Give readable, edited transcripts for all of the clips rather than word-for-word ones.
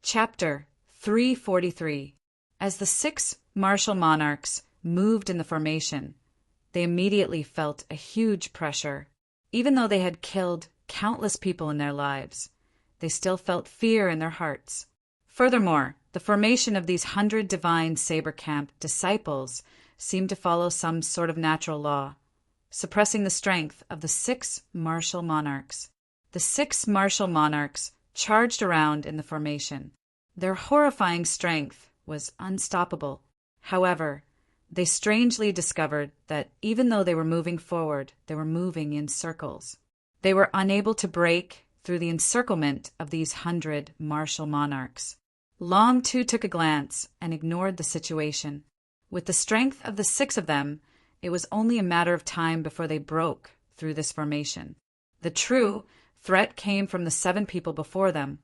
Chapter 343. As the 6 martial monarchs moved in the formation, they immediately felt a huge pressure. Even though they had killed countless people in their lives, they still felt fear in their hearts. Furthermore, the formation of these 100 divine saber camp disciples seemed to follow some sort of natural law, suppressing the strength of the 6 martial monarchs. The 6 martial monarchs charged around in the formation. Their horrifying strength was unstoppable. However, they strangely discovered that even though they were moving forward, they were moving in circles. They were unable to break through the encirclement of these 100 martial monarchs. Long Tu took a glance and ignored the situation. With the strength of the 6 of them, it was only a matter of time before they broke through this formation. The true threat came from the 7 people before them,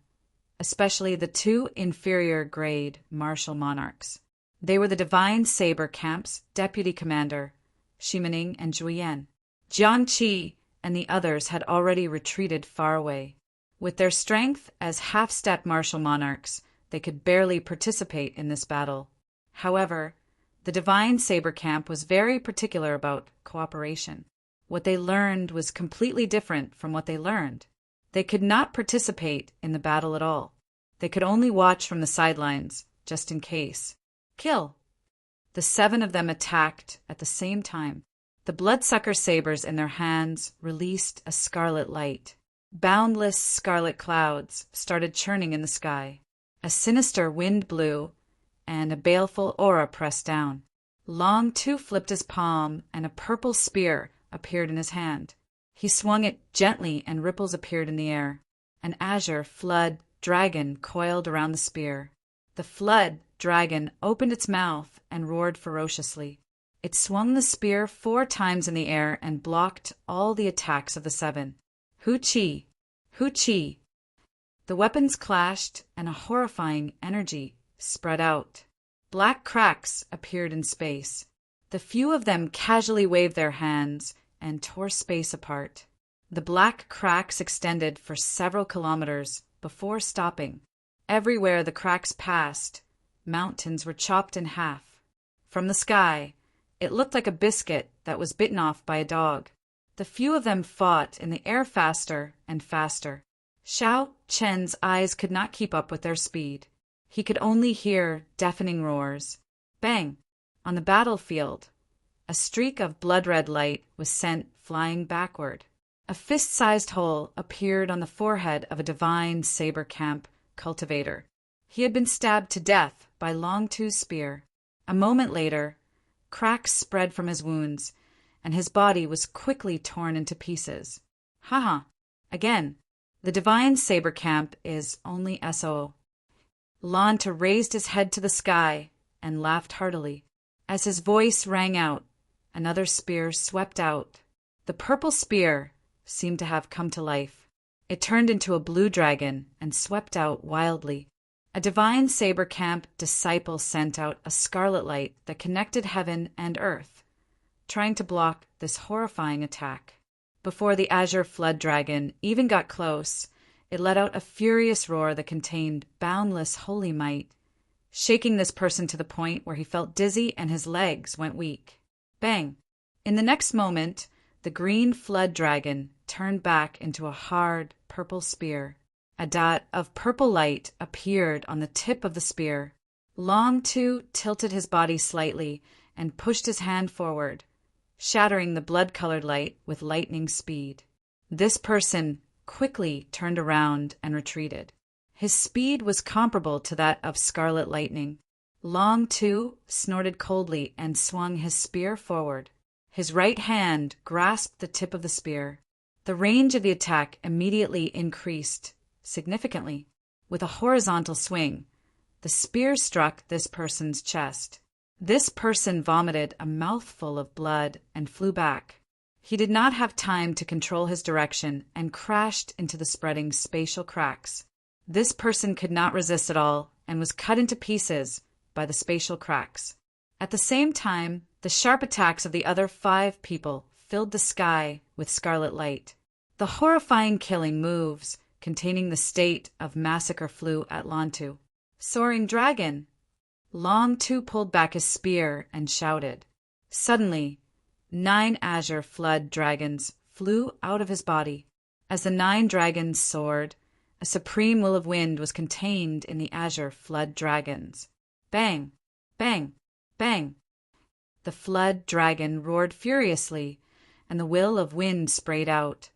especially the 2 inferior grade martial monarchs. They were the Divine Saber Camp's deputy commander, Shimaning and Juyen. Jiang Qi and the others had already retreated far away. With their strength as half-step martial monarchs, they could barely participate in this battle. However, the Divine Saber Camp was very particular about cooperation. What they learned was completely different from what they learned. They could not participate in the battle at all. They could only watch from the sidelines, just in case. Kill! The 7 of them attacked at the same time. The bloodsucker sabers in their hands released a scarlet light. Boundless scarlet clouds started churning in the sky. A sinister wind blew, and a baleful aura pressed down. Long Tu flipped his palm, and a purple spear appeared in his hand. He swung it gently, and ripples appeared in the air. An azure flood dragon coiled around the spear. The flood dragon opened its mouth and roared ferociously. It swung the spear 4 times in the air and blocked all the attacks of the 7. Hu Qi! Hu Qi! The weapons clashed, and a horrifying energy spread out. Black cracks appeared in space. The few of them casually waved their hands and tore space apart. The black cracks extended for several kilometers before stopping. Everywhere the cracks passed, mountains were chopped in half. From the sky, it looked like a biscuit that was bitten off by a dog. The few of them fought in the air faster and faster. Xiao Chen's eyes could not keep up with their speed. He could only hear deafening roars. Bang! On the battlefield, a streak of blood-red light was sent flying backward. A fist-sized hole appeared on the forehead of a divine saber camp cultivator. He had been stabbed to death by Long Tu's spear. A moment later, cracks spread from his wounds, and his body was quickly torn into pieces. Haha! Again, the divine saber camp is only SO. Lanta raised his head to the sky and laughed heartily. As his voice rang out, another spear swept out. The purple spear seemed to have come to life. It turned into a blue dragon and swept out wildly. A divine saber camp disciple sent out a scarlet light that connected heaven and earth, trying to block this horrifying attack. Before the azure flood dragon even got close, it let out a furious roar that contained boundless holy might, shaking this person to the point where he felt dizzy and his legs went weak. Bang! In the next moment, the green flood dragon turned back into a hard purple spear. A dot of purple light appeared on the tip of the spear. Long Tu tilted his body slightly and pushed his hand forward, shattering the blood-colored light with lightning speed. This person quickly turned around and retreated. His speed was comparable to that of scarlet lightning. Long Tu snorted coldly and swung his spear forward. His right hand grasped the tip of the spear. The range of the attack immediately increased significantly. With a horizontal swing, the spear struck this person's chest. This person vomited a mouthful of blood and flew back. He did not have time to control his direction and crashed into the spreading spatial cracks. This person could not resist at all and was cut into pieces by the spatial cracks. At the same time, the sharp attacks of the other 5 people filled the sky with scarlet light. The horrifying killing moves containing the state of massacre flew at Lantu. Soaring dragon! Long Tu pulled back his spear and shouted. Suddenly, 9 azure flood dragons flew out of his body. As the 9 dragons soared, a supreme will of wind was contained in the azure flood dragons. Bang! Bang! Bang! The flood dragon roared furiously, and the will of wind sprayed out,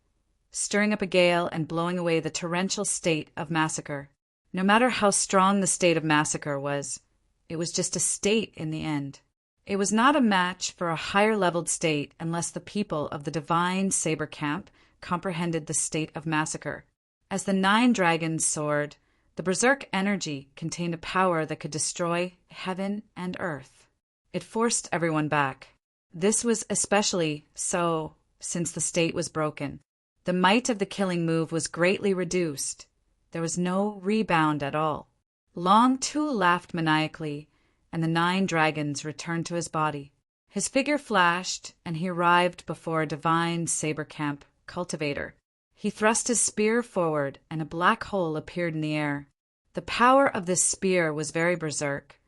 stirring up a gale and blowing away the torrential state of massacre. No matter how strong the state of massacre was, it was just a state in the end. It was not a match for a higher-leveled state unless the people of the divine saber camp comprehended the state of massacre. As the 9 dragons soared, the berserk energy contained a power that could destroy heaven and earth. It forced everyone back. This was especially so since the state was broken. The might of the killing move was greatly reduced. There was no rebound at all. Long Tu laughed maniacally, and the 9 dragons returned to his body. His figure flashed, and he arrived before a divine saber camp cultivator. He thrust his spear forward, and a black hole appeared in the air. The power of this spear was very berserk.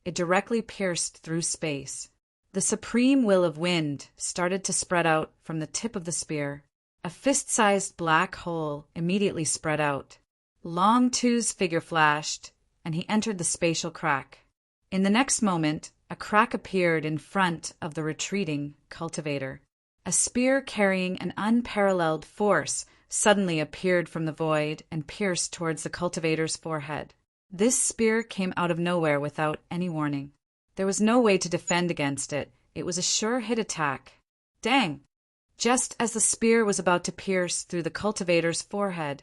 It directly pierced through space. The supreme will of wind started to spread out from the tip of the spear. A fist-sized black hole immediately spread out. Long Tu's figure flashed, and he entered the spatial crack. In the next moment, a crack appeared in front of the retreating cultivator. A spear carrying an unparalleled force suddenly appeared from the void and pierced towards the cultivator's forehead. This spear came out of nowhere without any warning. There was no way to defend against it. It was a sure hit attack. Dang! Just as the spear was about to pierce through the cultivator's forehead,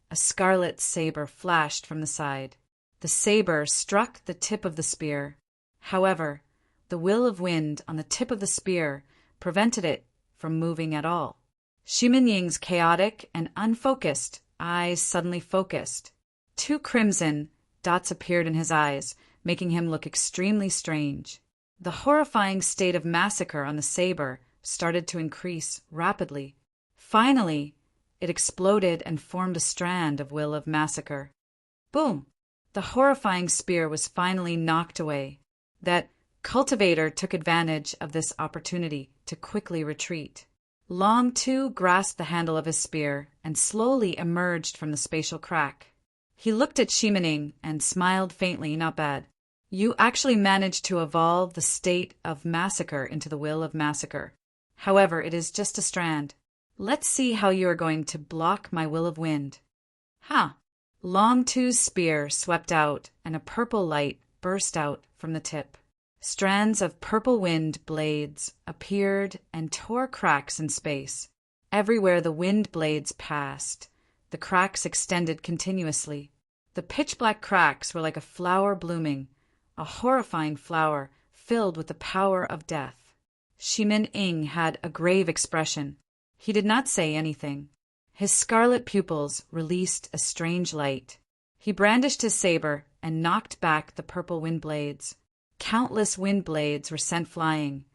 a scarlet saber flashed from the side. The saber struck the tip of the spear. However, the will of wind on the tip of the spear prevented it from moving at all. Shimin Ying's chaotic and unfocused eyes suddenly focused. 2 crimson dots appeared in his eyes, making him look extremely strange. The horrifying state of massacre on the saber started to increase rapidly. Finally, it exploded and formed a strand of will of massacre. Boom! The horrifying spear was finally knocked away. That cultivator took advantage of this opportunity to quickly retreat. Long Tu grasped the handle of his spear and slowly emerged from the spatial crack. He looked at Shimin and smiled faintly. Not bad. You actually managed to evolve the state of massacre into the will of massacre. However, it is just a strand. Let's see how you are going to block my will of wind. Ha! Long Tu's spear swept out, and a purple light burst out from the tip. Strands of purple wind blades appeared and tore cracks in space. Everywhere the wind blades passed, the cracks extended continuously. The pitch-black cracks were like a flower blooming, a horrifying flower filled with the power of death. Shimin Ying had a grave expression. He did not say anything. His scarlet pupils released a strange light. He brandished his saber and knocked back the purple wind blades. Countless wind blades were sent flying,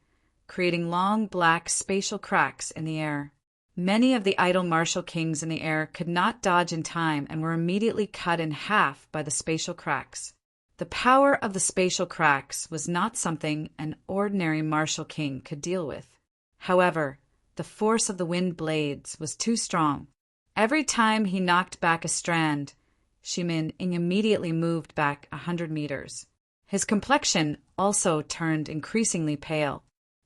creating long black spatial cracks in the air. Many of the idle martial kings in the air could not dodge in time and were immediately cut in half by the spatial cracks. The power of the spatial cracks was not something an ordinary martial king could deal with. However, the force of the wind blades was too strong. Every time he knocked back a strand, Shimin Ying immediately moved back 100 meters. His complexion also turned increasingly pale.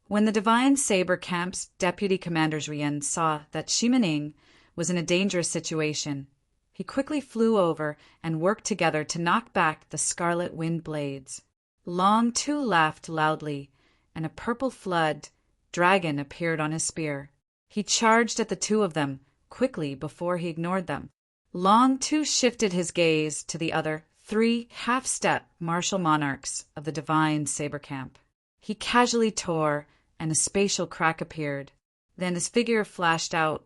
When the Divine Saber Camp's deputy commander's Rian saw that Shimin Ying was in a dangerous situation, he quickly flew over and worked together to knock back the scarlet wind blades. Long Tu laughed loudly, and a purple flood dragon appeared on his spear. He charged at the 2 of them quickly before he ignored them. Long Tu shifted his gaze to the other 3 half-step martial monarchs of the Divine Saber Camp. He casually tore, and a spatial crack appeared. Then his figure flashed out.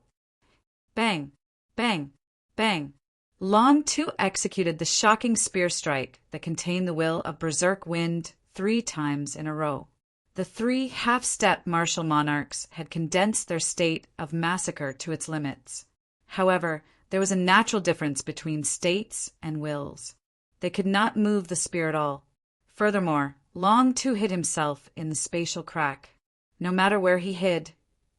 Bang! Bang! Bang! Long Tu executed the shocking spear strike that contained the will of berserk wind 3 times in a row. The 3 half-step martial monarchs had condensed their state of massacre to its limits. However, there was a natural difference between states and wills. They could not move the spear at all. Furthermore, Long Tu hid himself in the spatial crack. No matter where he hid,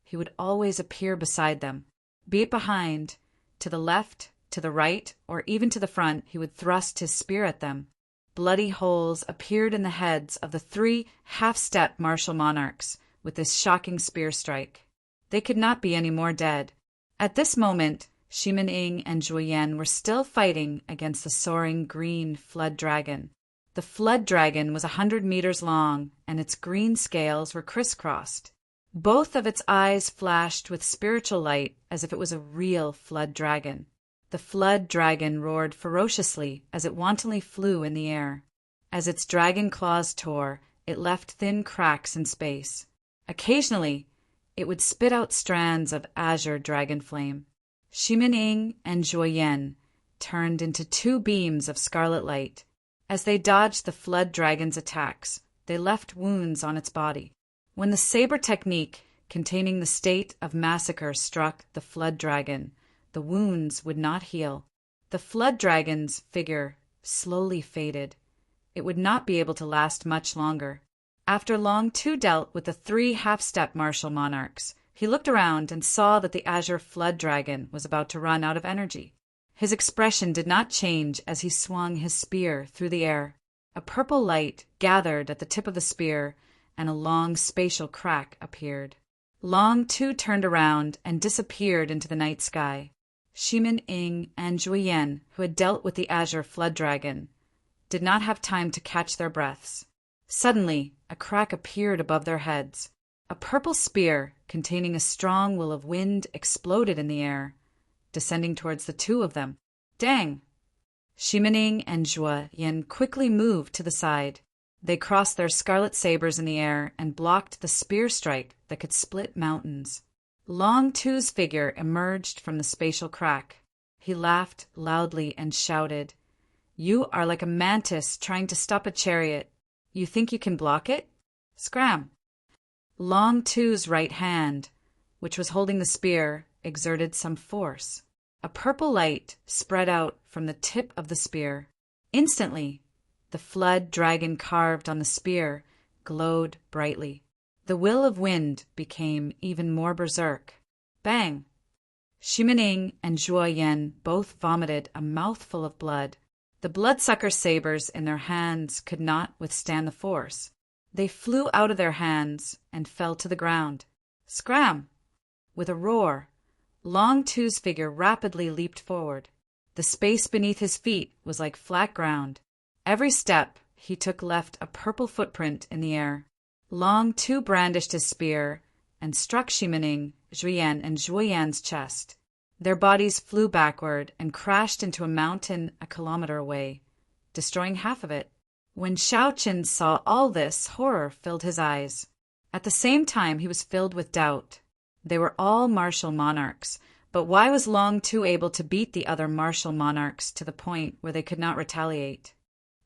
he would always appear beside them. Be it behind, to the left, to the right, or even to the front, he would thrust his spear at them. Bloody holes appeared in the heads of the 3 half-step martial monarchs with this shocking spear strike. They could not be any more dead. At this moment, Shimin-Ing and Zhuoyan were still fighting against the soaring green flood dragon. The flood dragon was 100 meters long, and its green scales were crisscrossed. Both of its eyes flashed with spiritual light as if it was a real flood dragon. The flood dragon roared ferociously as it wantonly flew in the air. As its dragon claws tore, it left thin cracks in space. Occasionally, it would spit out strands of azure dragon flame. Shimin-Ing and Zhuoyan turned into 2 beams of scarlet light. As they dodged the flood dragon's attacks, they left wounds on its body. When the saber technique containing the state of massacre struck the flood dragon, the wounds would not heal. The flood dragon's figure slowly faded. It would not be able to last much longer. After Long Tu dealt with the 3 half-step martial monarchs, he looked around and saw that the azure flood dragon was about to run out of energy. His expression did not change as he swung his spear through the air. A purple light gathered at the tip of the spear, and a long spatial crack appeared. Long Tu turned around and disappeared into the night sky. Shimin-Ing and Zhuoyan, who had dealt with the azure flood dragon, did not have time to catch their breaths. Suddenly, a crack appeared above their heads. A purple spear containing a strong will of wind exploded in the air, descending towards the 2 of them. Dang! Shimin-Ing and Zhuoyan quickly moved to the side. They crossed their scarlet sabers in the air and blocked the spear strike that could split mountains. Long Tu's figure emerged from the spatial crack. He laughed loudly and shouted, "You are like a mantis trying to stop a chariot. You think you can block it? Scram!" Long Tu's right hand, which was holding the spear, exerted some force. A purple light spread out from the tip of the spear. Instantly, the flood dragon carved on the spear glowed brightly. The will of wind became even more berserk. Bang! Shimin-Ing and Zhuoyan both vomited a mouthful of blood. The bloodsucker sabers in their hands could not withstand the force. They flew out of their hands and fell to the ground. Scram! With a roar, Long Tu's figure rapidly leaped forward. The space beneath his feet was like flat ground. Every step he took left a purple footprint in the air. Long Tu brandished his spear and struck Shimin-Ing, Zhuoyan, and Zhuoyan's chest. Their bodies flew backward and crashed into a mountain a kilometer away, destroying half of it. When Xiaoqin saw all this, horror filled his eyes. At the same time, he was filled with doubt. They were all martial monarchs, but why was Long Tu able to beat the other martial monarchs to the point where they could not retaliate?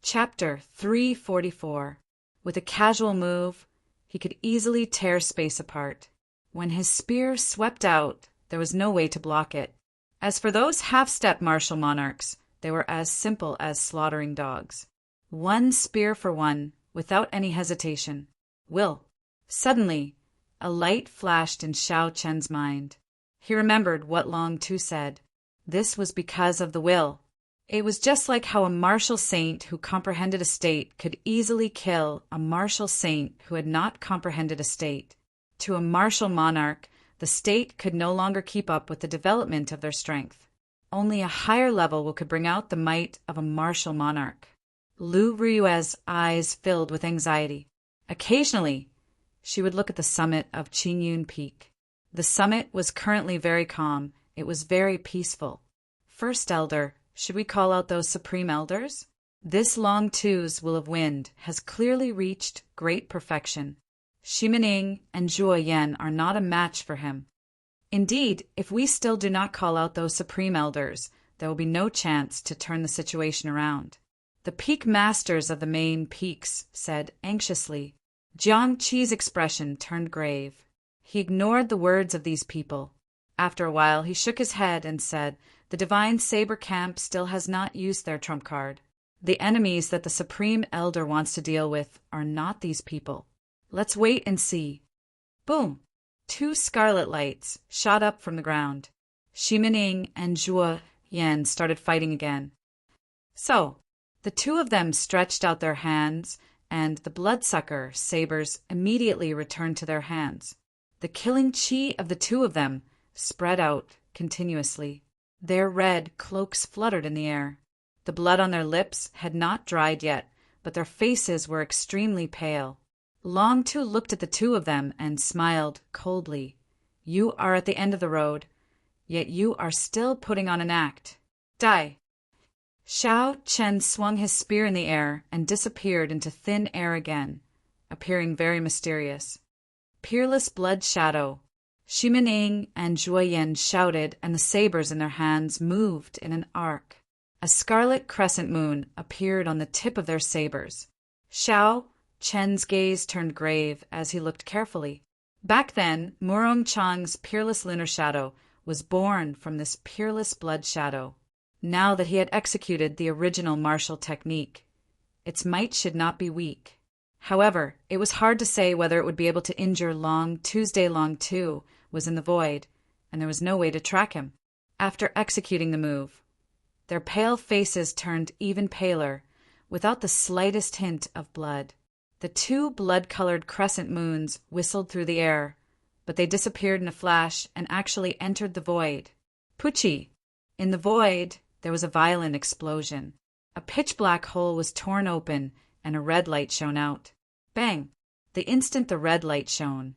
Chapter 344. With a casual move, he could easily tear space apart. When his spear swept out, there was no way to block it. As for those half-step martial monarchs, they were as simple as slaughtering dogs. 1 spear for 1, without any hesitation. Will. Suddenly, a light flashed in Xiaoqian's mind. He remembered what Long Tu said. This was because of the will. It was just like how a martial saint who comprehended a state could easily kill a martial saint who had not comprehended a state. To a martial monarch, the state could no longer keep up with the development of their strength. Only a higher level could bring out the might of a martial monarch. Lu Riyue's eyes filled with anxiety. Occasionally, she would look at the summit of Qingyun Peak. The summit was currently very calm. It was very peaceful. First Elder, should we call out those Supreme Elders? This Long Tu's will of wind has clearly reached great perfection. Shimin-Ing and Zhuoyan are not a match for him. Indeed, if we still do not call out those Supreme Elders, there will be no chance to turn the situation around. The peak masters of the main peaks said anxiously. Jiang Qi's expression turned grave. He ignored the words of these people. After a while, he shook his head and said, "The Divine Saber Camp still has not used their trump card." The enemies that the Supreme Elder wants to deal with are not these people. Let's wait and see. Boom! 2 scarlet lights shot up from the ground. Shimening and Zhuo Yan started fighting again. So, the 2 of them stretched out their hands, and the bloodsucker sabers immediately returned to their hands. The killing chi of the 2 of them spread out continuously. Their red cloaks fluttered in the air. The blood on their lips had not dried yet, but their faces were extremely pale. Long Tu looked at the 2 of them and smiled coldly. You are at the end of the road, yet you are still putting on an act. Die! Xiao Chen swung his spear in the air and disappeared into thin air again, appearing very mysterious. Peerless blood shadow. Shimening and Zhuoyan shouted, and the sabers in their hands moved in an arc. A scarlet crescent moon appeared on the tip of their sabers. Xiao Chen's gaze turned grave as he looked carefully. Back then, Murong Chang's peerless lunar shadow was born from this peerless blood shadow. Now that he had executed the original martial technique, its might should not be weak. However, it was hard to say whether it would be able to injure Long Tu was in the void, and there was no way to track him. After executing the move, their pale faces turned even paler, without the slightest hint of blood. The 2 blood-colored crescent moons whistled through the air, but they disappeared in a flash and actually entered the void. Pucci! In the void, there was a violent explosion. A pitch-black hole was torn open, and a red light shone out. Bang! The instant the red light shone,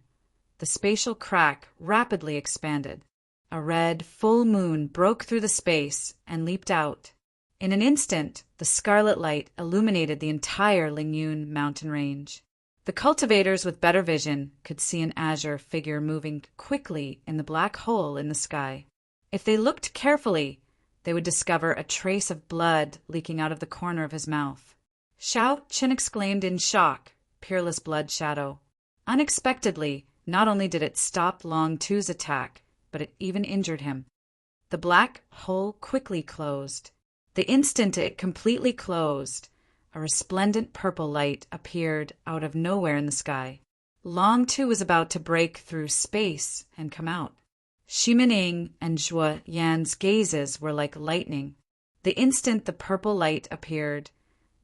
the spatial crack rapidly expanded. A red, full moon broke through the space and leaped out. In an instant, the scarlet light illuminated the entire Lingyun mountain range. The cultivators with better vision could see an azure figure moving quickly in the black hole in the sky. If they looked carefully, they would discover a trace of blood leaking out of the corner of his mouth. Xiao Chen exclaimed in shock, peerless blood shadow. Unexpectedly, not only did it stop Long Tu's attack, but it even injured him. The black hole quickly closed. The instant it completely closed, a resplendent purple light appeared out of nowhere in the sky. Long Tu was about to break through space and come out. Shimening and Zhuo Yan's gazes were like lightning. The instant the purple light appeared,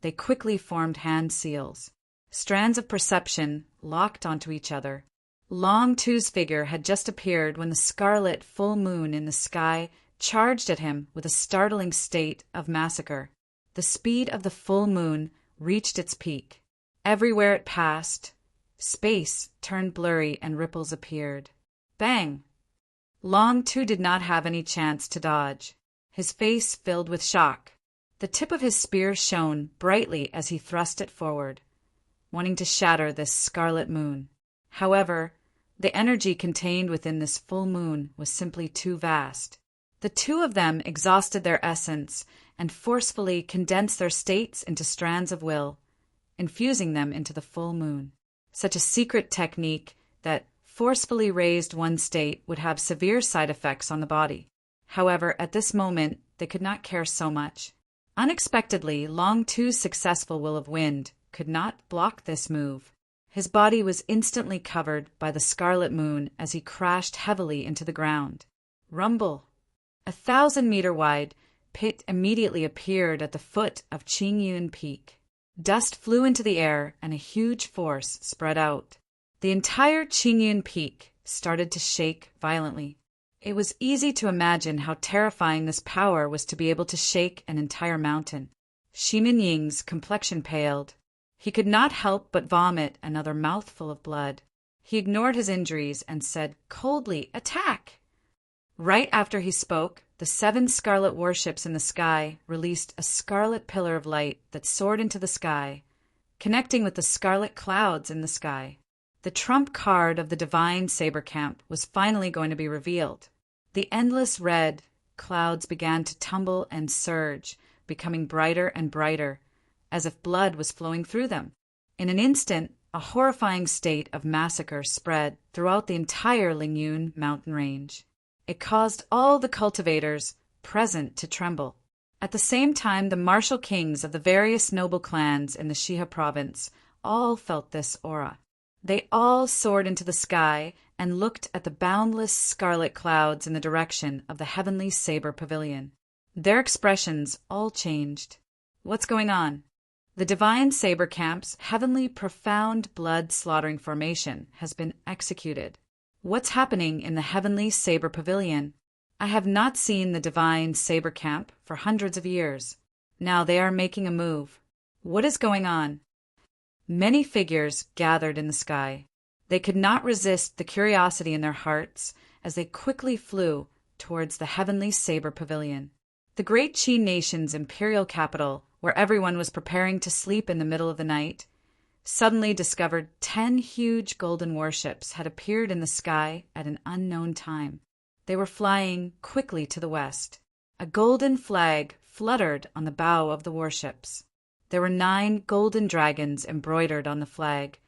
they quickly formed hand seals. Strands of perception locked onto each other. Long Tu's figure had just appeared when the scarlet full moon in the sky charged at him with a startling state of massacre. The speed of the full moon reached its peak. Everywhere it passed, space turned blurry and ripples appeared. Bang! Long Tu did not have any chance to dodge. His face filled with shock. The tip of his spear shone brightly as he thrust it forward, wanting to shatter this scarlet moon. However, the energy contained within this full moon was simply too vast. The 2 of them exhausted their essence and forcefully condensed their states into strands of will, infusing them into the full moon. Such a secret technique that forcefully raised one state would have severe side effects on the body. However, at this moment, they could not care so much. Unexpectedly, Long Tu's successful will of wind could not block this move. His body was instantly covered by the scarlet moon as he crashed heavily into the ground. Rumble! A 1,000-meter-wide pit immediately appeared at the foot of Qingyun Peak. Dust flew into the air and a huge force spread out. The entire Qingyun Peak started to shake violently. It was easy to imagine how terrifying this power was to be able to shake an entire mountain. Shimin Ying's complexion paled. He could not help but vomit another mouthful of blood. He ignored his injuries and said coldly, "Attack!" Right after he spoke, the 7 scarlet warships in the sky released a scarlet pillar of light that soared into the sky, connecting with the scarlet clouds in the sky. The trump card of the divine saber camp was finally going to be revealed. The endless red clouds began to tumble and surge, becoming brighter and brighter, as if blood was flowing through them. In an instant, a horrifying state of massacre spread throughout the entire Lingyun mountain range. It caused all the cultivators present to tremble. At the same time, the martial kings of the various noble clans in the Shiha province all felt this aura. They all soared into the sky and looked at the boundless scarlet clouds in the direction of the heavenly saber pavilion. Their expressions all changed. What's going on? The divine saber camp's heavenly profound blood-slaughtering formation has been executed. What's happening in the heavenly saber pavilion? I have not seen the divine saber camp for hundreds of years. Now they are making a move. What is going on? Many figures gathered in the sky. They could not resist the curiosity in their hearts as they quickly flew towards the heavenly saber pavilion. The great Qi nation's imperial capital, where everyone was preparing to sleep in the middle of the night, suddenly discovered 10 huge golden warships had appeared in the sky at an unknown time. They were flying quickly to the west. A golden flag fluttered on the bow of the warships. There were 9 golden dragons embroidered on the flag,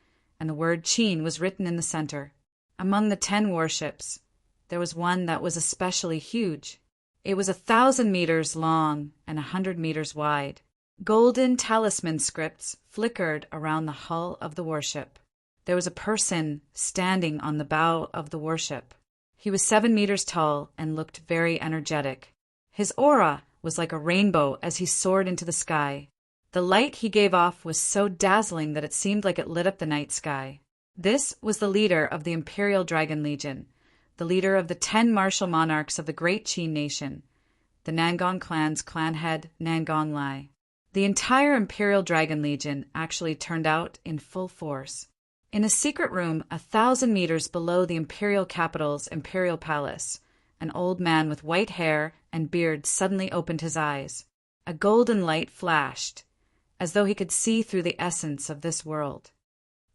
and the word Qin was written in the center. Among the 10 warships, there was one that was especially huge. It was 1,000 meters long and 100 meters wide. Golden talisman scripts flickered around the hull of the warship. There was a person standing on the bow of the warship. He was 7 meters tall and looked very energetic. His aura was like a rainbow as he soared into the sky. The light he gave off was so dazzling that it seemed like it lit up the night sky. This was the leader of the Imperial Dragon Legion, the leader of the 10 martial monarchs of the great Qi nation, the Nangong clan's clan head Nangong Lai. The entire Imperial Dragon Legion actually turned out in full force. In a secret room 1,000 meters below the imperial capital's imperial palace, an old man with white hair and beard suddenly opened his eyes. A golden light flashed, as though he could see through the essence of this world.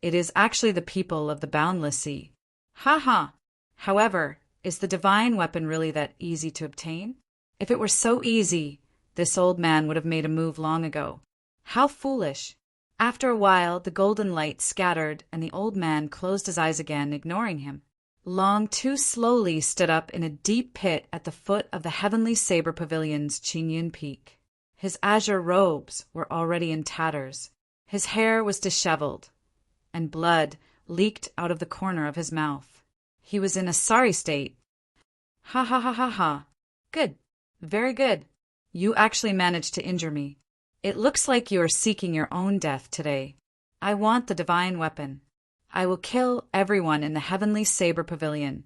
It is actually the people of the boundless sea. Ha ha! However, is the divine weapon really that easy to obtain? If it were so easy, this old man would have made a move long ago. How foolish! After a while, the golden light scattered, and the old man closed his eyes again, ignoring him. Long Tu slowly stood up in a deep pit at the foot of the heavenly saber pavilion's Qingyun Peak. His azure robes were already in tatters. His hair was disheveled, and blood leaked out of the corner of his mouth. He was in a sorry state. Ha ha ha ha ha. Good. Very good. You actually managed to injure me. It looks like you are seeking your own death today. I want the divine weapon. I will kill everyone in the heavenly saber pavilion,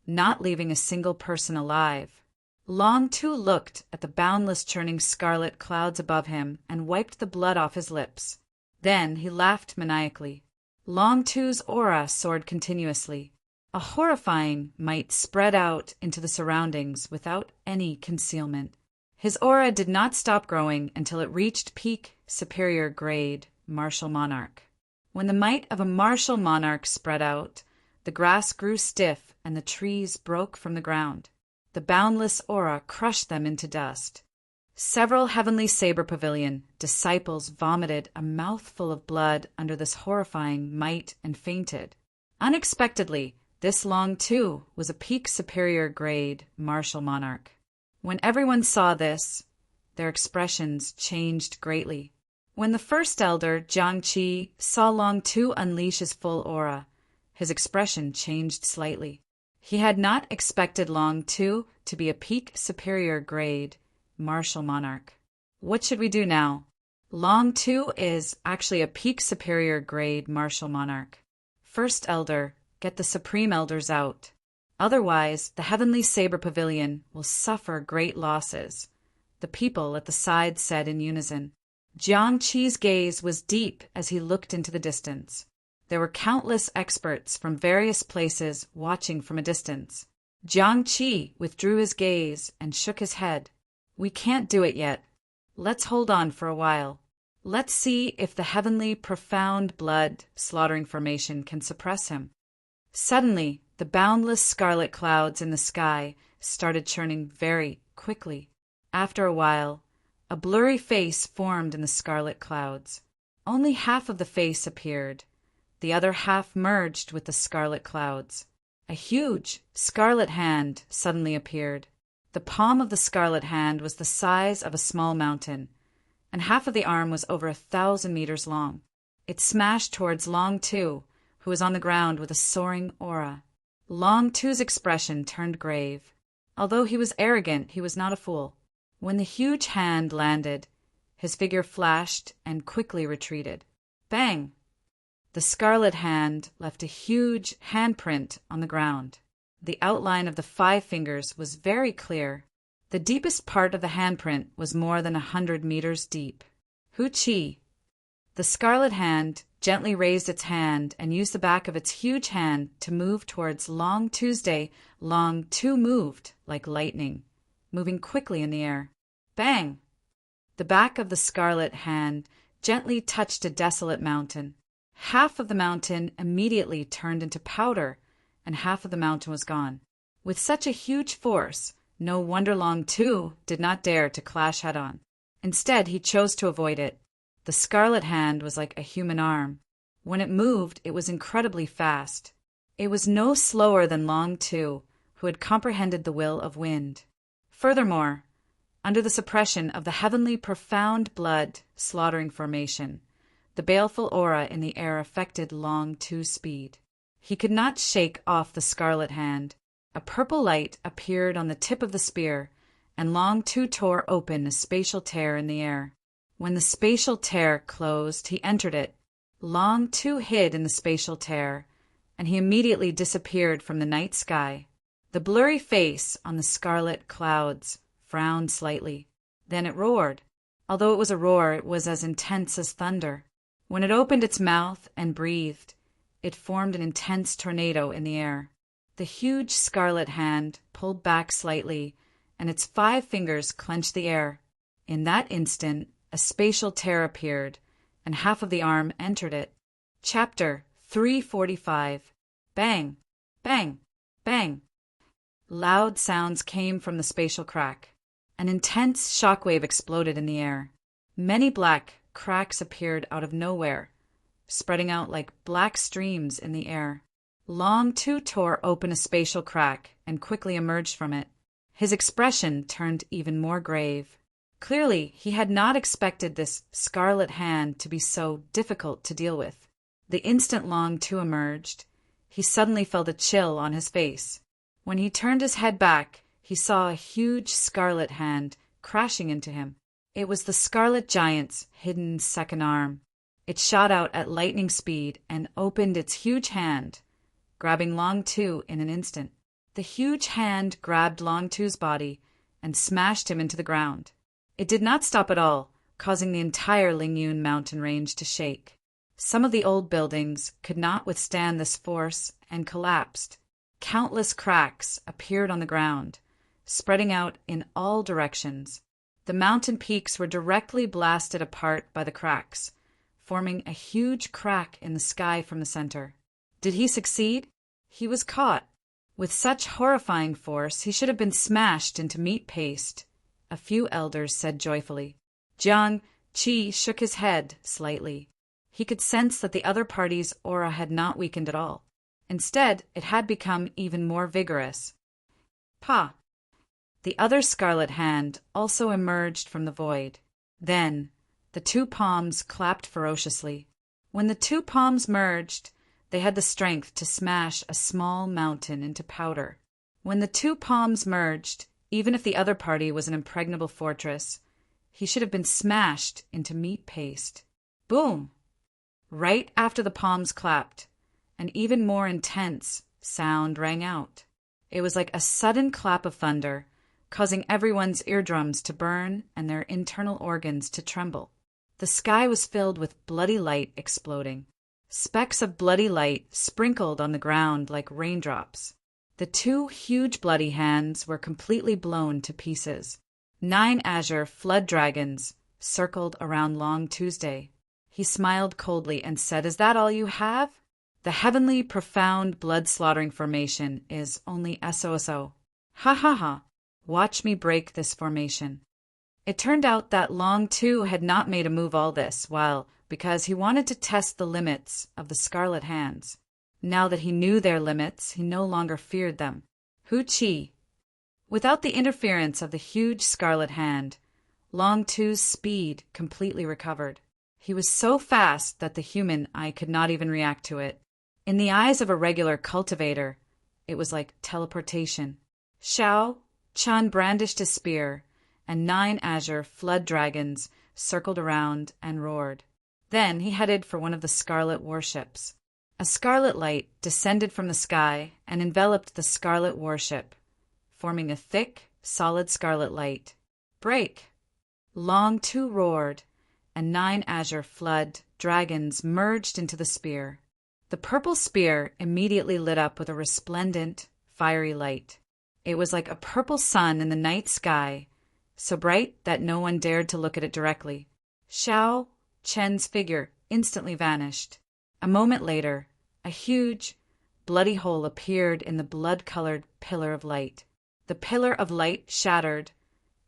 not leaving a single person alive. Long Tu looked at the boundless churning scarlet clouds above him and wiped the blood off his lips. Then he laughed maniacally. Long Tu's aura soared continuously. A horrifying might spread out into the surroundings without any concealment. His aura did not stop growing until it reached peak superior grade martial monarch. When the might of a martial monarch spread out, the grass grew stiff and the trees broke from the ground. The boundless aura crushed them into dust. Several heavenly saber pavilion disciples vomited a mouthful of blood under this horrifying might and fainted. Unexpectedly, this Long Tu was a peak superior grade martial monarch. When everyone saw this, their expressions changed greatly. When the first elder, Jiang Qi, saw Long Tu unleash his full aura, his expression changed slightly. He had not expected Long Tu to be a peak superior grade martial monarch. What should we do now? Long Tu is actually a peak superior grade martial monarch. First elder, get the supreme elders out. Otherwise, the heavenly saber pavilion will suffer great losses, the people at the side said in unison. Jiang Qi's gaze was deep as he looked into the distance. There were countless experts from various places watching from a distance. Jiang Qi withdrew his gaze and shook his head. We can't do it yet. Let's hold on for a while. Let's see if the heavenly profound blood slaughtering formation can suppress him. Suddenly, the boundless scarlet clouds in the sky started churning very quickly. After a while, a blurry face formed in the scarlet clouds. Only half of the face appeared. The other half merged with the scarlet clouds. A huge, scarlet hand suddenly appeared. The palm of the scarlet hand was the size of a small mountain, and half of the arm was over 1,000 meters long. It smashed towards Long Tu, who was on the ground with a soaring aura. Long Tu's expression turned grave. Although he was arrogant, he was not a fool. When the huge hand landed, his figure flashed and quickly retreated. Bang! The scarlet hand left a huge handprint on the ground. The outline of the 5 fingers was very clear. The deepest part of the handprint was more than 100 meters deep. Hu Chi. The scarlet hand gently raised its hand and used the back of its huge hand to move towards Long Tuesday. Long Tu moved like lightning, moving quickly in the air. Bang! The back of the scarlet hand gently touched a desolate mountain. Half of the mountain immediately turned into powder, and half of the mountain was gone. With such a huge force, no wonder Long Tu did not dare to clash head-on. Instead, he chose to avoid it. The scarlet hand was like a human arm. When it moved, it was incredibly fast. It was no slower than Long Tu, who had comprehended the will of wind. Furthermore, under the suppression of the heavenly profound blood slaughtering formation, the baleful aura in the air affected Long Tu's speed. He could not shake off the scarlet hand. A purple light appeared on the tip of the spear, and Long Tu tore open a spatial tear in the air. When the spatial tear closed, he entered it. Long Tu hid in the spatial tear, and he immediately disappeared from the night sky. The blurry face on the scarlet clouds frowned slightly. Then it roared. Although it was a roar, it was as intense as thunder. When it opened its mouth and breathed, it formed an intense tornado in the air. The huge scarlet hand pulled back slightly, and its 5 fingers clenched the air. In that instant, a spatial tear appeared, and half of the arm entered it. Chapter 345. Bang! Bang! Bang! Loud sounds came from the spatial crack. An intense shockwave exploded in the air. Many black cracks appeared out of nowhere, spreading out like black streams in the air. Long Tu tore open a spatial crack and quickly emerged from it. His expression turned even more grave. Clearly, he had not expected this scarlet hand to be so difficult to deal with. The instant Long Tu emerged, he suddenly felt a chill on his face. When he turned his head back, he saw a huge scarlet hand crashing into him. It was the scarlet giant's hidden second arm. It shot out at lightning speed and opened its huge hand, grabbing Long Tu in an instant. The huge hand grabbed Long Tu's body and smashed him into the ground. It did not stop at all, causing the entire Lingyun mountain range to shake. Some of the old buildings could not withstand this force and collapsed. Countless cracks appeared on the ground, spreading out in all directions. The mountain peaks were directly blasted apart by the cracks, forming a huge crack in the sky from the center. Did he succeed? He was caught. With such horrifying force, he should have been smashed into meat paste, a few elders said joyfully. Jiang Qi shook his head slightly. He could sense that the other party's aura had not weakened at all. Instead, it had become even more vigorous. Pa! The other scarlet hand also emerged from the void. Then, the 2 palms clapped ferociously. When the 2 palms merged, they had the strength to smash a small mountain into powder. When the 2 palms merged, even if the other party was an impregnable fortress, he should have been smashed into meat paste. Boom! Right after the palms clapped, an even more intense sound rang out. It was like a sudden clap of thunder, causing everyone's eardrums to burn and their internal organs to tremble. The sky was filled with bloody light exploding. Specks of bloody light sprinkled on the ground like raindrops. The 2 huge bloody hands were completely blown to pieces. 9 azure flood dragons circled around Long Tuesday. He smiled coldly and said, "Is that all you have? The heavenly profound blood-slaughtering formation is only SOSO. Ha ha ha. Watch me break this formation." It turned out that Long Tu had not made a move all this while because he wanted to test the limits of the scarlet hands. Now that he knew their limits, he no longer feared them. Hu Chi. Without the interference of the huge scarlet hand, Long Two's speed completely recovered. He was so fast that the human eye could not even react to it. In the eyes of a regular cultivator, it was like teleportation. Shao Chun brandished his spear, and 9 azure flood dragons circled around and roared. Then he headed for one of the scarlet warships. A scarlet light descended from the sky and enveloped the scarlet warship, forming a thick, solid scarlet light. Break! Long Two roared, and 9 azure flood dragons merged into the spear. The purple spear immediately lit up with a resplendent, fiery light. It was like a purple sun in the night sky, so bright that no one dared to look at it directly. Shao Chen's figure instantly vanished. A moment later, a huge, bloody hole appeared in the blood-colored pillar of light. The pillar of light shattered,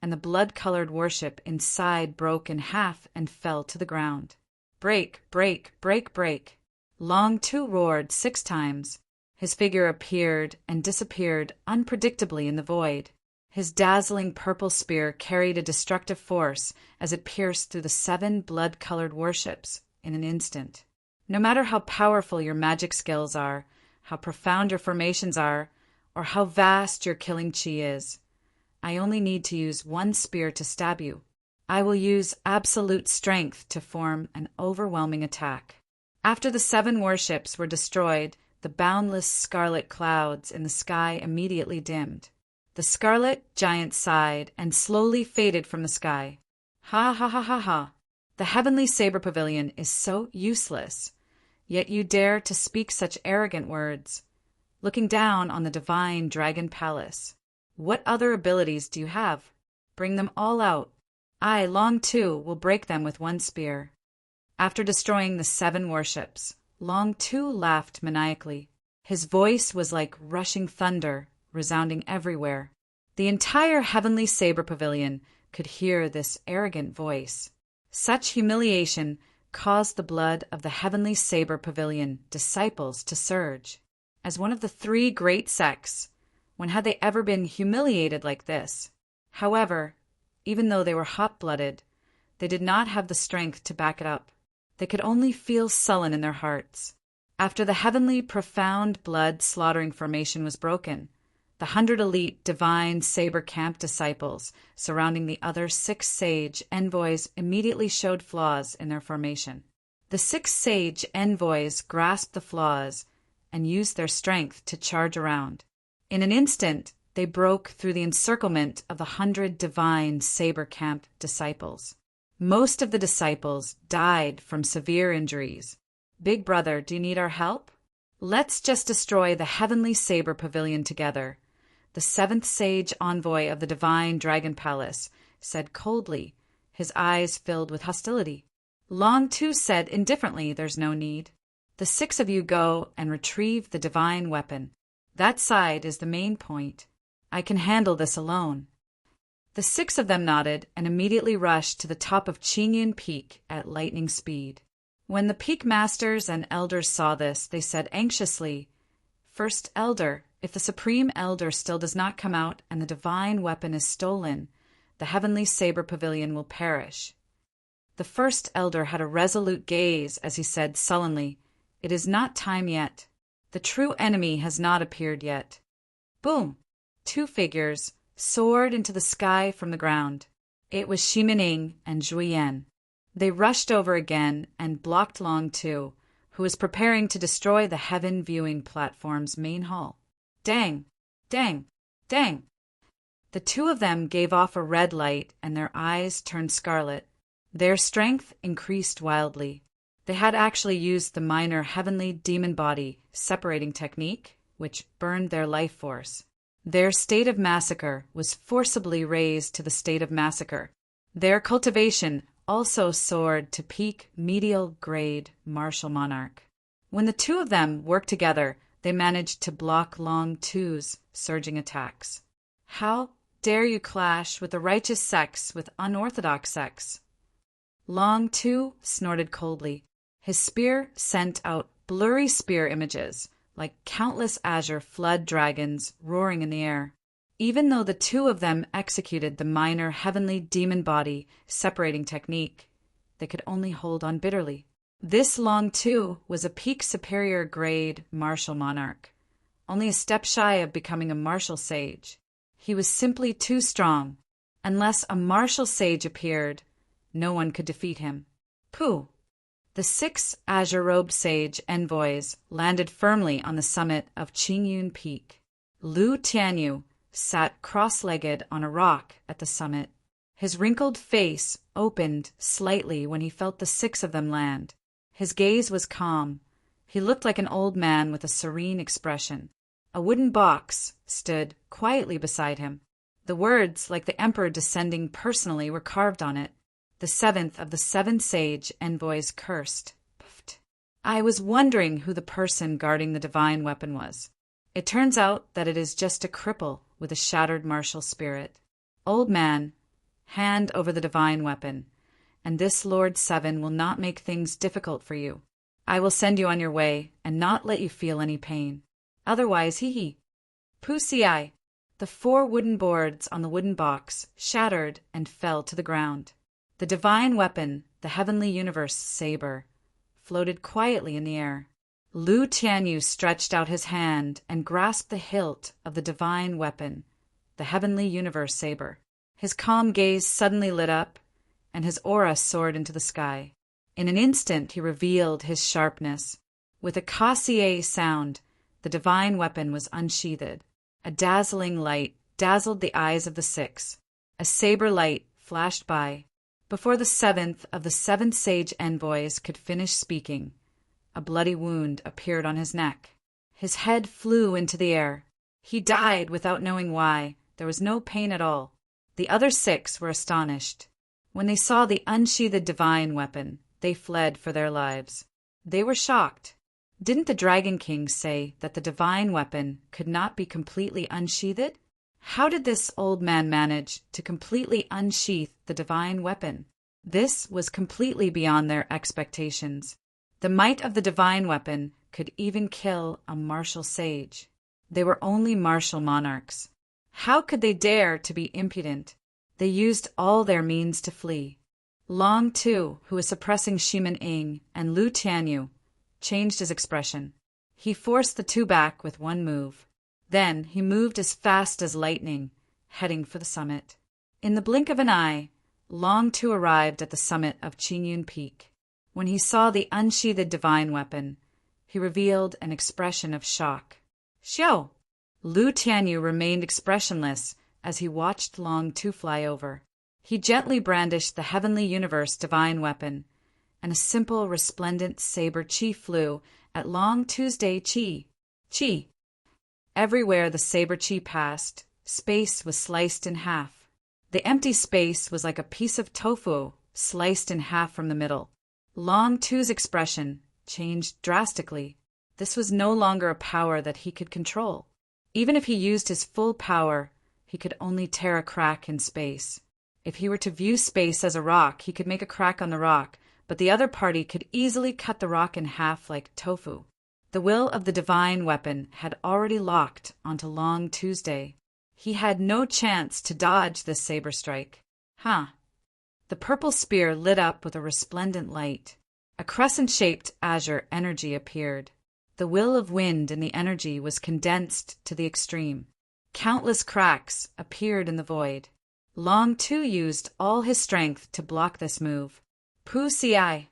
and the blood-colored warship inside broke in half and fell to the ground. Break, break, break, break. Long Two roared 6 times. His figure appeared and disappeared unpredictably in the void. His dazzling purple spear carried a destructive force as it pierced through the 7 blood-colored warships in an instant. No matter how powerful your magic skills are, how profound your formations are, or how vast your killing chi is, I only need to use 1 spear to stab you. I will use absolute strength to form an overwhelming attack. After the 7 warships were destroyed, the boundless scarlet clouds in the sky immediately dimmed. The scarlet giant sighed and slowly faded from the sky. Ha ha ha ha ha! The heavenly saber pavilion is so useless, yet you dare to speak such arrogant words. Looking down on the divine dragon palace, what other abilities do you have? Bring them all out. I, Long Two, will break them with 1 spear. After destroying the 7 warships, Long Two laughed maniacally. His voice was like rushing thunder, resounding everywhere. The entire heavenly saber pavilion could hear this arrogant voice. Such humiliation caused the blood of the heavenly saber pavilion disciples to surge. As one of the 3 great sects, when had they ever been humiliated like this? However, even though they were hot-blooded, they did not have the strength to back it up. They could only feel sullen in their hearts. After the heavenly profound blood-slaughtering formation was broken, the 100 elite divine saber camp disciples surrounding the other 6 sage envoys immediately showed flaws in their formation. The 6 sage envoys grasped the flaws and used their strength to charge around. In an instant, they broke through the encirclement of the 100 divine saber camp disciples. Most of the disciples died from severe injuries. Big brother, do you need our help? Let's just destroy the heavenly saber pavilion together. The 7th sage envoy of the divine dragon palace said coldly, his eyes filled with hostility. Long Two said indifferently, there's no need. The 6 of you go and retrieve the divine weapon. That side is the main point. I can handle this alone. The 6 of them nodded and immediately rushed to the top of Qingyan Peak at lightning speed. When the peak masters and elders saw this, they said anxiously, First Elder, if the Supreme Elder still does not come out and the divine weapon is stolen, the heavenly saber pavilion will perish. The First Elder had a resolute gaze as he said sullenly, It is not time yet. The true enemy has not appeared yet. Boom! 2 figures soared into the sky from the ground. It was Ximening and Zhuiyan. They rushed over again and blocked Long Two, who was preparing to destroy the heaven viewing platform's main hall. Dang! Dang! Dang! The 2 of them gave off a red light and their eyes turned scarlet. Their strength increased wildly. They had actually used the minor heavenly demon body separating technique, which burned their life force. Their state of massacre was forcibly raised to the state of massacre. Their cultivation also soared to peak medial grade martial monarch. When the 2 of them worked together, they managed to block Long Two's surging attacks. How dare you clash with the righteous sects with unorthodox sects? Long Two snorted coldly. His spear sent out blurry spear images, like countless azure flood dragons roaring in the air. even though the two of them executed the minor heavenly demon body separating technique, they could only hold on bitterly. This Long Tu was a peak superior grade martial monarch, only a step shy of becoming a martial sage. He was simply too strong. Unless a martial sage appeared, no one could defeat him. Pooh! The 6 azure-robed sage envoys landed firmly on the summit of Qingyun Peak. Lu Tianyu sat cross-legged on a rock at the summit. His wrinkled face opened slightly when he felt the 6 of them land. His gaze was calm. He looked like an old man with a serene expression. A wooden box stood quietly beside him. The words, like the emperor descending personally, were carved on it. The 7th of the 7 sage envoys cursed. Pfft. I was wondering who the person guarding the divine weapon was. It turns out that it is just a cripple with a shattered martial spirit. Old man, hand over the divine weapon, and this Lord 7 will not make things difficult for you. I will send you on your way and not let you feel any pain. Otherwise, hee. Pussy. The 4 wooden boards on the wooden box shattered and fell to the ground. The divine weapon, the heavenly universe saber, floated quietly in the air. Lu Tianyu stretched out his hand and grasped the hilt of the divine weapon, the heavenly universe saber. His calm gaze suddenly lit up, and his aura soared into the sky. In an instant he revealed his sharpness. With a cassier sound, the divine weapon was unsheathed. A dazzling light dazzled the eyes of the 6. A saber light flashed by. Before the 7th of the 7 sage envoys could finish speaking, a bloody wound appeared on his neck. His head flew into the air. He died without knowing why. There was no pain at all. The other 6 were astonished. When they saw the unsheathed divine weapon, they fled for their lives. They were shocked. Didn't the Dragon King say that the divine weapon could not be completely unsheathed? How did this old man manage to completely unsheath the divine weapon? This was completely beyond their expectations. The might of the divine weapon could even kill a martial sage. They were only martial monarchs. How could they dare to be impudent? They used all their means to flee. Long Tu, who was suppressing Shimin Ing and Lu Tianyu, changed his expression. He forced the 2 back with one move. Then he moved as fast as lightning, heading for the summit. In the blink of an eye, Long Tu arrived at the summit of Qingyun Peak. When he saw the unsheathed divine weapon, he revealed an expression of shock. Xiao! Lu Tianyu remained expressionless as he watched Long Tu fly over. He gently brandished the heavenly universe divine weapon, and a simple resplendent saber chi flew at Long Tu's chi. Chi. Everywhere the saber chi passed, space was sliced in half. The empty space was like a piece of tofu sliced in half from the middle. Long Tu's expression changed drastically. This was no longer a power that he could control. Even if he used his full power, he could only tear a crack in space. If he were to view space as a rock, he could make a crack on the rock, but the other party could easily cut the rock in half like tofu. The will of the divine weapon had already locked onto Long Tuesday. He had no chance to dodge this saber strike. The purple spear lit up with a resplendent light. A crescent-shaped azure energy appeared. The will of wind in the energy was condensed to the extreme. Countless cracks appeared in the void. Long Tu used all his strength to block this move. Pussy.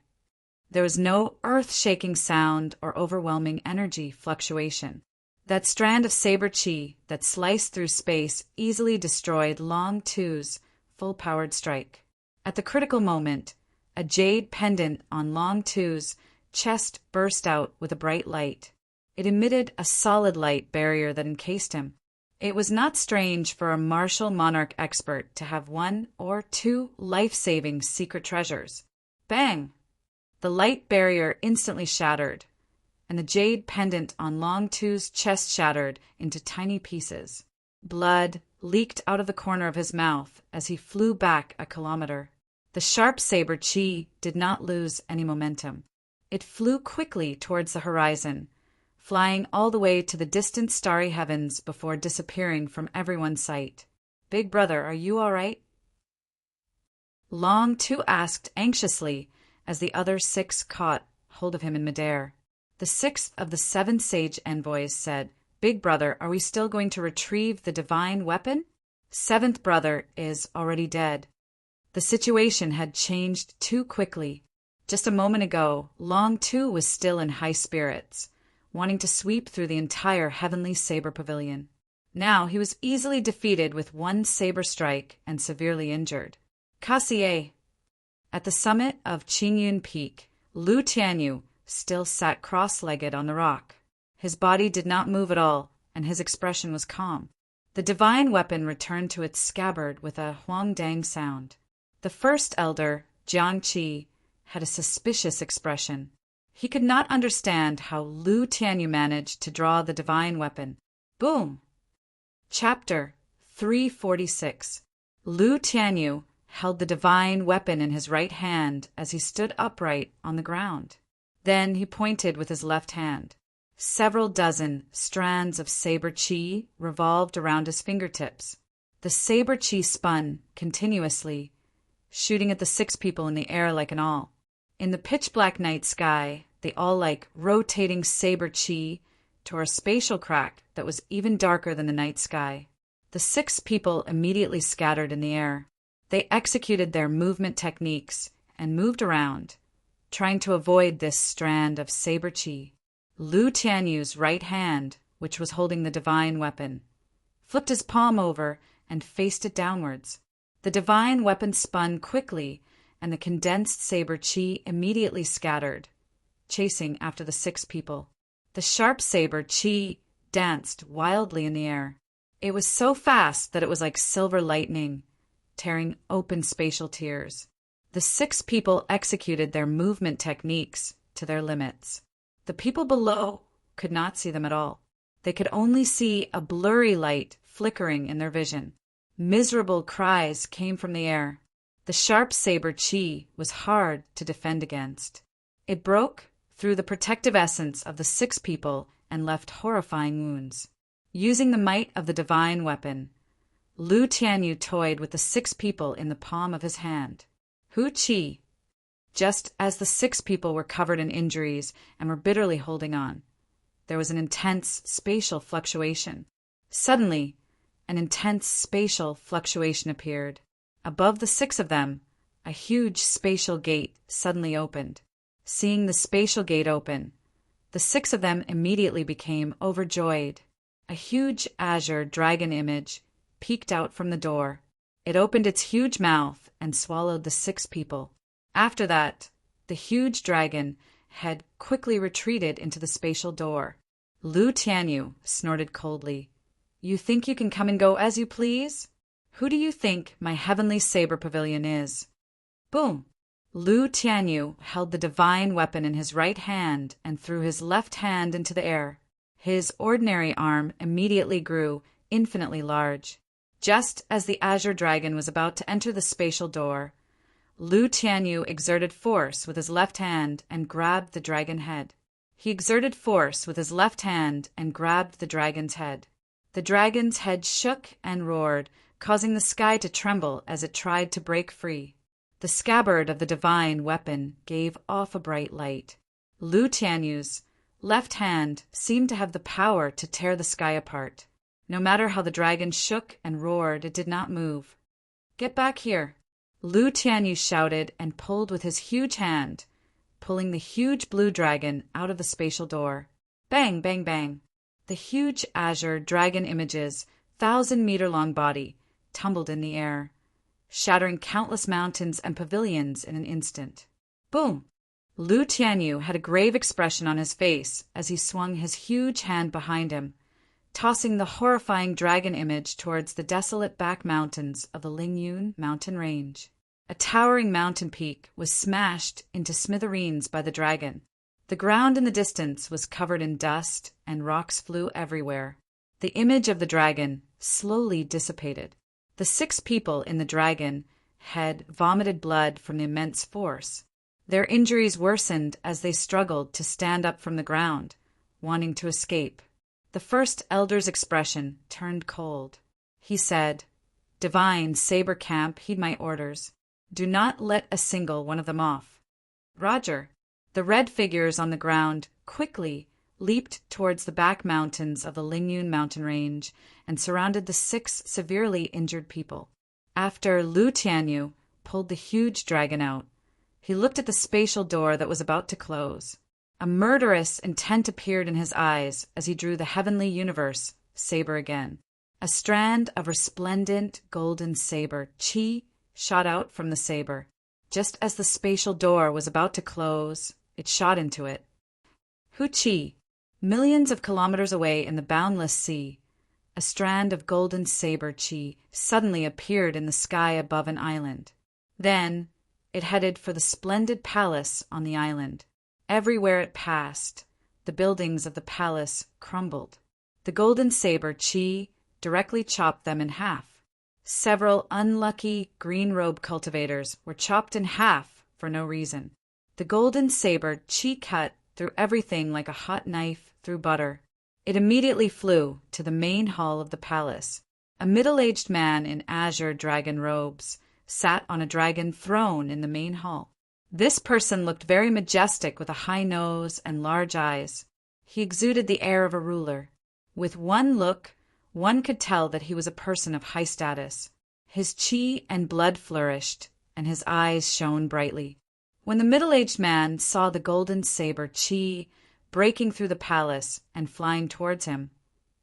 There was no earth-shaking sound or overwhelming energy fluctuation. That strand of saber chi that sliced through space easily destroyed Long Tu's full-powered strike. At the critical moment, a jade pendant on Long Tu's chest burst out with a bright light. It emitted a solid light barrier that encased him. It was not strange for a martial monarch expert to have 1 or 2 life-saving secret treasures. Bang! The light barrier instantly shattered, and the jade pendant on Long Tu's chest shattered into tiny pieces. Blood leaked out of the corner of his mouth as he flew back a kilometer. The sharp saber chi did not lose any momentum. It flew quickly towards the horizon, flying all the way to the distant starry heavens before disappearing from everyone's sight. "Big brother, are you all right?" Long Tu asked anxiously as the other 6 caught hold of him in midair. The 6th of the 7 sage envoys said, "Big brother, are we still going to retrieve the divine weapon?" 7th brother is already dead. The situation had changed too quickly. Just a moment ago, Long Tu was still in high spirits, wanting to sweep through the entire heavenly saber pavilion. Now he was easily defeated with 1 saber strike and severely injured. Kassier. At the summit of Qingyun Peak, Lu Tianyu still sat cross-legged on the rock. His body did not move at all, and his expression was calm. The divine weapon returned to its scabbard with a huangdang sound. The first elder, Jiang Qi, had a suspicious expression. He could not understand how Lu Tianyu managed to draw the divine weapon. Boom! Chapter 346. Lu Tianyu held the divine weapon in his right hand as he stood upright on the ground. Then he pointed with his left hand. Several dozen strands of saber qi revolved around his fingertips. The saber qi spun continuously, shooting at the 6 people in the air like an awl. In the pitch-black night sky, the awl-like rotating saber qi tore a spatial crack that was even darker than the night sky. The 6 people immediately scattered in the air. They executed their movement techniques and moved around, trying to avoid this strand of saber qi. Lu Tianyu's right hand, which was holding the divine weapon, flipped his palm over and faced it downwards. The divine weapon spun quickly, and the condensed saber qi immediately scattered, chasing after the 6 people. The sharp saber qi danced wildly in the air. It was so fast that it was like silver lightning, tearing open spatial tiers. The 6 people executed their movement techniques to their limits. The people below could not see them at all. They could only see a blurry light flickering in their vision. Miserable cries came from the air. The sharp saber qi was hard to defend against. It broke through the protective essence of the 6 people and left horrifying wounds. Using the might of the divine weapon, Lu Tianyu toyed with the 6 people in the palm of his hand. Hu Qi. Just as the 6 people were covered in injuries and were bitterly holding on, there was an intense spatial fluctuation. Suddenly, an intense spatial fluctuation appeared. Above the 6 of them, a huge spatial gate suddenly opened. Seeing the spatial gate open, the 6 of them immediately became overjoyed. A huge azure dragon image peeked out from the door. It opened its huge mouth and swallowed the 6 people. After that, the huge dragon had quickly retreated into the spatial door. Lu Tianyu snorted coldly. "You think you can come and go as you please? Who do you think my heavenly saber pavilion is?" Boom! Lu Tianyu held the divine weapon in his right hand and threw his left hand into the air. His ordinary arm immediately grew infinitely large. Just as the azure dragon was about to enter the spatial door, Lu Tianyu exerted force with his left hand and grabbed the dragon head. He exerted force with his left hand and grabbed the dragon's head. The dragon's head shook and roared, causing the sky to tremble as it tried to break free. The scabbard of the divine weapon gave off a bright light. Lu Tianyu's left hand seemed to have the power to tear the sky apart. No matter how the dragon shook and roared, it did not move. "Get back here!" Lu Tianyu shouted and pulled with his huge hand, pulling the huge blue dragon out of the spatial door. Bang, bang, bang! The huge azure dragon image's 1,000-meter-long body tumbled in the air, shattering countless mountains and pavilions in an instant. Boom! Lu Tianyu had a grave expression on his face as he swung his huge hand behind him, tossing the horrifying dragon image towards the desolate back mountains of the Lingyun mountain range. A towering mountain peak was smashed into smithereens by the dragon. The ground in the distance was covered in dust, and rocks flew everywhere. The image of the dragon slowly dissipated. The 6 people in the dragon had vomited blood from the immense force. Their injuries worsened as they struggled to stand up from the ground, wanting to escape. The first elder's expression turned cold. He said, "Divine Saber Camp, heed my orders. Do not let a single one of them off." "Roger." The red figures on the ground quickly leaped towards the back mountains of the Lingyun mountain range and surrounded the 6 severely injured people. After Lu Tianyu pulled the huge dragon out, he looked at the spatial door that was about to close. A murderous intent appeared in his eyes as he drew the heavenly universe saber again. A strand of resplendent golden saber chi shot out from the saber. Just as the spatial door was about to close, it shot into it. Hu Chi, millions of kilometers away in the boundless sea, a strand of golden saber chi suddenly appeared in the sky above an island. Then it headed for the splendid palace on the island. Everywhere it passed, the buildings of the palace crumbled. The golden saber chi directly chopped them in half. Several unlucky green robe cultivators were chopped in half for no reason. The golden saber chi cut through everything like a hot knife through butter. It immediately flew to the main hall of the palace. A middle-aged man in azure dragon robes sat on a dragon throne in the main hall. This person looked very majestic with a high nose and large eyes. He exuded the air of a ruler. With one look, one could tell that he was a person of high status. His chi and blood flourished, and his eyes shone brightly. When the middle-aged man saw the golden saber chi breaking through the palace and flying towards him,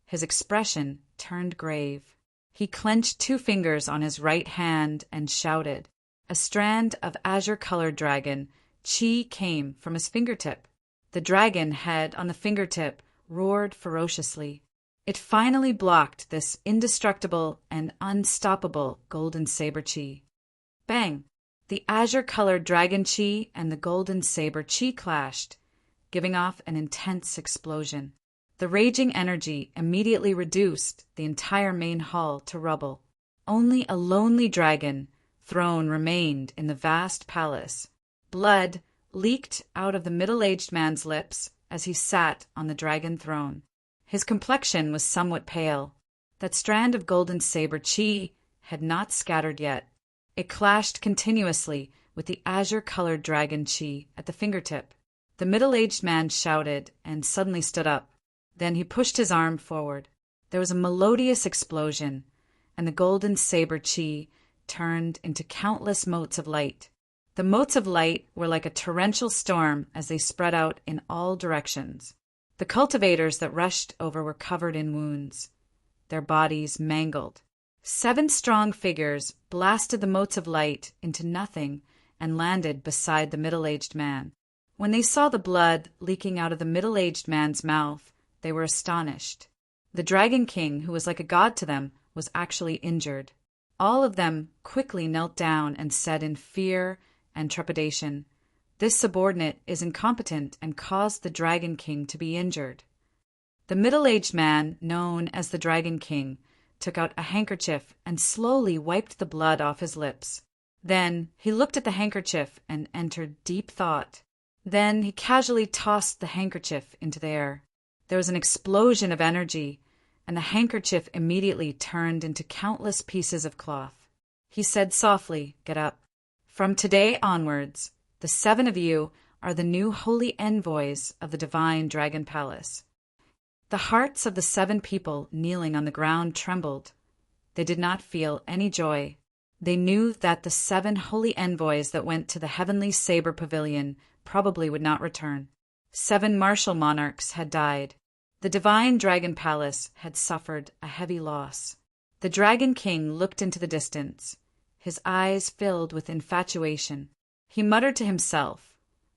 his expression turned grave. He clenched 2 fingers on his right hand and shouted. A strand of azure-colored dragon chi came from his fingertip. The dragon head on the fingertip roared ferociously. It finally blocked this indestructible and unstoppable golden saber chi. Bang! The azure-colored dragon chi and the golden saber chi clashed, giving off an intense explosion. The raging energy immediately reduced the entire main hall to rubble. Only a lonely dragon throne remained in the vast palace. Blood leaked out of the middle-aged man's lips as he sat on the dragon throne. His complexion was somewhat pale. That strand of golden saber chi had not scattered yet. It clashed continuously with the azure-colored dragon chi at the fingertip. The middle-aged man shouted and suddenly stood up. Then he pushed his arm forward. There was a melodious explosion, and the golden saber chi turned into countless motes of light. The motes of light were like a torrential storm as they spread out in all directions. The cultivators that rushed over were covered in wounds, their bodies mangled. 7 strong figures blasted the motes of light into nothing and landed beside the middle-aged man. When they saw the blood leaking out of the middle-aged man's mouth, they were astonished. The Dragon King, who was like a god to them, was actually injured. All of them quickly knelt down and said in fear and trepidation, "This subordinate is incompetent and caused the Dragon King to be injured." The middle-aged man, known as the Dragon King, took out a handkerchief and slowly wiped the blood off his lips. Then he looked at the handkerchief and entered deep thought. Then he casually tossed the handkerchief into the air. There was an explosion of energy, and the handkerchief immediately turned into countless pieces of cloth. He said softly, "Get up. From today onwards, the 7 of you are the new holy envoys of the divine Dragon Palace." The hearts of the 7 people kneeling on the ground trembled. They did not feel any joy. They knew that the 7 holy envoys that went to the heavenly saber pavilion probably would not return. 7 martial monarchs had died. The divine Dragon Palace had suffered a heavy loss. The Dragon King looked into the distance. His eyes filled with infatuation. He muttered to himself,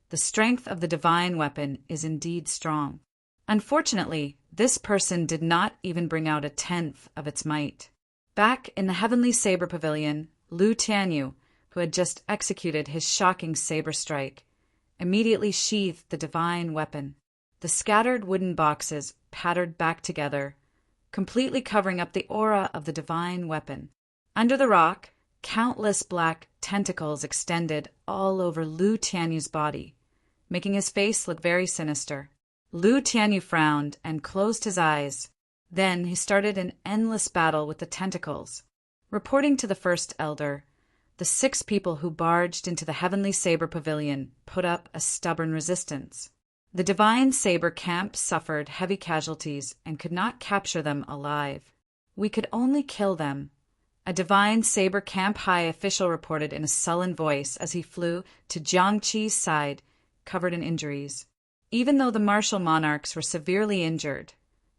"The strength of the divine weapon is indeed strong." Unfortunately, this person did not even bring out 1/10 of its might. Back in the heavenly saber pavilion, Lu Tianyu, who had just executed his shocking saber strike, immediately sheathed the divine weapon. The scattered wooden boxes pattered back together, completely covering up the aura of the divine weapon. Under the rock, countless black tentacles extended all over Lu Tianyu's body, making his face look very sinister. Lu Tianyu frowned and closed his eyes. Then he started an endless battle with the tentacles. Reporting to the first elder, the 6 people who barged into the Heavenly Saber Pavilion put up a stubborn resistance. The Divine Saber camp suffered heavy casualties and could not capture them alive. "We could only kill them," a Divine Saber camp high official reported in a sullen voice as he flew to Jiang Qi's side, covered in injuries. Even though the martial monarchs were severely injured,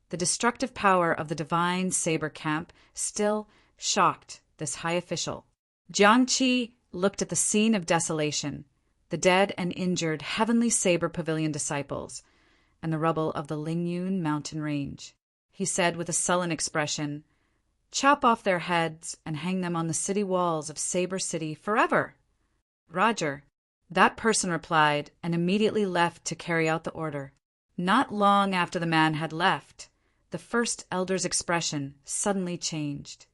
the destructive power of the Divine Saber camp still shocked this high official. Jiang Qi looked at the scene of desolation, the dead and injured Heavenly Saber Pavilion disciples, and the rubble of the Lingyun mountain range. He said with a sullen expression, "Chop off their heads and hang them on the city walls of Saber City forever." "Roger," that person replied, and immediately left to carry out the order. Not long after the man had left, the first elder's expression suddenly changed.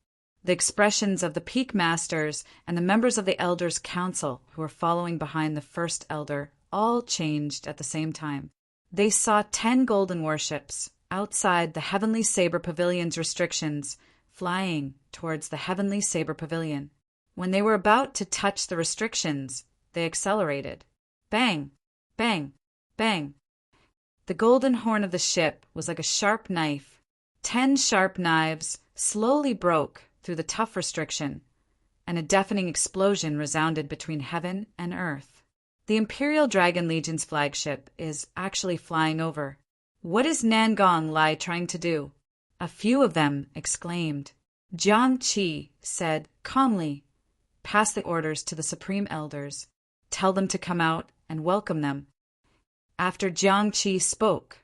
The expressions of the Peak Masters and the members of the Elders' Council who were following behind the first elder all changed at the same time. They saw 10 golden warships outside the Heavenly Saber Pavilion's restrictions flying towards the Heavenly Saber Pavilion. When they were about to touch the restrictions, they accelerated. Bang! Bang! Bang! The golden horn of the ship was like a sharp knife. 10 sharp knives slowly broke through the tough restriction, and a deafening explosion resounded between heaven and earth. The Imperial Dragon Legion's flagship is actually flying over. "What is Nangong Lai trying to do?" a few of them exclaimed. Jiang Qi said calmly, "Pass the orders to the Supreme Elders. Tell them to come out and welcome them." After Jiang Qi spoke,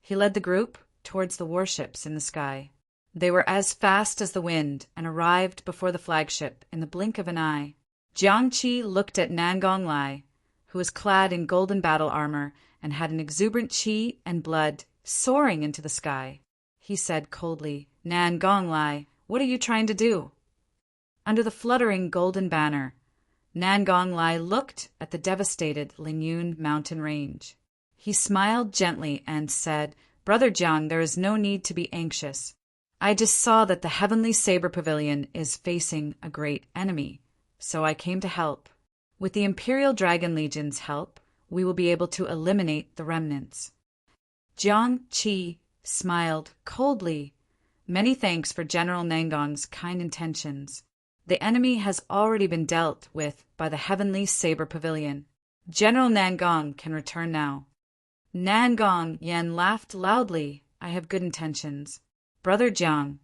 he led the group towards the warships in the sky. They were as fast as the wind and arrived before the flagship in the blink of an eye. Jiang Qi looked at Nangong Lai, who was clad in golden battle armor and had an exuberant qi and blood soaring into the sky. He said coldly, "Nangong Lai, what are you trying to do?" Under the fluttering golden banner, Nangong Lai looked at the devastated Lingyun mountain range. He smiled gently and said, "Brother Jiang, there is no need to be anxious. I just saw that the Heavenly Saber Pavilion is facing a great enemy, so I came to help. With the Imperial Dragon Legion's help, we will be able to eliminate the remnants." Jiang Qi smiled coldly. "Many thanks for General Nangong's kind intentions. The enemy has already been dealt with by the Heavenly Saber Pavilion. General Nangong can return now." Nangong Yen laughed loudly. "I have good intentions. Brother Jiang,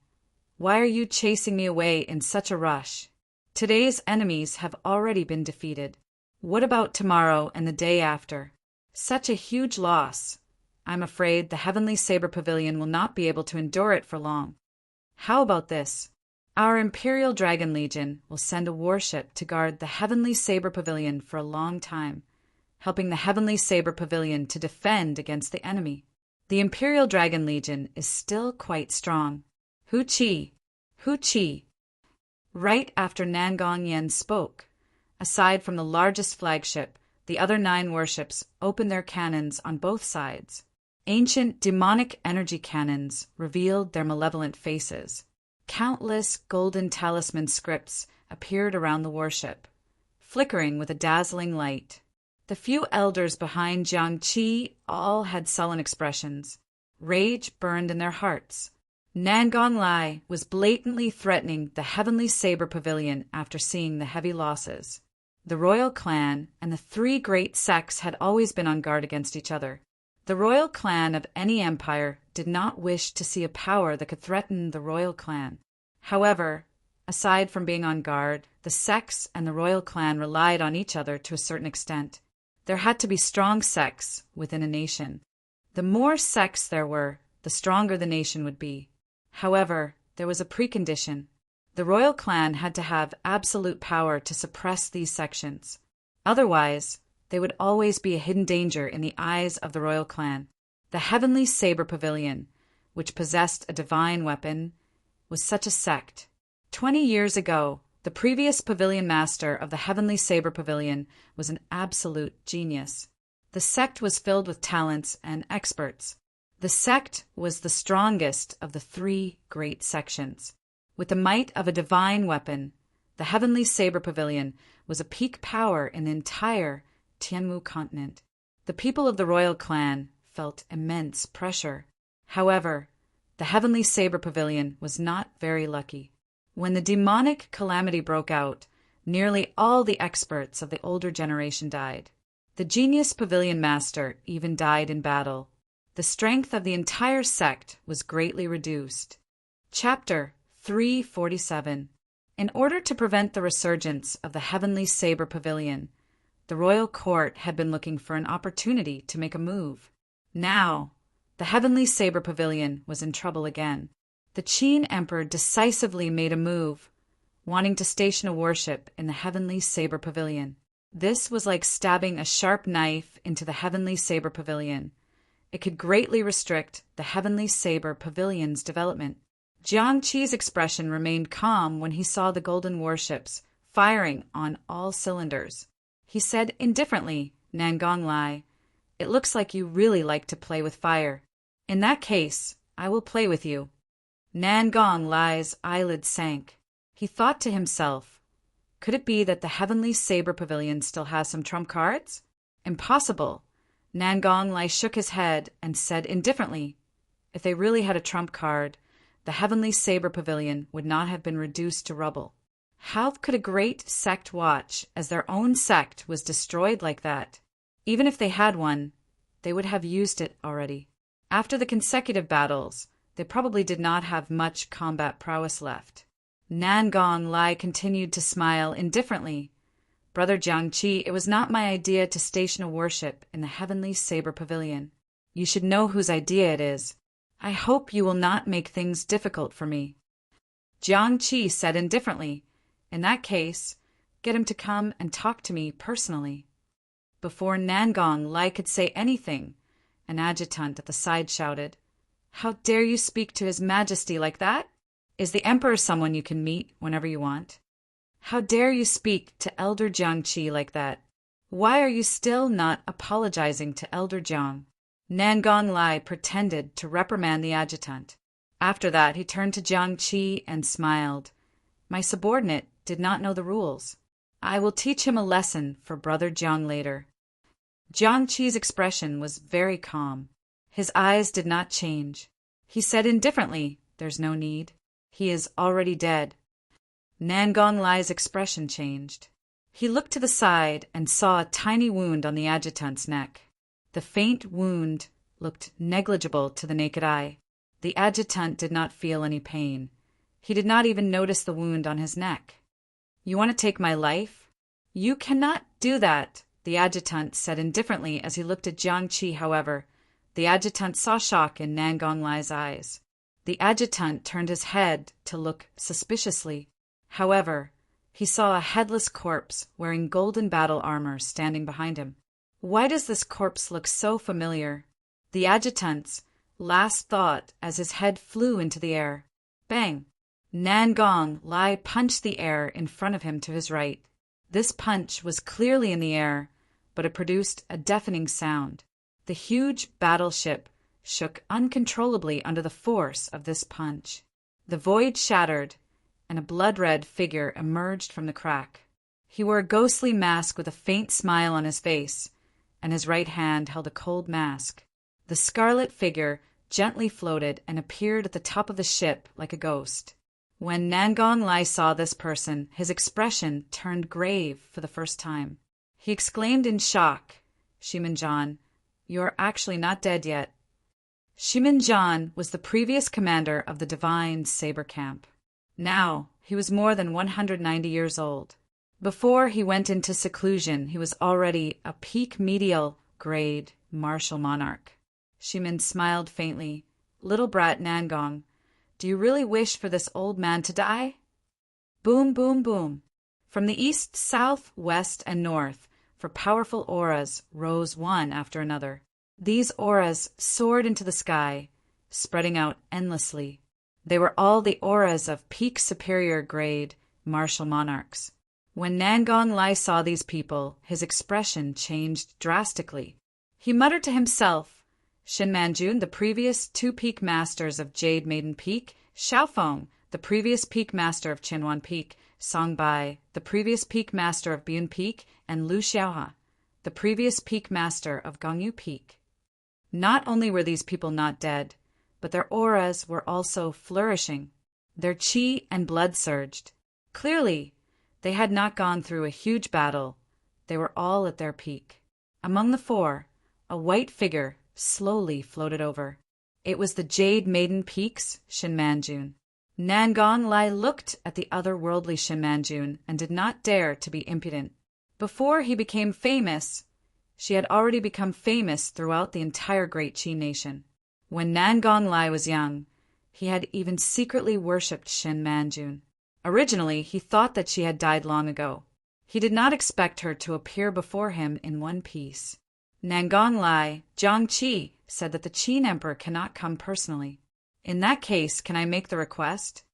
why are you chasing me away in such a rush? Today's enemies have already been defeated. What about tomorrow and the day after? Such a huge loss. I'm afraid the Heavenly Saber Pavilion will not be able to endure it for long. How about this? Our Imperial Dragon Legion will send a warship to guard the Heavenly Saber Pavilion for a long time, helping the Heavenly Saber Pavilion to defend against the enemy. The Imperial Dragon Legion is still quite strong. Hu Qi, Hu Qi." Right after Nangong Yen spoke, aside from the largest flagship, the other 9 warships opened their cannons on both sides. Ancient demonic energy cannons revealed their malevolent faces. Countless golden talisman scripts appeared around the warship, flickering with a dazzling light. The few elders behind Jiang Qi all had sullen expressions. Rage burned in their hearts. Nangong Lai was blatantly threatening the Heavenly Saber Pavilion after seeing the heavy losses. The royal clan and the 3 great sects had always been on guard against each other. The royal clan of any empire did not wish to see a power that could threaten the royal clan. However, aside from being on guard, the sects and the royal clan relied on each other to a certain extent. There had to be strong sects within a nation. The more sects there were, the stronger the nation would be. However, there was a precondition. The royal clan had to have absolute power to suppress these sections. Otherwise, they would always be a hidden danger in the eyes of the royal clan. The Heavenly Saber Pavilion, which possessed a divine weapon, was such a sect. 20 years ago, the previous pavilion master of the Heavenly Saber Pavilion was an absolute genius. The sect was filled with talents and experts. The sect was the strongest of the three great sections. With the might of a divine weapon, the Heavenly Saber Pavilion was a peak power in the entire Tianmu continent. The people of the royal clan felt immense pressure. However, the Heavenly Saber Pavilion was not very lucky. When the demonic calamity broke out, nearly all the experts of the older generation died. The genius pavilion master even died in battle. The strength of the entire sect was greatly reduced. Chapter 347. In order to prevent the resurgence of the Heavenly Saber Pavilion, the royal court had been looking for an opportunity to make a move. Now, the Heavenly Saber Pavilion was in trouble again. The Qin Emperor decisively made a move, wanting to station a warship in the Heavenly Saber Pavilion. This was like stabbing a sharp knife into the Heavenly Saber Pavilion. It could greatly restrict the Heavenly Saber Pavilion's development. Jiang Qi's expression remained calm when he saw the golden warships firing on all cylinders. He said indifferently, "Nangong Lai, it looks like you really like to play with fire. In that case, I will play with you." Nangong Lai's eyelids sank. He thought to himself, could it be that the Heavenly Saber Pavilion still has some trump cards? Impossible. Nangong Lai shook his head and said indifferently, if they really had a trump card, the Heavenly Saber Pavilion would not have been reduced to rubble. How could a great sect watch as their own sect was destroyed like that? Even if they had one, they would have used it already. After the consecutive battles, they probably did not have much combat prowess left. Nangong Lai continued to smile indifferently. Brother Jiang Qi, it was not my idea to station a warship in the Heavenly Saber Pavilion. You should know whose idea it is. I hope you will not make things difficult for me. Jiang Qi said indifferently, in that case, get him to come and talk to me personally. Before Nangong Lai could say anything, an adjutant at the side shouted, How dare you speak to His Majesty like that? Is the Emperor someone you can meet whenever you want? How dare you speak to Elder Jiang Qi like that? Why are you still not apologizing to Elder Jiang? Nangong Lai pretended to reprimand the adjutant. After that, he turned to Jiang Qi and smiled. My subordinate did not know the rules. I will teach him a lesson for Brother Jiang later. Jiang Qi's expression was very calm. His eyes did not change. He said indifferently, there's no need. He is already dead. Nangong Lai's expression changed. He looked to the side and saw a tiny wound on the adjutant's neck. The faint wound looked negligible to the naked eye. The adjutant did not feel any pain. He did not even notice the wound on his neck. You want to take my life? You cannot do that, the adjutant said indifferently as he looked at Jiang Qi. However, the adjutant saw shock in Nangong Lai's eyes. The adjutant turned his head to look suspiciously. However, he saw a headless corpse wearing golden battle armor standing behind him. Why does this corpse look so familiar? The adjutant's last thought as his head flew into the air. Bang! Nangong Lai punched the air in front of him to his right. This punch was clearly in the air, but it produced a deafening sound. The huge battleship shook uncontrollably under the force of this punch. The void shattered, and a blood-red figure emerged from the crack. He wore a ghostly mask with a faint smile on his face, and his right hand held a cold mask. The scarlet figure gently floated and appeared at the top of the ship like a ghost. When Nangong Lai saw this person, his expression turned grave for the first time. He exclaimed in shock, Shimenjan, you are actually not dead yet. Shimenjan was the previous commander of the Divine Saber Camp. Now, he was more than 190 years old. Before he went into seclusion, he was already a peak medial grade martial monarch. Shimen smiled faintly. Little brat Nangong, do you really wish for this old man to die? Boom, boom, boom. From the east, south, west, and north, for powerful auras rose one after another. These auras soared into the sky, spreading out endlessly. They were all the auras of peak superior grade martial monarchs. When Nangong Lai saw these people, his expression changed drastically. He muttered to himself, Shinmanjun, the previous 2 peak masters of Jade Maiden Peak, Xiaofeng, the previous peak master of Qinwan Peak, Songbai, the previous peak master of Bian Peak, and Lu Xiaoha, the previous peak master of Gongyu Peak. Not only were these people not dead, but their auras were also flourishing. Their qi and blood surged. Clearly, they had not gone through a huge battle. They were all at their peak. Among the 4, a white figure slowly floated over. It was the Jade Maiden Peak's Shinmanjun. Nangong Lai looked at the otherworldly Shinmanjun and did not dare to be impudent. Before he became famous, she had already become famous throughout the entire Great Qi nation. When Nangong Lai was young, he had even secretly worshipped Shinmanjun. Originally, he thought that she had died long ago. He did not expect her to appear before him in one piece. Nangong Lai, Jiangqi, said that the Qin Emperor cannot come personally. In that case, can I make the request?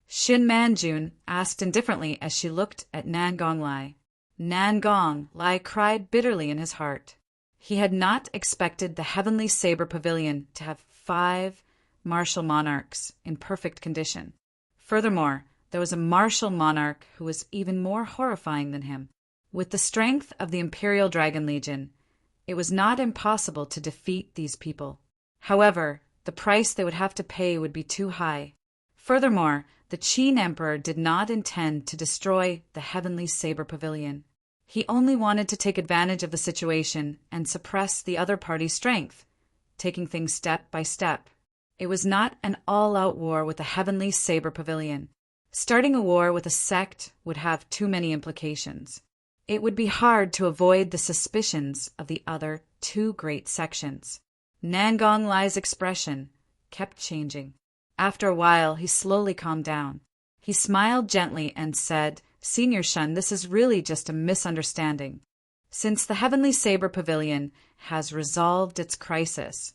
Shinmanjun asked indifferently as she looked at Nangong Lai. Nangong Lai cried bitterly in his heart. He had not expected the Heavenly Saber Pavilion to have 5 martial monarchs in perfect condition. Furthermore, there was a martial monarch who was even more horrifying than him. With the strength of the Imperial Dragon Legion, it was not impossible to defeat these people. However, the price they would have to pay would be too high. Furthermore, the Qin Emperor did not intend to destroy the Heavenly Saber Pavilion. He only wanted to take advantage of the situation and suppress the other party's strength, taking things step by step. It was not an all-out war with the Heavenly Saber Pavilion. Starting a war with a sect would have too many implications. It would be hard to avoid the suspicions of the other 2 great sections. Nangong Lai's expression kept changing. After a while, he slowly calmed down. He smiled gently and said, Senior Shun, this is really just a misunderstanding. Since the Heavenly Saber Pavilion has resolved its crisis,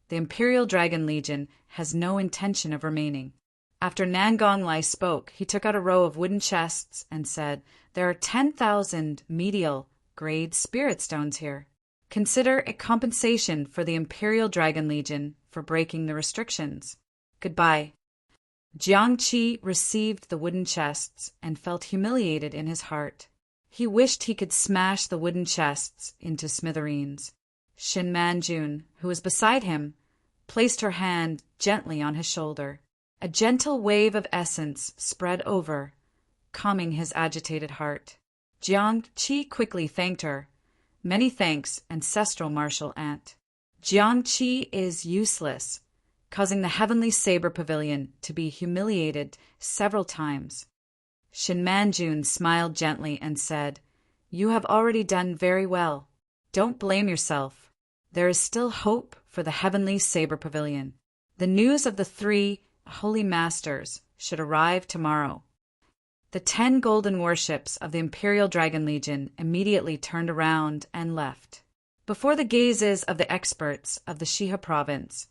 the Imperial Dragon Legion has no intention of remaining. After Nangong Lai spoke, he took out a row of wooden chests and said, There are 10,000 medial grade spirit stones here. Consider it compensation for the Imperial Dragon Legion for breaking the restrictions. Goodbye. Jiangqi received the wooden chests and felt humiliated in his heart. He wished he could smash the wooden chests into smithereens. Shinmanjun, who was beside him, placed her hand gently on his shoulder. A gentle wave of essence spread over, calming his agitated heart. Jiangqi quickly thanked her. Many thanks, ancestral martial aunt. Jiangqi is useless, causing the Heavenly Saber Pavilion to be humiliated several times. Shinmanjun smiled gently and said, You have already done very well. Don't blame yourself. There is still hope for the Heavenly Saber Pavilion. The news of the 3 Holy Masters should arrive tomorrow. The 10 golden warships of the Imperial Dragon Legion immediately turned around and left. Before the gazes of the experts of the Shiha province,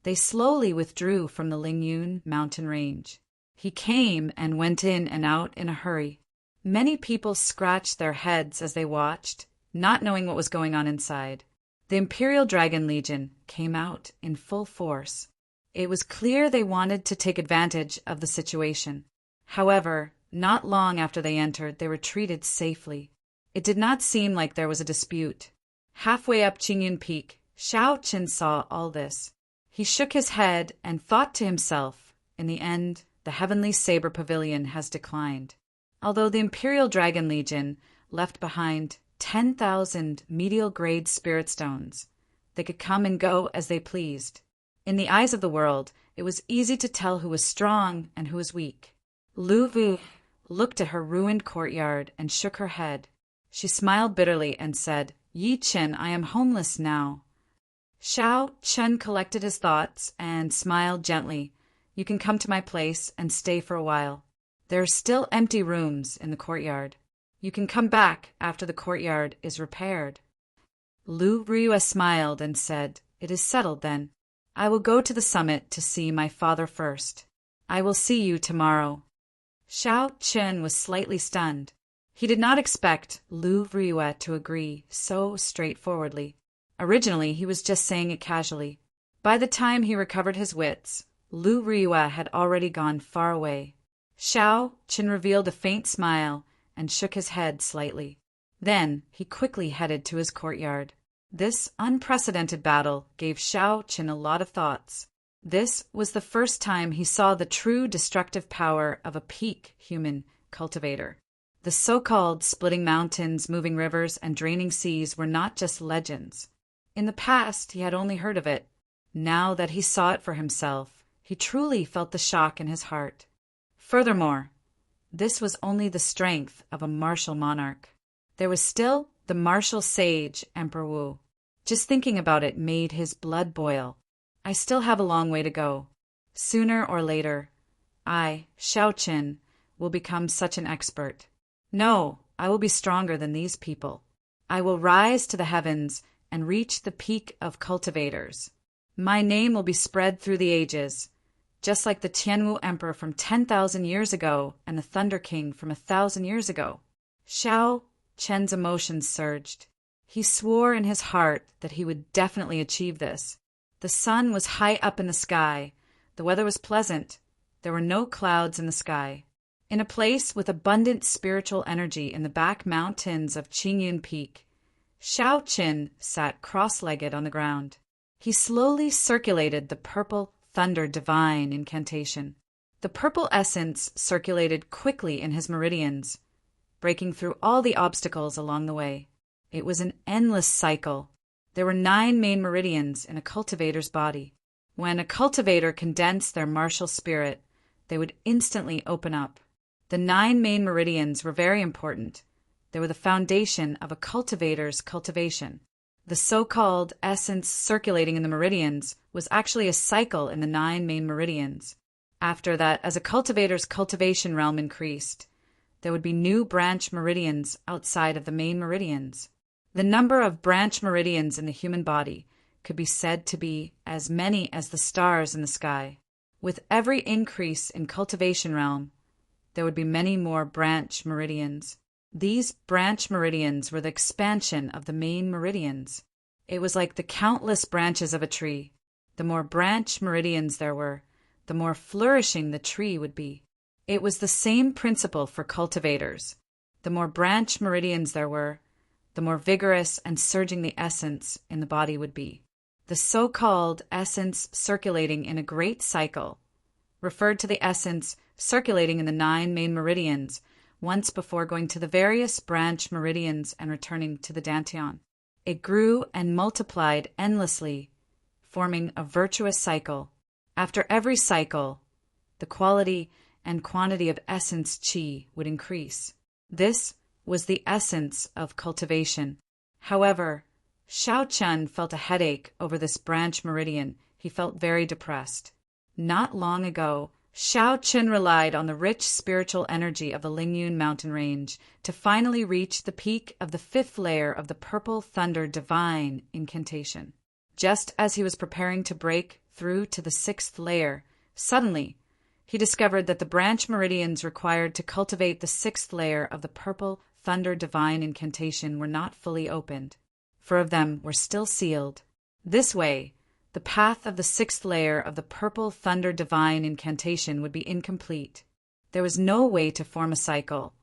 they slowly withdrew from the Lingyun mountain range. He came and went in and out in a hurry. Many people scratched their heads as they watched, not knowing what was going on inside. The Imperial Dragon Legion came out in full force. It was clear they wanted to take advantage of the situation. However, not long after they entered, they retreated safely. It did not seem like there was a dispute. Halfway up Qingyun Peak, Shao Qin saw all this. He shook his head and thought to himself, in the end, the Heavenly Saber Pavilion has declined. Although the Imperial Dragon Legion left behind 10,000 medial-grade spirit stones, they could come and go as they pleased. In the eyes of the world, it was easy to tell who was strong and who was weak. Lu Vu looked at her ruined courtyard and shook her head. She smiled bitterly and said, Yi Chen, I am homeless now. Shao Chen collected his thoughts and smiled gently. You can come to my place and stay for a while. There are still empty rooms in the courtyard. You can come back after the courtyard is repaired. Lu Riyue smiled and said, It is settled then. I will go to the summit to see my father first. I will see you tomorrow. Shao Chen was slightly stunned. He did not expect Lu Riyue to agree so straightforwardly. Originally, he was just saying it casually. By the time he recovered his wits, Lu Riwa had already gone far away. Xiao Qin revealed a faint smile and shook his head slightly. Then he quickly headed to his courtyard. This unprecedented battle gave Xiao Qin a lot of thoughts. This was the first time he saw the true destructive power of a peak human cultivator. The so-called splitting mountains, moving rivers, and draining seas were not just legends. In the past, he had only heard of it. Now that he saw it for himself, he truly felt the shock in his heart. Furthermore, this was only the strength of a martial monarch. There was still the martial sage, Emperor Wu. Just thinking about it made his blood boil. I still have a long way to go. Sooner or later, I, Xiao Qin, will become such an expert. No, I will be stronger than these people. I will rise to the heavens and reach the peak of cultivators. My name will be spread through the ages, just like the Tianwu Emperor from 10,000 years ago and the Thunder King from 1,000 years ago. Xiao Qin's emotions surged. He swore in his heart that he would definitely achieve this. The sun was high up in the sky. The weather was pleasant. There were no clouds in the sky. In a place with abundant spiritual energy in the back mountains of Qingyun Peak, Xiao Qin sat cross-legged on the ground. He slowly circulated the purple thunder divine incantation. The purple essence circulated quickly in his meridians, breaking through all the obstacles along the way. It was an endless cycle. There were 9 main meridians in a cultivator's body. When a cultivator condensed their martial spirit, they would instantly open up. The 9 main meridians were very important. They were the foundation of a cultivator's cultivation. The so-called essence circulating in the meridians was actually a cycle in the 9 main meridians. After that, as a cultivator's cultivation realm increased, there would be new branch meridians outside of the main meridians. The number of branch meridians in the human body could be said to be as many as the stars in the sky. With every increase in cultivation realm, there would be many more branch meridians. These branch meridians were the expansion of the main meridians. It was like the countless branches of a tree. The more branch meridians there were, the more flourishing the tree would be. It was the same principle for cultivators. The more branch meridians there were, the more vigorous and surging the essence in the body would be. The so-called essence circulating in a great cycle referred to the essence circulating in the 9 main meridians once before going to the various branch meridians and returning to the dantian. It grew and multiplied endlessly, forming a virtuous cycle. After every cycle, the quality and quantity of essence qi would increase. This was the essence of cultivation. However, Xiao Qin felt a headache over this branch meridian. He felt very depressed. Not long ago, Xiao Qin relied on the rich spiritual energy of the Lingyun mountain range to finally reach the peak of the 5th layer of the Purple Thunder Divine incantation. Just as he was preparing to break through to the 6th layer, suddenly he discovered that the branch meridians required to cultivate the 6th layer of the Purple Thunder Divine incantation were not fully opened. 4 of them were still sealed. This way, the path of the 6th layer of the Purple Thunder Divine incantation would be incomplete. There was no way to form a cycle,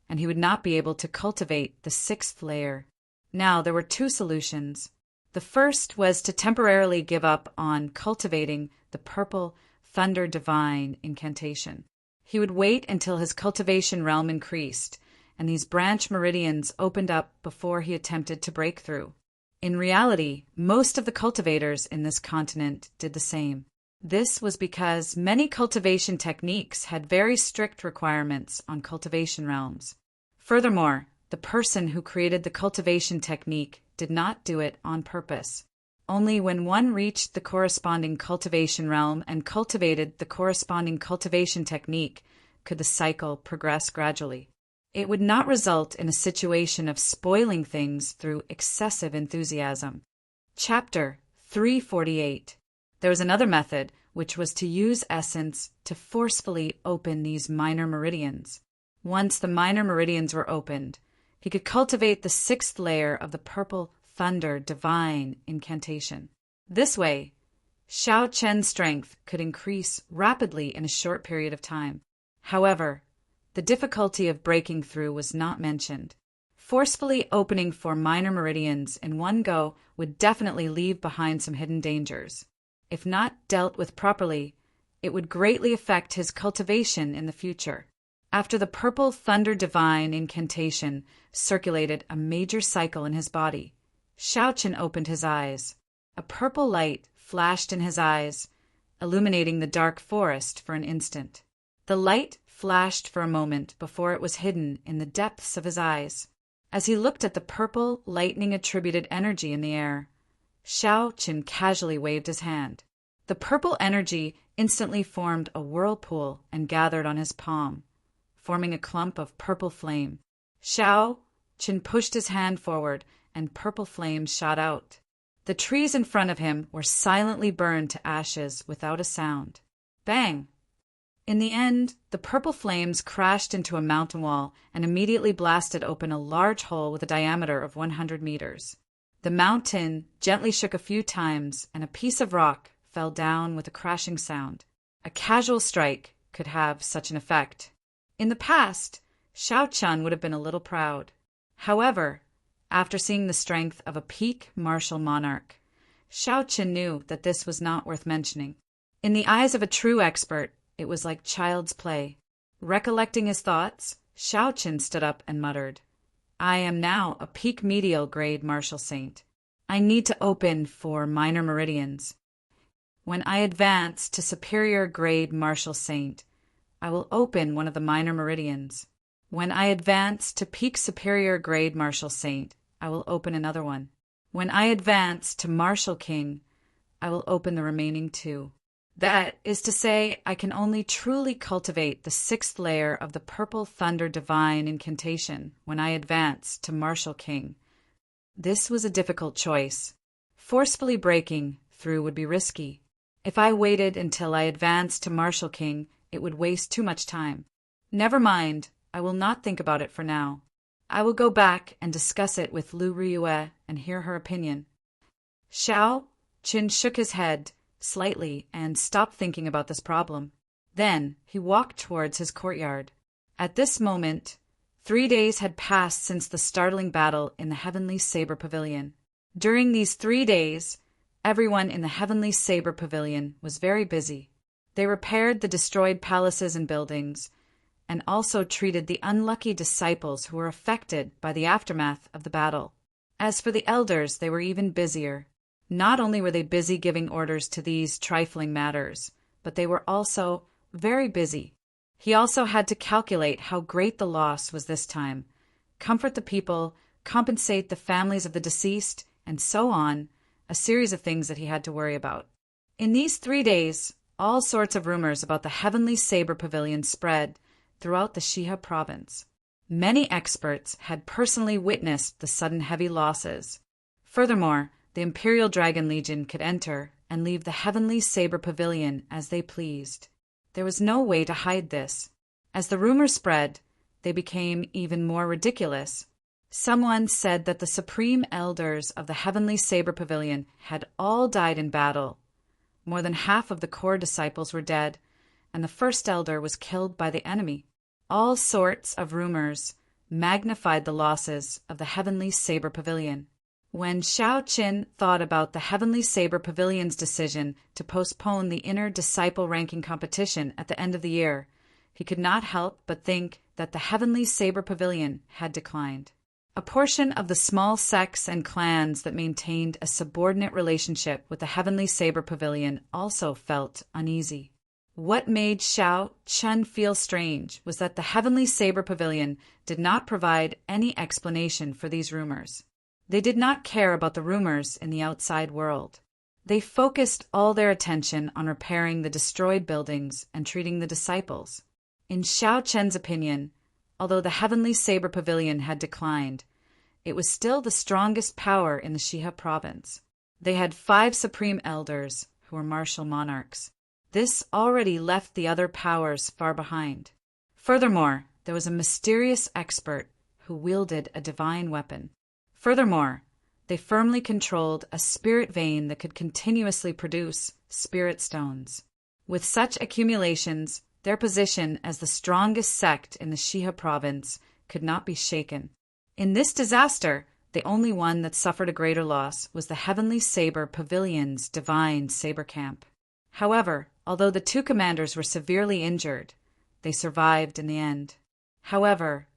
and he would not be able to cultivate the 6th layer. Now, there were 2 solutions. The first was to temporarily give up on cultivating the Purple Thunder Divine incantation. He would wait until his cultivation realm increased, and these branch meridians opened up before he attempted to break through. In reality, most of the cultivators in this continent did the same. This was because many cultivation techniques had very strict requirements on cultivation realms. Furthermore, the person who created the cultivation technique did not do it on purpose. Only when one reached the corresponding cultivation realm and cultivated the corresponding cultivation technique could the cycle progress gradually. It would not result in a situation of spoiling things through excessive enthusiasm. Chapter 348. There was another method, which was to use essence to forcefully open these minor meridians. Once the minor meridians were opened, he could cultivate the 6th layer of the Purple thunder divine incantation. This way, Xiao Chen's strength could increase rapidly in a short period of time. However, the difficulty of breaking through was not mentioned. Forcefully opening 4 minor meridians in one go would definitely leave behind some hidden dangers. If not dealt with properly, it would greatly affect his cultivation in the future. After the purple thunder divine incantation circulated a major cycle in his body, Xiao Chen opened his eyes. A purple light flashed in his eyes, illuminating the dark forest for an instant. The light flashed for a moment before it was hidden in the depths of his eyes. As he looked at the purple, lightning-attributed energy in the air, Xiao Chen casually waved his hand. The purple energy instantly formed a whirlpool and gathered on his palm, forming a clump of purple flame. Xiao Chen pushed his hand forward, and purple flames shot out. The trees in front of him were silently burned to ashes without a sound. Bang! In the end, the purple flames crashed into a mountain wall and immediately blasted open a large hole with a diameter of 100 meters. The mountain gently shook a few times, and a piece of rock fell down with a crashing sound. A casual strike could have such an effect. In the past, Xiao Chen would have been a little proud. However, after seeing the strength of a peak martial monarch, Xiao Chen knew that this was not worth mentioning. In the eyes of a true expert, it was like child's play. Recollecting his thoughts, Xiao Chen stood up and muttered, "I am now a peak medial grade martial saint. I need to open 4 minor meridians. When I advance to superior grade martial saint, I will open one of the minor meridians. When I advance to peak superior grade martial saint, I will open another one. When I advance to martial king, I will open the remaining 2. That is to say, I can only truly cultivate the 6th layer of the purple thunder divine incantation when I advance to martial king." This was a difficult choice. Forcefully breaking through would be risky. If I waited until I advanced to martial king, it would waste too much time. Never mind, I will not think about it for now. I will go back and discuss it with Lu Riyue and hear her opinion. Xiao Chen shook his head slightly and stopped thinking about this problem. Then he walked towards his courtyard. At this moment, 3 days had passed since the startling battle in the Heavenly Saber Pavilion. During these 3 days, everyone in the Heavenly Saber Pavilion was very busy. They repaired the destroyed palaces and buildings, and also treated the unlucky disciples who were affected by the aftermath of the battle. As for the elders, they were even busier. Not only were they busy giving orders to these trifling matters, but they were also very busy. He also had to calculate how great the loss was this time, comfort the people, compensate the families of the deceased, and so on, a series of things that he had to worry about. In these 3 days, all sorts of rumors about the Heavenly Saber Pavilion spread throughout the Shiha province. Many experts had personally witnessed the sudden heavy losses. Furthermore, the Imperial Dragon Legion could enter and leave the Heavenly Saber Pavilion as they pleased. There was no way to hide this. As the rumors spread, they became even more ridiculous. Someone said that the supreme elders of the Heavenly Saber Pavilion had all died in battle. More than half of the core disciples were dead, and the first elder was killed by the enemy. All sorts of rumors magnified the losses of the Heavenly Saber Pavilion. When Xiao Chen thought about the Heavenly Saber Pavilion's decision to postpone the inner disciple ranking competition at the end of the year, he could not help but think that the Heavenly Saber Pavilion had declined. A portion of the small sects and clans that maintained a subordinate relationship with the Heavenly Saber Pavilion also felt uneasy. What made Xiao Chen feel strange was that the Heavenly Saber Pavilion did not provide any explanation for these rumors. They did not care about the rumors in the outside world. They focused all their attention on repairing the destroyed buildings and treating the disciples. In Xiao Chen's opinion, although the Heavenly Saber Pavilion had declined, it was still the strongest power in the Shiha province. They had 5 supreme elders who were martial monarchs. This already left the other powers far behind. Furthermore, there was a mysterious expert who wielded a divine weapon. Furthermore, They firmly controlled a spirit vein that could continuously produce spirit stones. With such accumulations, their position as the strongest sect in the Shiha province could not be shaken. In this disaster, the only one that suffered a greater loss was the Heavenly Saber Pavilion's divine saber camp. However, although the two commanders were severely injured, they survived in the end. However,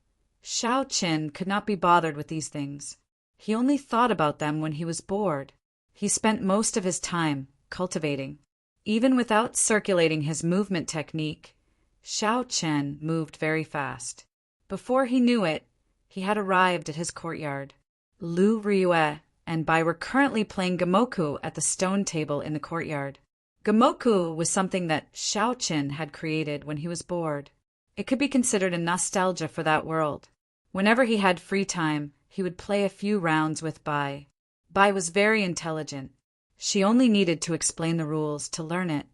Shao Qin could not be bothered with these things. He only thought about them when he was bored. He spent most of his time cultivating. Even without circulating his movement technique, Shao Qin moved very fast. Before he knew it, he had arrived at his courtyard. Lu Ryue and Bai were currently playing Gamoku at the stone table in the courtyard. Gamoku was something that Shao Qin had created when he was bored. It could be considered a nostalgia for that world. Whenever he had free time, he would play a few rounds with Bai. Bai was very intelligent. She only needed to explain the rules to learn it.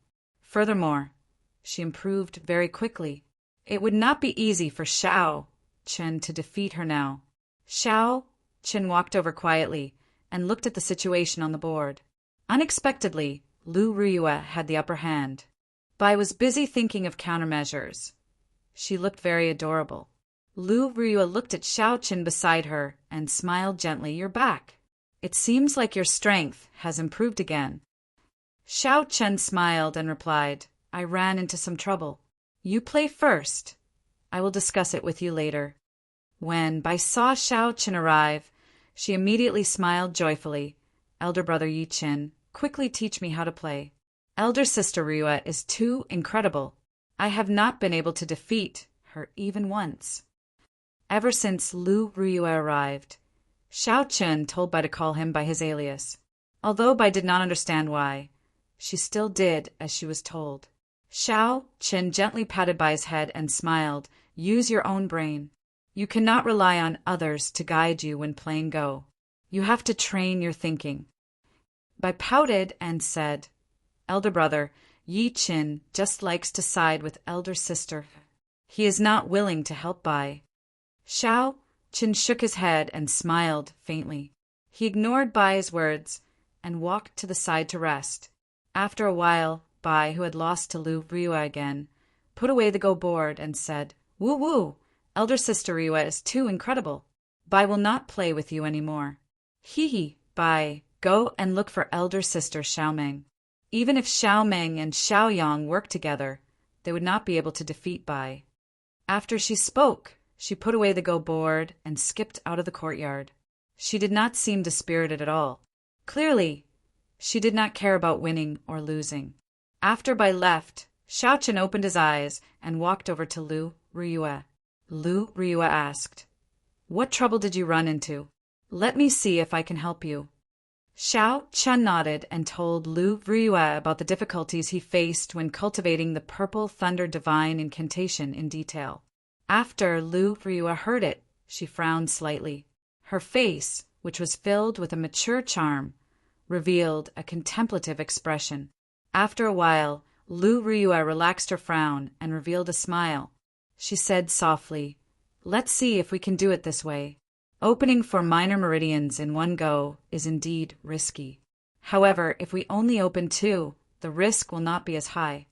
Furthermore, she improved very quickly. It would not be easy for Shao Qin to defeat her now. Shao Qin walked over quietly and looked at the situation on the board. Unexpectedly, Lu Ryue had the upper hand. Bai was busy thinking of countermeasures. She looked very adorable. Lu Ryue looked at Shao Qin beside her and smiled gently. "You're back. It seems like your strength has improved again." Shao Qin smiled and replied, "I ran into some trouble. You play first. I will discuss it with you later." When Bai saw Shao Qin arrive, she immediately smiled joyfully. "Elder brother Yi Qin, quickly teach me how to play. Elder sister Ryue is too incredible. I have not been able to defeat her even once." Ever since Lu Ryue arrived, Shao Qin told Bai to call him by his alias. Although Bai did not understand why, she still did as she was told. Shao Qin gently patted Bai's head and smiled. "Use your own brain. You cannot rely on others to guide you when playing Go. You have to train your thinking." Bai pouted and said, "Elder brother, Yi Qin just likes to side with elder sister. He is not willing to help Bai." Shao Qin shook his head and smiled faintly. He ignored Bai's words and walked to the side to rest. After a while, Bai, who had lost to Lu Ryue again, put away the Go board and said, "Woo woo, elder sister Ryue is too incredible. Bai will not play with you anymore." "Hee hee, Bai, go and look for elder sister Xiaomeng. Even if Xiaomeng and Xiaoyang worked together, they would not be able to defeat Bai." After she spoke, she put away the Go board and skipped out of the courtyard. She did not seem dispirited at all. Clearly, she did not care about winning or losing. After Bai left, Shao Qin opened his eyes and walked over to Lu Ryue. Lu Ryue asked, "What trouble did you run into? Let me see if I can help you." Shao Qin nodded and told Lu Ryue about the difficulties he faced when cultivating the Purple Thunder Divine incantation in detail. After Lu Ryue heard it, she frowned slightly. Her face, which was filled with a mature charm, revealed a contemplative expression. After a while, Lu Ryue relaxed her frown and revealed a smile. She said softly, "Let's see if we can do it this way. Opening 4 minor meridians in one go is indeed risky. However, if we only open 2, the risk will not be as high."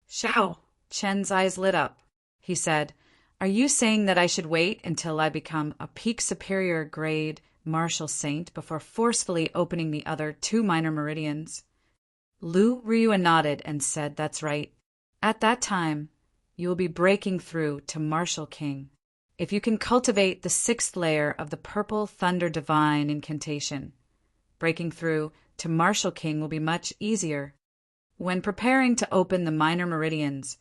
Shao Qin's eyes lit up. He said, "Are you saying that I should wait until I become a peak superior grade martial saint before forcefully opening the other 2 minor meridians?" Lu Ryue nodded and said, "That's right. At that time, you will be breaking through to Martial King. If you can cultivate the 6th layer of the Purple Thunder Divine incantation, breaking through to Martial King will be much easier. When preparing to open the minor meridians,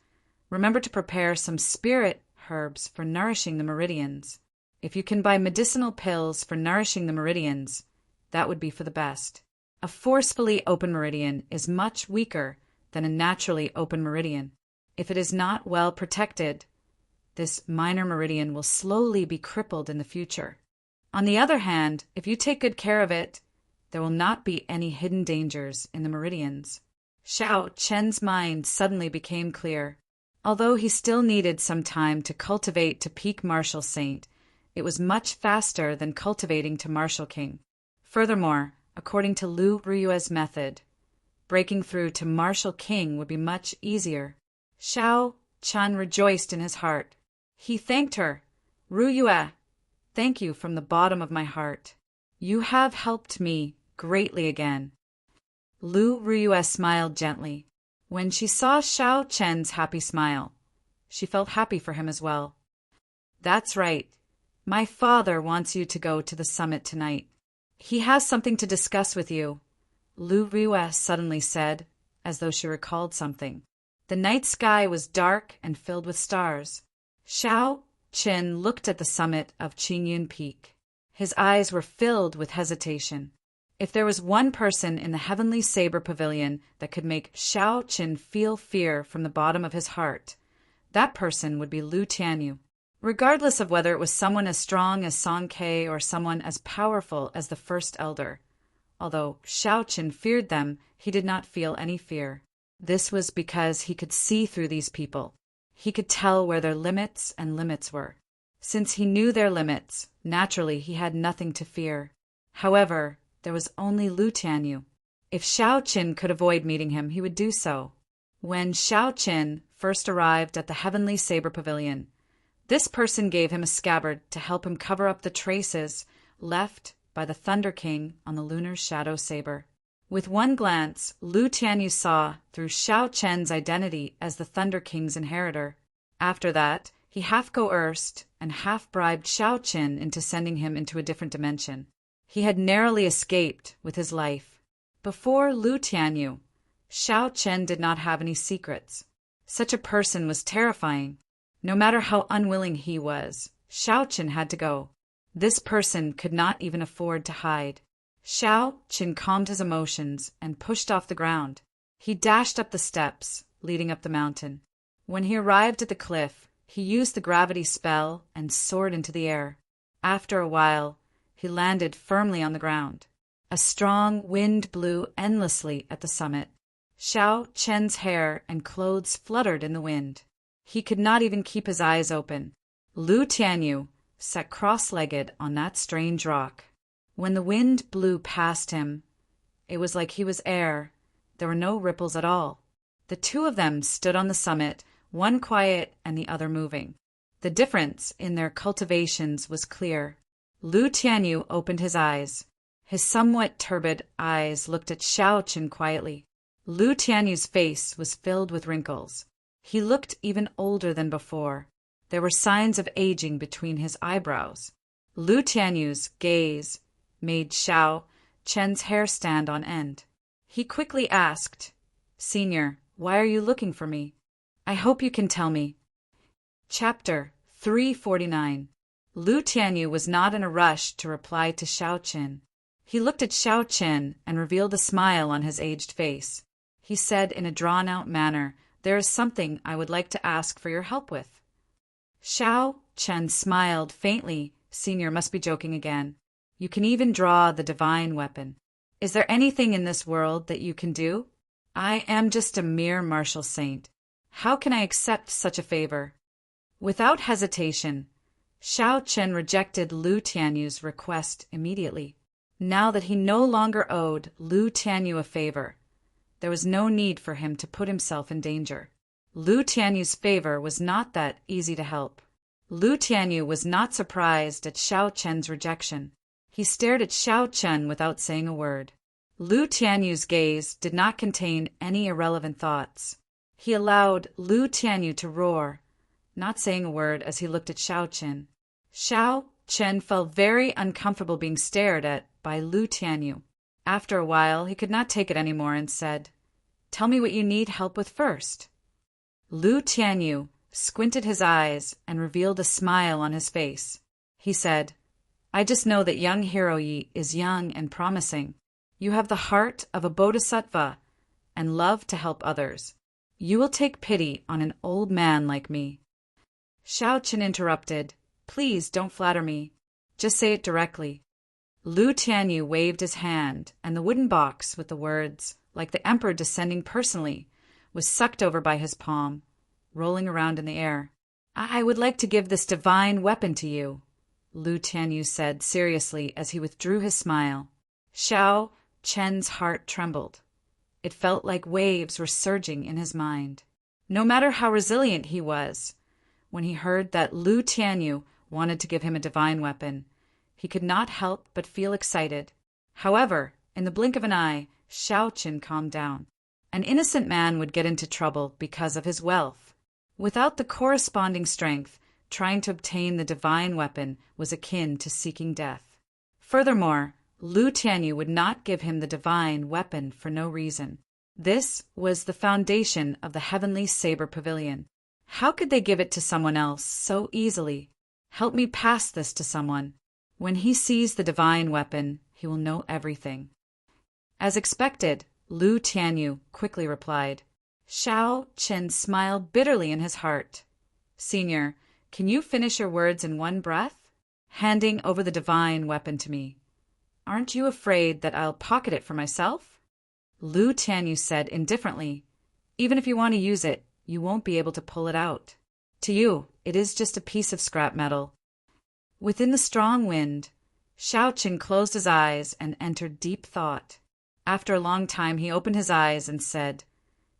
remember to prepare some spirit herbs for nourishing the meridians. If you can buy medicinal pills for nourishing the meridians, that would be for the best. A forcefully open meridian is much weaker than a naturally open meridian. If it is not well protected, this minor meridian will slowly be crippled in the future. On the other hand, if you take good care of it, there will not be any hidden dangers in the meridians." Shao Qin's mind suddenly became clear. Although he still needed some time to cultivate to peak Martial Saint, it was much faster than cultivating to Martial King. Furthermore, according to Lu Ruyue's method, breaking through to Martial King would be much easier. Xiao Chen rejoiced in his heart. He thanked her. Ruyue, thank you from the bottom of my heart. You have helped me greatly again. Lu Ruyue smiled gently. When she saw Xiao Chen's happy smile, she felt happy for him as well. That's right. My father wants you to go to the summit tonight. He has something to discuss with you, Lu Ruyue suddenly said, as though she recalled something. The night sky was dark and filled with stars. Xiao Chen looked at the summit of Qingyun Peak. His eyes were filled with hesitation. If there was one person in the Heavenly Saber Pavilion that could make Xiao Chen feel fear from the bottom of his heart, that person would be Lu Tianyu. Regardless of whether it was someone as strong as Song Ke or someone as powerful as the First Elder. Although Xiao Chen feared them, he did not feel any fear. This was because he could see through these people. He could tell where their limits and limits were. Since he knew their limits, naturally he had nothing to fear. However, there was only Lu Tianyu. If Xiao Chen could avoid meeting him, he would do so. When Xiao Chen first arrived at the Heavenly Saber Pavilion, this person gave him a scabbard to help him cover up the traces left by the Thunder King on the lunar shadow saber. With one glance, Lu Tianyu saw through Xiao Chen's identity as the Thunder King's inheritor. After that, he half coerced and half bribed Xiao Chen into sending him into a different dimension. He had narrowly escaped with his life. Before Lu Tianyu, Xiao Chen did not have any secrets. Such a person was terrifying. No matter how unwilling he was, Xiao Chen had to go. This person could not even afford to hide. Xiao Chen calmed his emotions and pushed off the ground. He dashed up the steps, leading up the mountain. When he arrived at the cliff, he used the gravity spell and soared into the air. After a while, he landed firmly on the ground. A strong wind blew endlessly at the summit. Xiao Chen's hair and clothes fluttered in the wind. He could not even keep his eyes open. Lu Tianyu sat cross-legged on that strange rock. When the wind blew past him, it was like he was air. There were no ripples at all. The two of them stood on the summit, one quiet and the other moving. The difference in their cultivations was clear. Lu Tianyu opened his eyes. His somewhat turbid eyes looked at Xiao Chen quietly. Lu Tianyu's face was filled with wrinkles. He looked even older than before. There were signs of aging between his eyebrows. Lu Tianyu's gaze made Xiao Chen's hair stand on end. He quickly asked, "Senior, why are you looking for me? I hope you can tell me." Chapter 349. Lu Tianyu was not in a rush to reply to Xiao Chen. He looked at Xiao Chen and revealed a smile on his aged face. He said in a drawn-out manner, "There is something I would like to ask for your help with." Xiao Chen smiled faintly. "Senior must be joking again. You can even draw the divine weapon. Is there anything in this world that you can do? I am just a mere martial saint. How can I accept such a favor?" Without hesitation, Xiao Chen rejected Lu Tianyu's request immediately. Now that he no longer owed Lu Tianyu a favor, there was no need for him to put himself in danger. Lu Tianyu's favor was not that easy to help. Lu Tianyu was not surprised at Xiao Chen's rejection. He stared at Xiao Chen without saying a word. Lu Tianyu's gaze did not contain any irrelevant thoughts. He allowed Lu Tianyu to roar, not saying a word as he looked at Xiao Chen. Xiao Chen felt very uncomfortable being stared at by Lu Tianyu. After a while, he could not take it anymore and said, "Tell me what you need help with first." Lu Tianyu squinted his eyes and revealed a smile on his face. He said, "I just know that young Hiroyi is young and promising. You have the heart of a bodhisattva and love to help others. You will take pity on an old man like me." Xiao Chen interrupted, "Please don't flatter me. Just say it directly." Lu Tianyu waved his hand, and the wooden box with the words, "Like the emperor descending personally," was sucked over by his palm, rolling around in the air. "I would like to give this divine weapon to you," Lu Tianyu said seriously as he withdrew his smile. Xiao Chen's heart trembled. It felt like waves were surging in his mind. No matter how resilient he was, when he heard that Lu Tianyu wanted to give him a divine weapon, he could not help but feel excited. However, in the blink of an eye, Xiao Qin calmed down. An innocent man would get into trouble because of his wealth. Without the corresponding strength, trying to obtain the divine weapon was akin to seeking death. Furthermore, Lu Tianyu would not give him the divine weapon for no reason. This was the foundation of the heavenly saber pavilion. How could they give it to someone else so easily? Help me pass this to someone. When he sees the divine weapon, he will know everything. As expected, Lu Tianyu quickly replied. Xiao Qin smiled bitterly in his heart. Senior, can you finish your words in one breath? Handing over the divine weapon to me. Aren't you afraid that I'll pocket it for myself? Lu Tianyu said indifferently. Even if you want to use it, you won't be able to pull it out. To you, it is just a piece of scrap metal. Within the strong wind, Xiao Qin closed his eyes and entered deep thought. After a long time, he opened his eyes and said,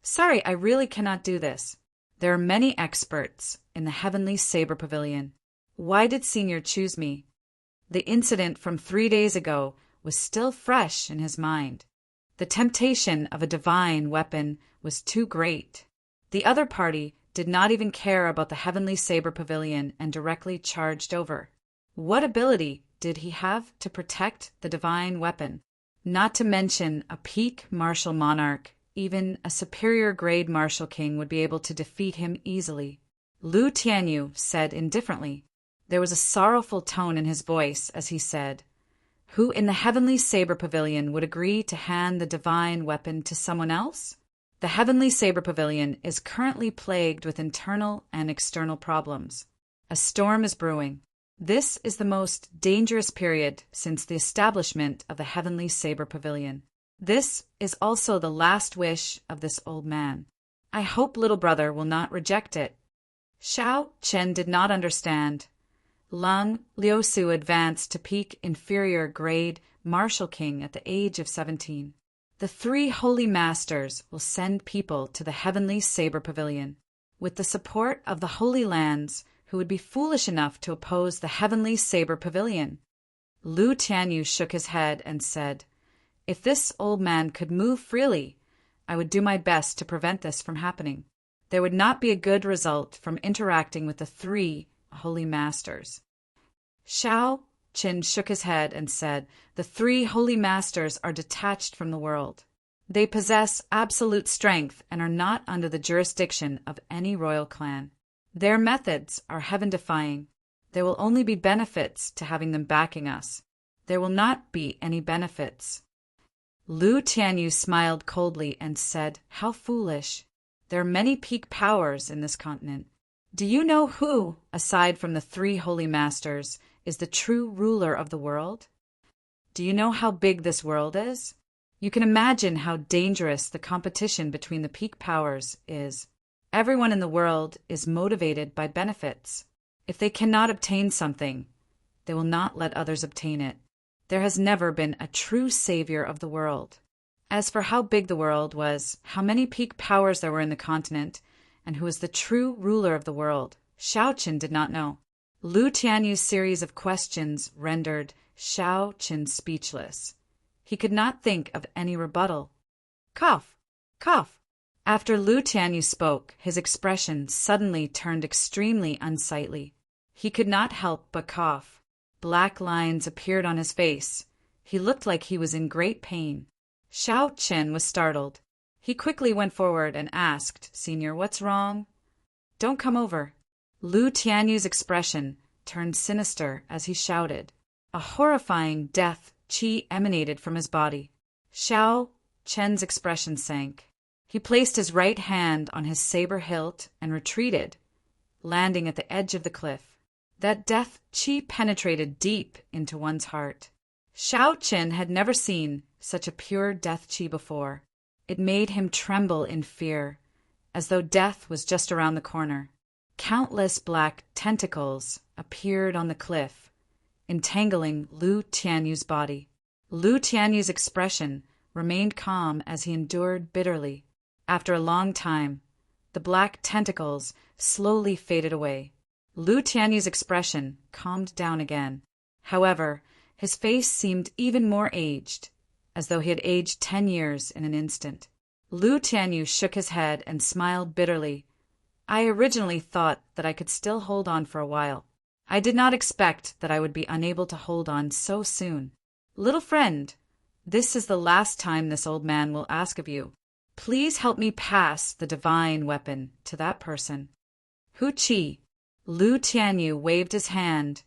Sorry, I really cannot do this. There are many experts in the heavenly saber pavilion. Why did Senior choose me? The incident from 3 days ago was still fresh in his mind. The temptation of a divine weapon was too great. The other party did not even care about the heavenly saber pavilion and directly charged over. What ability did he have to protect the divine weapon? Not to mention a peak martial monarch, even a superior grade martial king would be able to defeat him easily. Lu Tianyu said indifferently. There was a sorrowful tone in his voice as he said, Who in the heavenly saber pavilion would agree to hand the divine weapon to someone else? The heavenly saber pavilion is currently plagued with internal and external problems. A storm is brewing. This is the most dangerous period since the establishment of the heavenly saber pavilion. This is also the last wish of this old man. I hope little brother will not reject it. Xiao Chen did not understand. Lung Liusu advanced to peak inferior grade martial king at the age of 17. The 3 holy masters will send people to the heavenly saber pavilion. With the support of the holy lands, who would be foolish enough to oppose the heavenly saber pavilion? Lu Tianyu shook his head and said, If this old man could move freely, I would do my best to prevent this from happening. There would not be a good result from interacting with the 3 holy masters. Xiao Qin shook his head and said, The 3 holy masters are detached from the world. They possess absolute strength and are not under the jurisdiction of any royal clan. Their methods are heaven-defying. There will only be benefits to having them backing us. There will not be any benefits. Lu Tianyu smiled coldly and said, How foolish. There are many peak powers in this continent. Do you know who, aside from the 3 holy masters, is the true ruler of the world? Do you know how big this world is? You can imagine how dangerous the competition between the peak powers is. Everyone in the world is motivated by benefits. If they cannot obtain something, they will not let others obtain it. There has never been a true savior of the world. As for how big the world was, how many peak powers there were in the continent, and who was the true ruler of the world, Xiao Qin did not know. Lu Tianyu's series of questions rendered Xiao Qin speechless. He could not think of any rebuttal. Cough! Cough! After Lu Tianyu spoke, his expression suddenly turned extremely unsightly. He could not help but cough. Black lines appeared on his face. He looked like he was in great pain. Xiao Qin was startled. He quickly went forward and asked, Senior, what's wrong? Don't come over. Lu Tianyu's expression turned sinister as he shouted. A horrifying death qi emanated from his body. Xiao Qin's expression sank. He placed his right hand on his saber hilt and retreated, landing at the edge of the cliff. That death qi penetrated deep into one's heart. Xiao Qin had never seen such a pure death qi before. It made him tremble in fear, as though death was just around the corner. Countless black tentacles appeared on the cliff, entangling Lu Tianyu's body. Lu Tianyu's expression remained calm as he endured bitterly. After a long time, the black tentacles slowly faded away. Lu Tianyu's expression calmed down again. However, his face seemed even more aged, as though he had aged 10 years in an instant. Lu Tianyu shook his head and smiled bitterly. I originally thought that I could still hold on for a while. I did not expect that I would be unable to hold on so soon. Little friend, this is the last time this old man will ask of you. Please help me pass the divine weapon to that person. Hu Qi. Lu Tianyu waved his hand,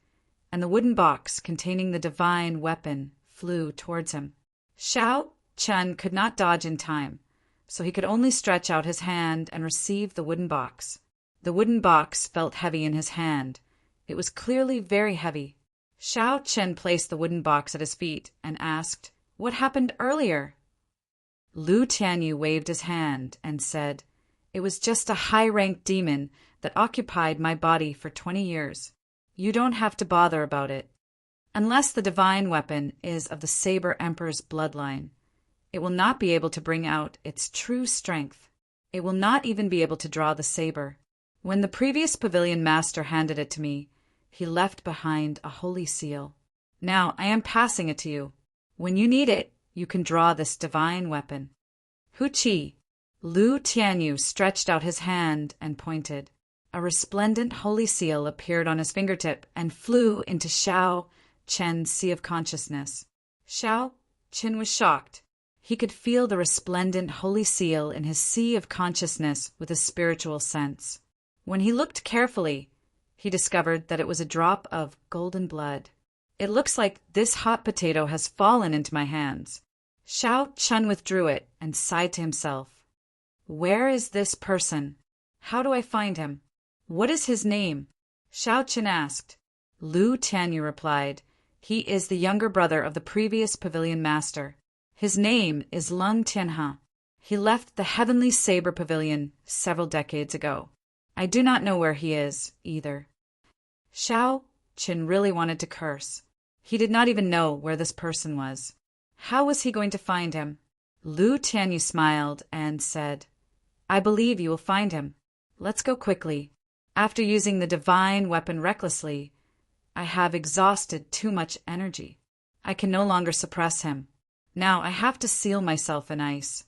and the wooden box containing the divine weapon flew towards him. Xiao Chen could not dodge in time, so he could only stretch out his hand and receive the wooden box. The wooden box felt heavy in his hand. It was clearly very heavy. Xiao Chen placed the wooden box at his feet and asked, "What happened earlier?" Lu Tianyu waved his hand and said, "It was just a high-ranked demon that occupied my body for 20 years. You don't have to bother about it. Unless the divine weapon is of the Saber Emperor's bloodline, it will not be able to bring out its true strength. It will not even be able to draw the saber. When the previous pavilion master handed it to me, he left behind a holy seal. Now I am passing it to you. When you need it, you can draw this divine weapon." Hu Qi. Lu Tianyu stretched out his hand and pointed. A resplendent holy seal appeared on his fingertip and flew into Xiao Chen's sea of consciousness. Xiao Chen was shocked. He could feel the resplendent holy seal in his sea of consciousness with a spiritual sense. When he looked carefully, he discovered that it was a drop of golden blood. "It looks like this hot potato has fallen into my hands." Xiao Chen withdrew it and sighed to himself. "Where is this person? How do I find him? What is his name?" Xiao Chen asked. Lu Tianyu replied, "He is the younger brother of the previous pavilion master. His name is Lung Tianhe. He left the Heavenly Saber Pavilion several decades ago. I do not know where he is, either." Xiao Chen really wanted to curse. He did not even know where this person was. How was he going to find him? Lu Tianyu smiled and said, "I believe you will find him. Let's go quickly. After using the divine weapon recklessly, I have exhausted too much energy. I can no longer suppress him. Now I have to seal myself in ice."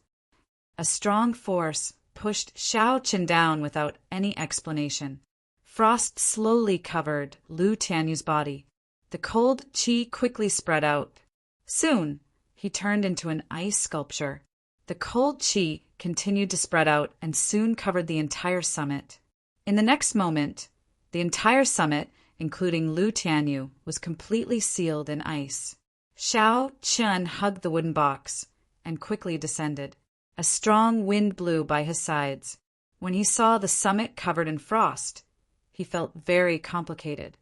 A strong force pushed Xiao Chen down without any explanation. Frost slowly covered Lu Tianyu's body. The cold qi quickly spread out. Soon, he turned into an ice sculpture. The cold qi continued to spread out and soon covered the entire summit. In the next moment, the entire summit, including Lu Tianyu, was completely sealed in ice. Xiao Chen hugged the wooden box and quickly descended. A strong wind blew by his sides. When he saw the summit covered in frost, he felt very complicated.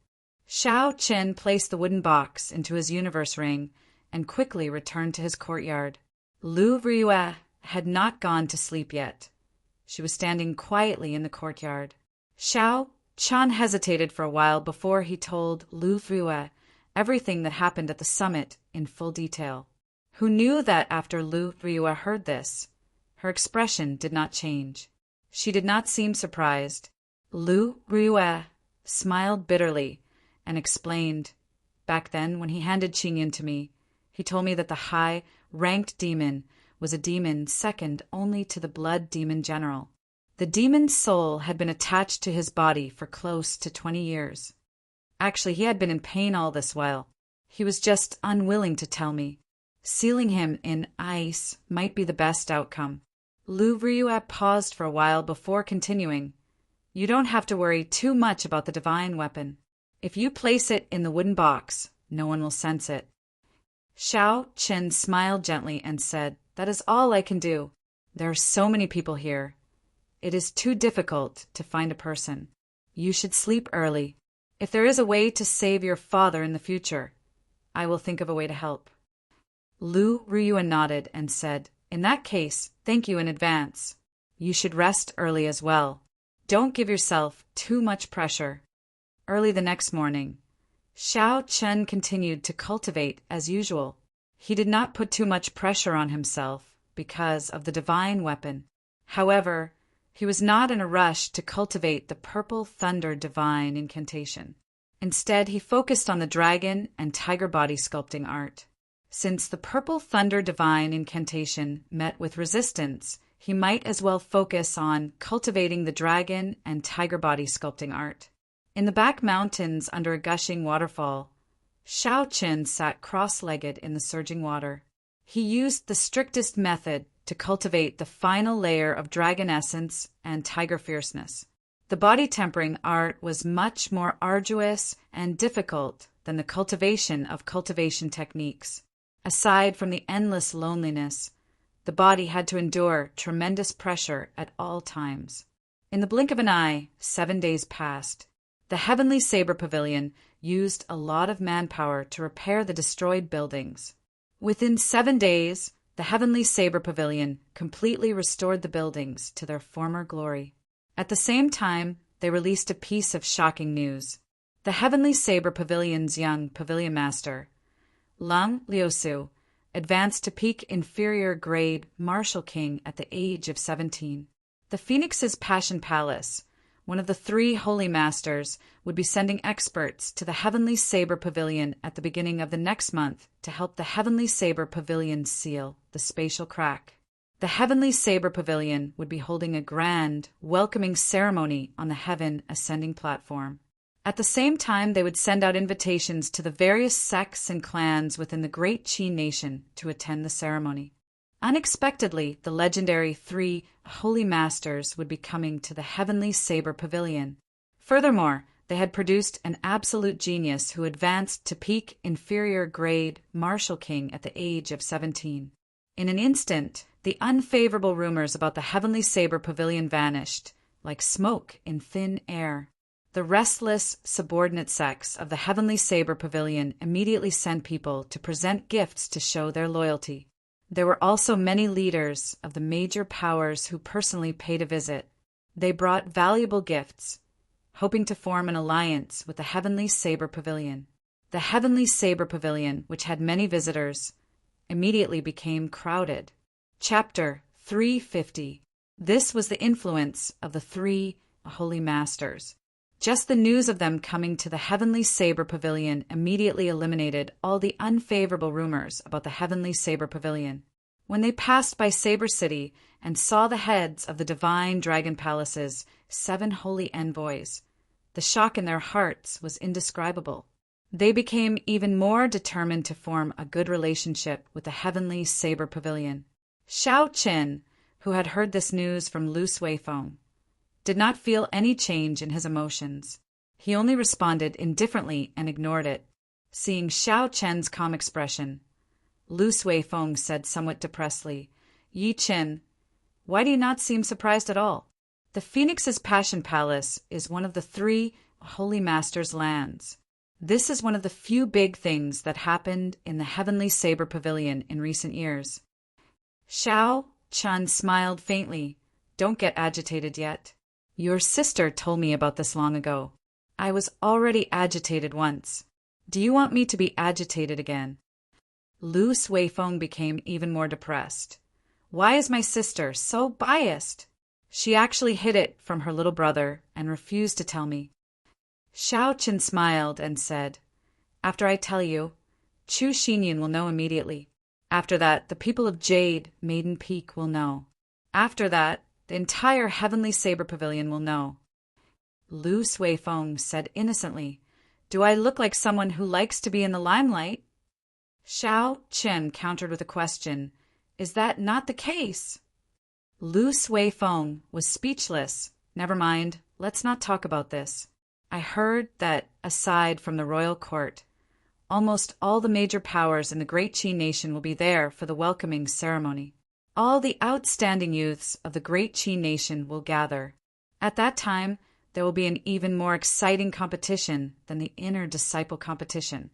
Xiao Chen placed the wooden box into his universe ring and quickly returned to his courtyard. Lu Riyue had not gone to sleep yet. She was standing quietly in the courtyard. Xiao Chen hesitated for a while before he told Lu Riyue everything that happened at the summit in full detail. Who knew that after Lu Riyue heard this, her expression did not change. She did not seem surprised. Lu Riyue smiled bitterly and explained, "Back then, when he handed Qingyan to me, he told me that the high-ranked demon was a demon second only to the blood demon general. The demon's soul had been attached to his body for close to 20 years. Actually, he had been in pain all this while. He was just unwilling to tell me. Sealing him in ice might be the best outcome." Lu Riyue paused for a while before continuing. "You don't have to worry too much about the divine weapon. If you place it in the wooden box, no one will sense it." Xiao Chen smiled gently and said, "That is all I can do. There are so many people here. It is too difficult to find a person. You should sleep early. If there is a way to save your father in the future, I will think of a way to help." Lu Riyue nodded and said, "In that case, thank you in advance. You should rest early as well. Don't give yourself too much pressure." Early the next morning, Xiao Chen continued to cultivate as usual. He did not put too much pressure on himself because of the divine weapon. However, he was not in a rush to cultivate the Purple Thunder divine incantation. Instead, he focused on the dragon and tiger body sculpting art. Since the Purple Thunder divine incantation met with resistance, he might as well focus on cultivating the dragon and tiger body sculpting art. In the back mountains under a gushing waterfall, Shao Qin sat cross-legged in the surging water. He used the strictest method to cultivate the final layer of dragon essence and tiger fierceness. The body tempering art was much more arduous and difficult than the cultivation of cultivation techniques. Aside from the endless loneliness, the body had to endure tremendous pressure at all times. In the blink of an eye, 7 days passed. The Heavenly Saber Pavilion used a lot of manpower to repair the destroyed buildings. Within 7 days, the Heavenly Saber Pavilion completely restored the buildings to their former glory. At the same time, they released a piece of shocking news. The Heavenly Saber Pavilion's young pavilion master, Lang Liusu, advanced to peak inferior grade Martial King at the age of 17. The Phoenix's Passion Palace, one of the 3 holy masters, would be sending experts to the Heavenly Saber Pavilion at the beginning of the next month to help the Heavenly Saber Pavilion seal the spatial crack. The Heavenly Saber Pavilion would be holding a grand, welcoming ceremony on the Heaven Ascending platform. At the same time, they would send out invitations to the various sects and clans within the Great Qi Nation to attend the ceremony. Unexpectedly, the legendary 3 Holy Masters would be coming to the Heavenly Saber Pavilion. Furthermore, they had produced an absolute genius who advanced to peak inferior grade Martial King at the age of 17. In an instant, the unfavorable rumors about the Heavenly Saber Pavilion vanished, like smoke in thin air. The restless, subordinate sects of the Heavenly Saber Pavilion immediately sent people to present gifts to show their loyalty. There were also many leaders of the major powers who personally paid a visit. They brought valuable gifts, hoping to form an alliance with the Heavenly Saber Pavilion. The Heavenly Saber Pavilion, which had many visitors, immediately became crowded. Chapter 350. This was the influence of the 3 Holy Masters. Just the news of them coming to the Heavenly Saber Pavilion immediately eliminated all the unfavorable rumors about the Heavenly Saber Pavilion. When they passed by Saber City and saw the heads of the divine dragon palace's 7 holy envoys, the shock in their hearts was indescribable. They became even more determined to form a good relationship with the Heavenly Saber Pavilion. Shao Qin, who had heard this news from Lu Suifeng, did not feel any change in his emotions. He only responded indifferently and ignored it. Seeing Shao Chen's calm expression, Lu Suifeng said somewhat depressedly, "Yi Chen, why do you not seem surprised at all? The Phoenix's Passion Palace is one of the 3 Holy Masters' lands. This is one of the few big things that happened in the Heavenly Saber Pavilion in recent years." Shao Chen smiled faintly. "Don't get agitated yet. Your sister told me about this long ago. I was already agitated once. Do you want me to be agitated again?" Lu Suifeng became even more depressed. "Why is my sister so biased? She actually hid it from her little brother and refused to tell me." Shao Chen smiled and said, "After I tell you, Chu Xinyan will know immediately. After that, the people of Jade, Maiden Peak will know. After that, the entire Heavenly Saber Pavilion will know." Lu Suifeng said innocently, "Do I look like someone who likes to be in the limelight?" Shao Chen countered with a question, "Is that not the case?" Lu Suifeng was speechless. "Never mind, let's not talk about this. I heard that, aside from the royal court, almost all the major powers in the Great Qi Nation will be there for the welcoming ceremony. All the outstanding youths of the Great Qi Nation will gather. At that time, there will be an even more exciting competition than the inner disciple competition."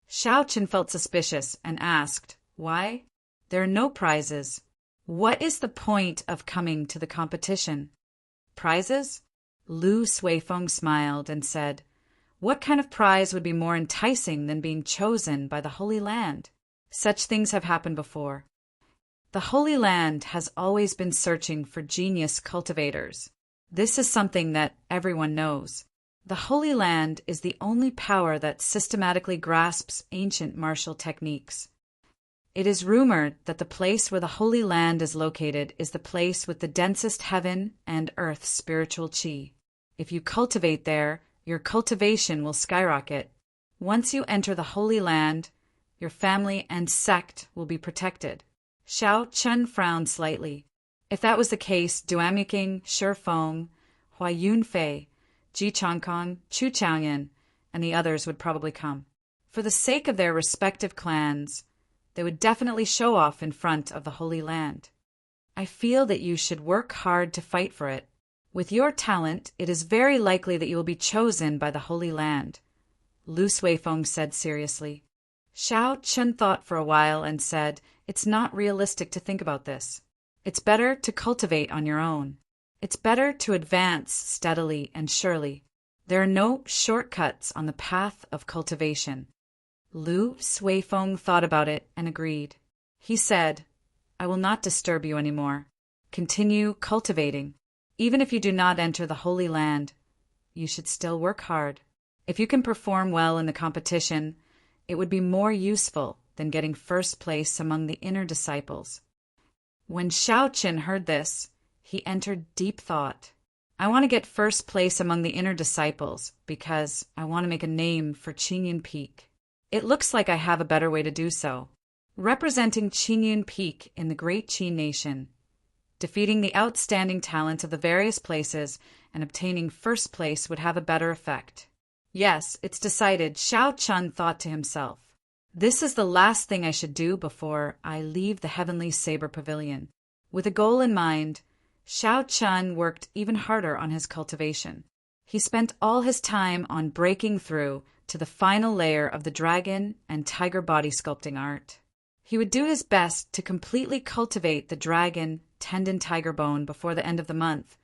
Shao Chen felt suspicious and asked, "Why? There are no prizes. What is the point of coming to the competition?" "Prizes?" Lu Suifeng smiled and said, "What kind of prize would be more enticing than being chosen by the Holy Land? Such things have happened before. The Holy Land has always been searching for genius cultivators. This is something that everyone knows. The Holy Land is the only power that systematically grasps ancient martial techniques. It is rumored that the place where the Holy Land is located is the place with the densest heaven and earth spiritual chi. If you cultivate there, your cultivation will skyrocket. Once you enter the Holy Land, your family and sect will be protected. Xiao Chun frowned slightly. If that was the case, Duamiking, Shifeng, Hua Yunfei, Ji Changkong, Chu Chaoyan, and the others would probably come. For the sake of their respective clans, they would definitely show off in front of the Holy Land. I feel that you should work hard to fight for it. With your talent, it is very likely that you will be chosen by the Holy Land, Lu Suifeng said seriously. Xiao Chun thought for a while and said, "It's not realistic to think about this. It's better to cultivate on your own. It's better to advance steadily and surely. There are no shortcuts on the path of cultivation." Lu Suifeng thought about it and agreed. He said, "I will not disturb you anymore. Continue cultivating. Even if you do not enter the Holy Land, you should still work hard. If you can perform well in the competition, it would be more useful than getting first place among the inner disciples." When Xiao Qin heard this, he entered deep thought. "I want to get first place among the inner disciples because I want to make a name for Qingyun Peak. It looks like I have a better way to do so. Representing Qingyun Peak in the Great Qin Nation, defeating the outstanding talents of the various places and obtaining first place would have a better effect. Yes, it's decided," Xiao Chun thought to himself. "This is the last thing I should do before I leave the Heavenly Saber Pavilion." With a goal in mind, Xiao Chun worked even harder on his cultivation. He spent all his time on breaking through to the final layer of the dragon and tiger body sculpting art. He would do his best to completely cultivate the dragon tendon tiger bone before the end of the month,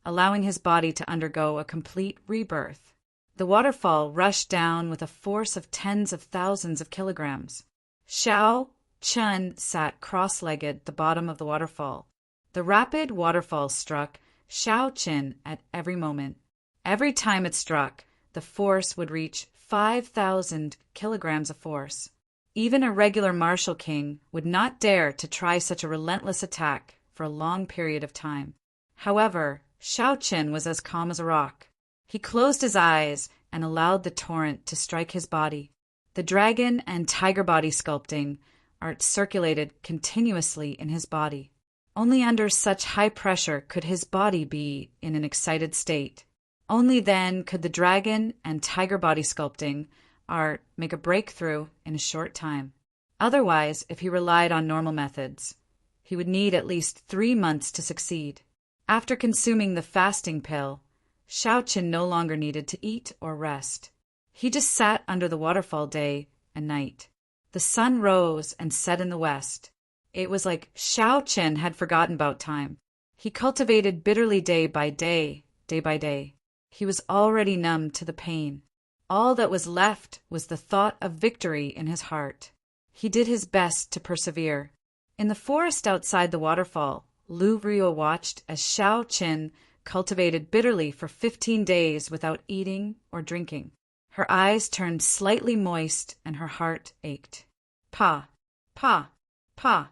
allowing his body to undergo a complete rebirth. The waterfall rushed down with a force of tens of thousands of kilograms. Xiao Chun sat cross-legged at the bottom of the waterfall. The rapid waterfall struck Xiao Qin at every moment. Every time it struck, the force would reach 5,000 kilograms of force. Even a regular martial king would not dare to try such a relentless attack for a long period of time. However, Xiao Qin was as calm as a rock. He closed his eyes and allowed the torrent to strike his body. The dragon and tiger body sculpting art circulated continuously in his body. Only under such high pressure could his body be in an excited state. Only then could the dragon and tiger body sculpting art make a breakthrough in a short time. Otherwise, if he relied on normal methods, he would need at least 3 months to succeed. After consuming the fasting pill, Xiao Qin no longer needed to eat or rest. He just sat under the waterfall day and night. The sun rose and set in the west. It was like Xiao Qin had forgotten about time. He cultivated bitterly day by day by day. He was already numb to the pain. All that was left was the thought of victory in his heart. He did his best to persevere. In the forest outside the waterfall, Lu Rio watched as Xiao Qin cultivated bitterly for 15 days without eating or drinking. Her eyes turned slightly moist and her heart ached. Pa, pa, pa.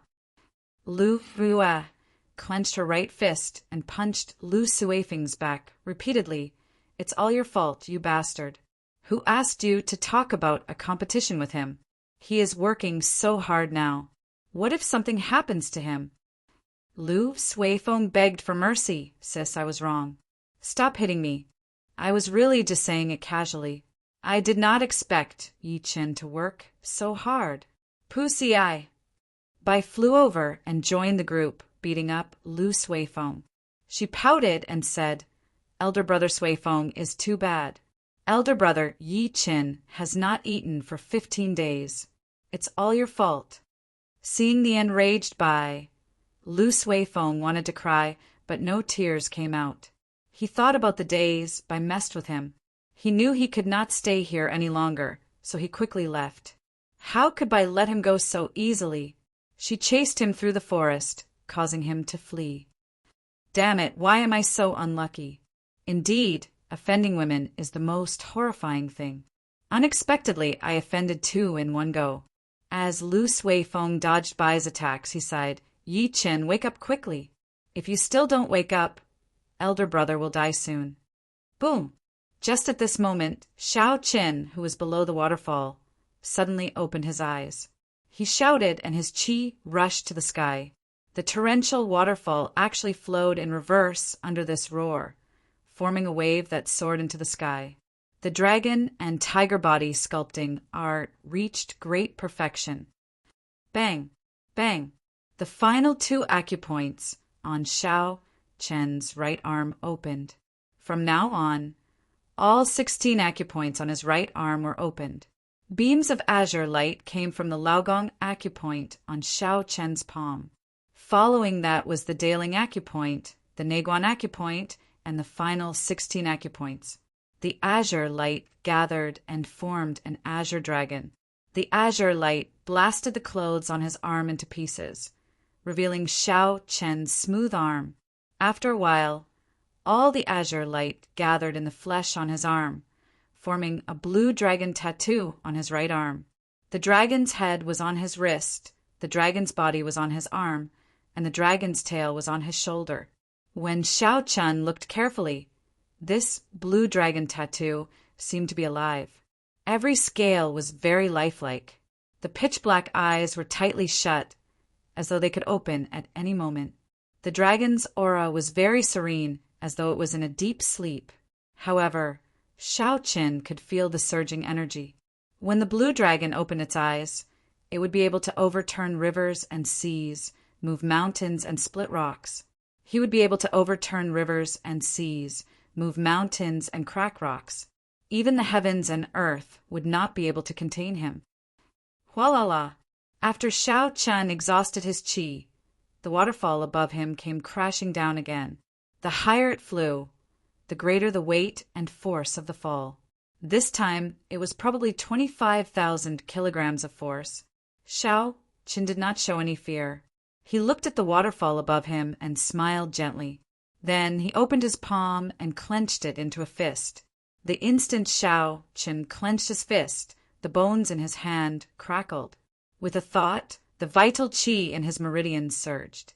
Lu Rio clenched her right fist and punched Lu Suifeng's back repeatedly. "It's all your fault, you bastard. Who asked you to talk about a competition with him? He is working so hard now. What if something happens to him?" Lu Suifeng begged for mercy. "Sis, I was wrong. Stop hitting me. I was really just saying it casually. I did not expect Yi Chen to work so hard." Pussy I. Bai flew over and joined the group, beating up Lu Suifeng. She pouted and said, "Elder brother Suifeng is too bad. Elder brother Yi Chen has not eaten for 15 days. It's all your fault." Seeing the enraged Bai, Lu Suifeng wanted to cry, but no tears came out. He thought about the days Bai messed with him. He knew he could not stay here any longer, so he quickly left. How could I let him go so easily? She chased him through the forest, causing him to flee. Damn it, why am I so unlucky? Indeed, offending women is the most horrifying thing. Unexpectedly, I offended two in one go. As Lu Suifeng dodged by his attacks, he sighed, Yi Qin, wake up quickly. If you still don't wake up, elder brother will die soon. Boom! Just at this moment, Xiao Qin, who was below the waterfall, suddenly opened his eyes. He shouted and his qi rushed to the sky. The torrential waterfall actually flowed in reverse under this roar, forming a wave that soared into the sky. The dragon and tiger body sculpting art reached great perfection. Bang! Bang! The final 2 acupoints on Xiao Chen's right arm opened. From now on, all 16 acupoints on his right arm were opened. Beams of azure light came from the Laogong acupoint on Xiao Chen's palm. Following that was the Daling acupoint, the Neiguan acupoint, and the final 16 acupoints. The azure light gathered and formed an azure dragon. The azure light blasted the clothes on his arm into pieces, revealing Xiao Chen's smooth arm. After a while, all the azure light gathered in the flesh on his arm, forming a blue dragon tattoo on his right arm. The dragon's head was on his wrist, the dragon's body was on his arm, and the dragon's tail was on his shoulder. When Xiao Chen looked carefully, this blue dragon tattoo seemed to be alive. Every scale was very lifelike. The pitch-black eyes were tightly shut, as though they could open at any moment. The dragon's aura was very serene, as though it was in a deep sleep. However, Xiao Qin could feel the surging energy. When the blue dragon opened its eyes, it would be able to overturn rivers and seas, move mountains and split rocks. He would be able to overturn rivers and seas, move mountains and crack rocks. Even the heavens and earth would not be able to contain him. Hualala! After Xiao Chen exhausted his qi, the waterfall above him came crashing down again. The higher it flew, the greater the weight and force of the fall. This time, it was probably 25,000 kilograms of force. Xiao Chen did not show any fear. He looked at the waterfall above him and smiled gently. Then he opened his palm and clenched it into a fist. The instant Xiao Chen clenched his fist, the bones in his hand crackled. With a thought, the vital qi in his meridians surged.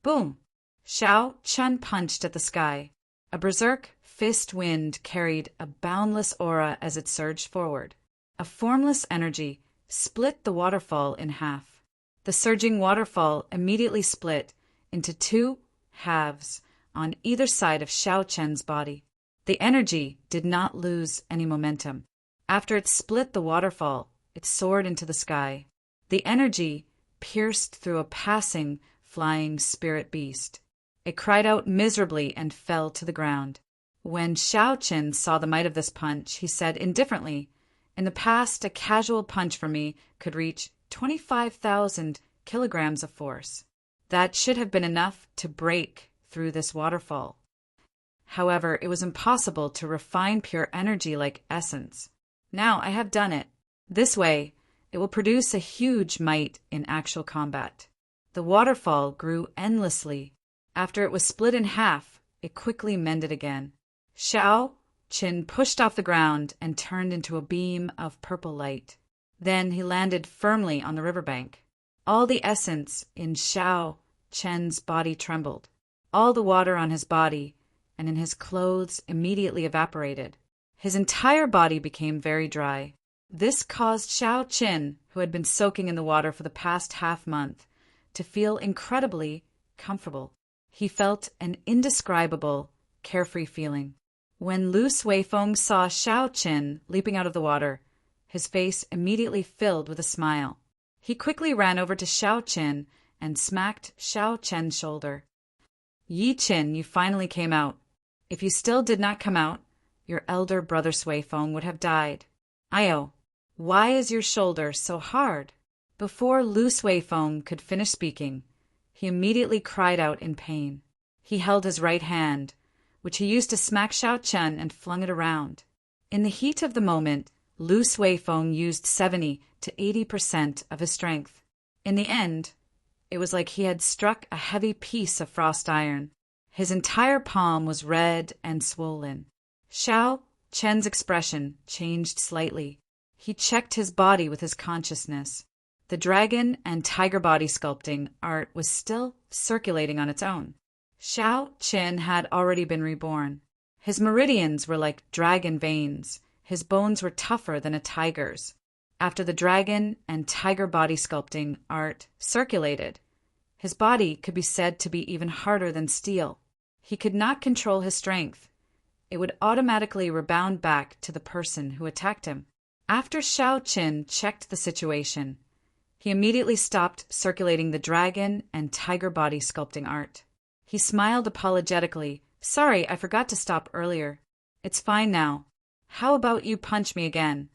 Boom! Xiao Chen punched at the sky. A berserk fist wind carried a boundless aura as it surged forward. A formless energy split the waterfall in half. The surging waterfall immediately split into 2 halves on either side of Xiao Chen's body. The energy did not lose any momentum. After it split the waterfall, it soared into the sky. The energy pierced through a passing, flying spirit beast. It cried out miserably and fell to the ground. When Xiao Chen saw the might of this punch, he said indifferently, "In the past, a casual punch from me could reach 25,000 kilograms of force. That should have been enough to break through this waterfall. However, it was impossible to refine pure energy like essence. Now I have done it. This way, it will produce a huge might in actual combat." The waterfall grew endlessly. After it was split in half, it quickly mended again. Xiao Qin pushed off the ground and turned into a beam of purple light. Then he landed firmly on the riverbank. All the essence in Xiao Chen's body trembled. All the water on his body and in his clothes immediately evaporated. His entire body became very dry. This caused Xiao Qin, who had been soaking in the water for the past half-month, to feel incredibly comfortable. He felt an indescribable, carefree feeling. When Lu Suifeng saw Xiao Qin leaping out of the water, his face immediately filled with a smile. He quickly ran over to Xiao Qin and smacked Xiao Chen's shoulder. "Yi Qin, you finally came out. If you still did not come out, your elder brother Suifeng would have died. Io, why is your shoulder so hard?" Before Lu Suifeng could finish speaking, he immediately cried out in pain. He held his right hand, which he used to smack Xiao Chen, and flung it around. In the heat of the moment, Lu Suifeng used 70 to 80% of his strength. In the end, it was like he had struck a heavy piece of frost iron. His entire palm was red and swollen. Xiao Chen's expression changed slightly. He checked his body with his consciousness. The dragon and tiger body sculpting art was still circulating on its own. Xiao Chen had already been reborn. His meridians were like dragon veins. His bones were tougher than a tiger's. After the dragon and tiger body sculpting art circulated, his body could be said to be even harder than steel. He could not control his strength. It would automatically rebound back to the person who attacked him. After Xiao Chen checked the situation, he immediately stopped circulating the dragon and tiger body sculpting art. He smiled apologetically. "Sorry, I forgot to stop earlier. It's fine now. How about you punch me again?"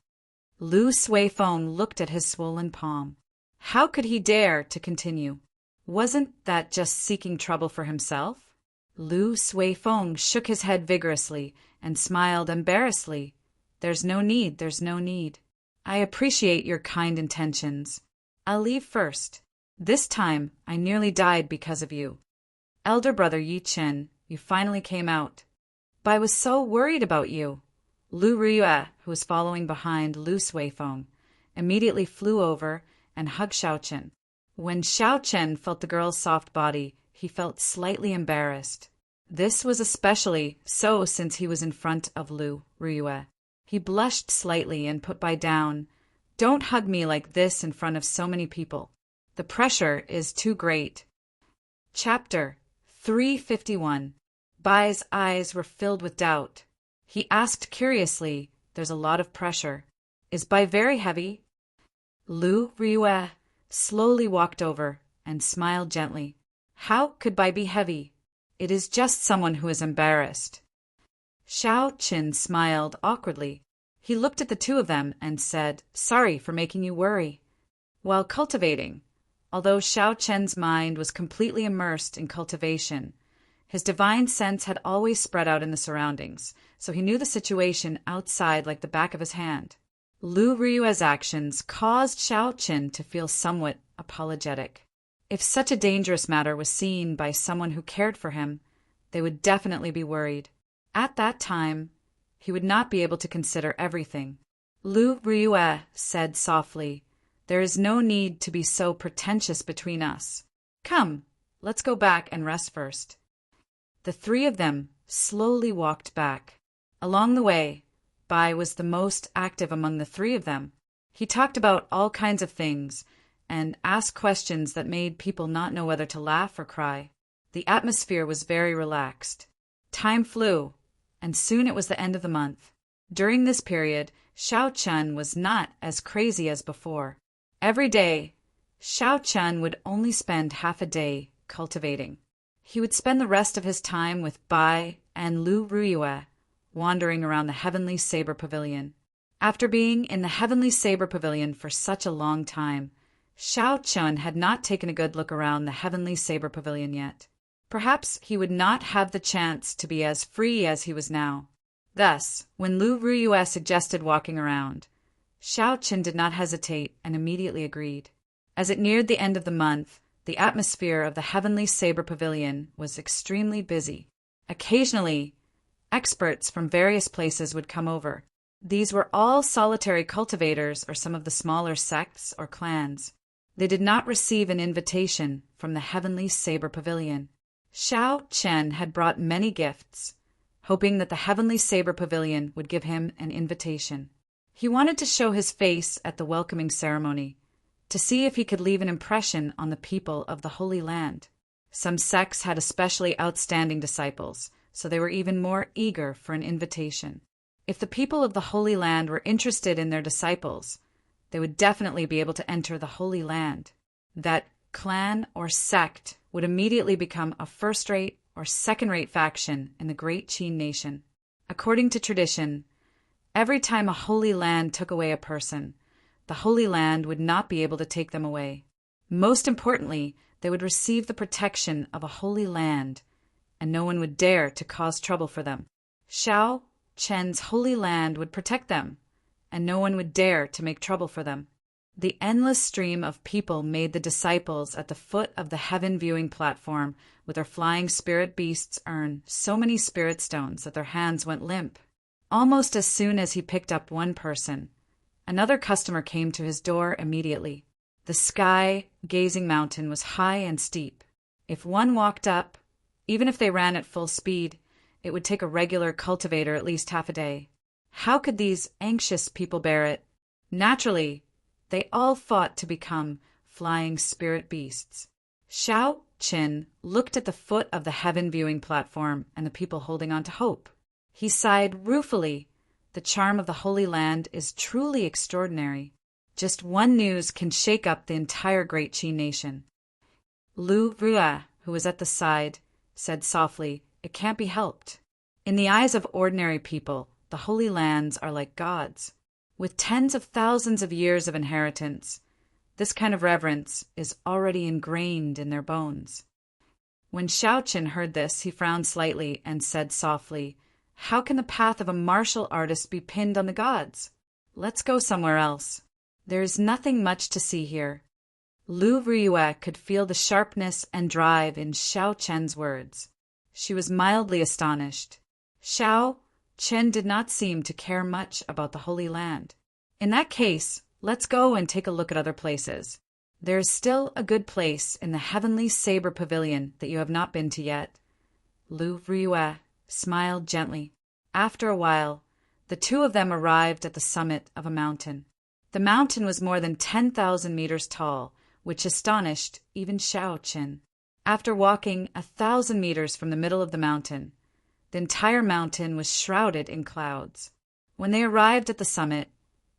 Lu Suifeng looked at his swollen palm. How could he dare to continue? Wasn't that just seeking trouble for himself? Lu Suifeng shook his head vigorously and smiled embarrassedly. There's no need. I appreciate your kind intentions. I'll leave first. This time, I nearly died because of you. Elder brother Yi Chen, you finally came out. But I was so worried about you. Lu Riyue, who was following behind Lu Suifeng, immediately flew over and hugged Xiao Chen. When Xiao Chen felt the girl's soft body, he felt slightly embarrassed. This was especially so since he was in front of Lu Riyue. He blushed slightly and put Bai down. Don't hug me like this in front of so many people. The pressure is too great. Chapter 351. Bai's eyes were filled with doubt. He asked curiously, "There's a lot of pressure. Is Bai very heavy?" Lu Riyue slowly walked over and smiled gently. How could Bai be heavy? It is just someone who is embarrassed. Xiao Chen smiled awkwardly. He looked at the two of them and said, "Sorry for making you worry." While cultivating, although Xiao Chen's mind was completely immersed in cultivation, his divine sense had always spread out in the surroundings, so he knew the situation outside like the back of his hand. Lu Riyue's actions caused Xiao Chen to feel somewhat apologetic. If such a dangerous matter was seen by someone who cared for him, they would definitely be worried. At that time, he would not be able to consider everything. Lu Riyue said softly, "There is no need to be so pretentious between us. Come, let's go back and rest first." The three of them slowly walked back. Along the way, Bai was the most active among the three of them. He talked about all kinds of things and asked questions that made people not know whether to laugh or cry. The atmosphere was very relaxed. Time flew, and soon it was the end of the month. During this period, Xiao Chen was not as crazy as before. Every day, Xiao Chen would only spend half a day cultivating. He would spend the rest of his time with Bai and Lu Riyue, wandering around the Heavenly Saber Pavilion. After being in the Heavenly Saber Pavilion for such a long time, Xiao Chen had not taken a good look around the Heavenly Saber Pavilion yet. Perhaps he would not have the chance to be as free as he was now. Thus, when Lu Riyue suggested walking around, Xiao Chen did not hesitate and immediately agreed. As it neared the end of the month, the atmosphere of the Heavenly Saber Pavilion was extremely busy. Occasionally, experts from various places would come over. These were all solitary cultivators or some of the smaller sects or clans. They did not receive an invitation from the Heavenly Saber Pavilion. Xiao Chen had brought many gifts, hoping that the Heavenly Saber Pavilion would give him an invitation. He wanted to show his face at the welcoming ceremony, to see if he could leave an impression on the people of the Holy Land. Some sects had especially outstanding disciples, so they were even more eager for an invitation. If the people of the Holy Land were interested in their disciples, they would definitely be able to enter the Holy Land. That clan or sect would immediately become a first-rate or second-rate faction in the great Qin nation. According to tradition, every time a Holy Land took away a person, the Holy Land would not be able to take them away. Most importantly, they would receive the protection of a Holy Land, and no one would dare to cause trouble for them. Xiao Chen's Holy Land would protect them, and no one would dare to make trouble for them. The endless stream of people made the disciples at the foot of the heaven viewing platform with their flying spirit beasts earn so many spirit stones that their hands went limp. Almost as soon as he picked up one person, another customer came to his door immediately. The sky-gazing mountain was high and steep. If one walked up, even if they ran at full speed, it would take a regular cultivator at least half a day. How could these anxious people bear it? Naturally, they all fought to become flying spirit beasts. Xiao Qin looked at the foot of the heaven viewing platform and the people holding on to hope. He sighed ruefully. The charm of the Holy Land is truly extraordinary. Just one news can shake up the entire great Qi nation. Lu Rua, who was at the side, said softly, "It can't be helped. In the eyes of ordinary people, the Holy Lands are like gods. With tens of thousands of years of inheritance, this kind of reverence is already ingrained in their bones." When Xiaoqin heard this, he frowned slightly and said softly, "How can the path of a martial artist be pinned on the gods? Let's go somewhere else. There is nothing much to see here." Lu Riyue could feel the sharpness and drive in Xiao Chen's words. She was mildly astonished. Xiao Chen did not seem to care much about the Holy Land. "In that case, let's go and take a look at other places. There is still a good place in the Heavenly Saber Pavilion that you have not been to yet." Lu Riyue smiled gently. After a while, the two of them arrived at the summit of a mountain. The mountain was more than 10,000 meters tall, which astonished even Xiao Qin. After walking 1,000 meters from the middle of the mountain, the entire mountain was shrouded in clouds. When they arrived at the summit,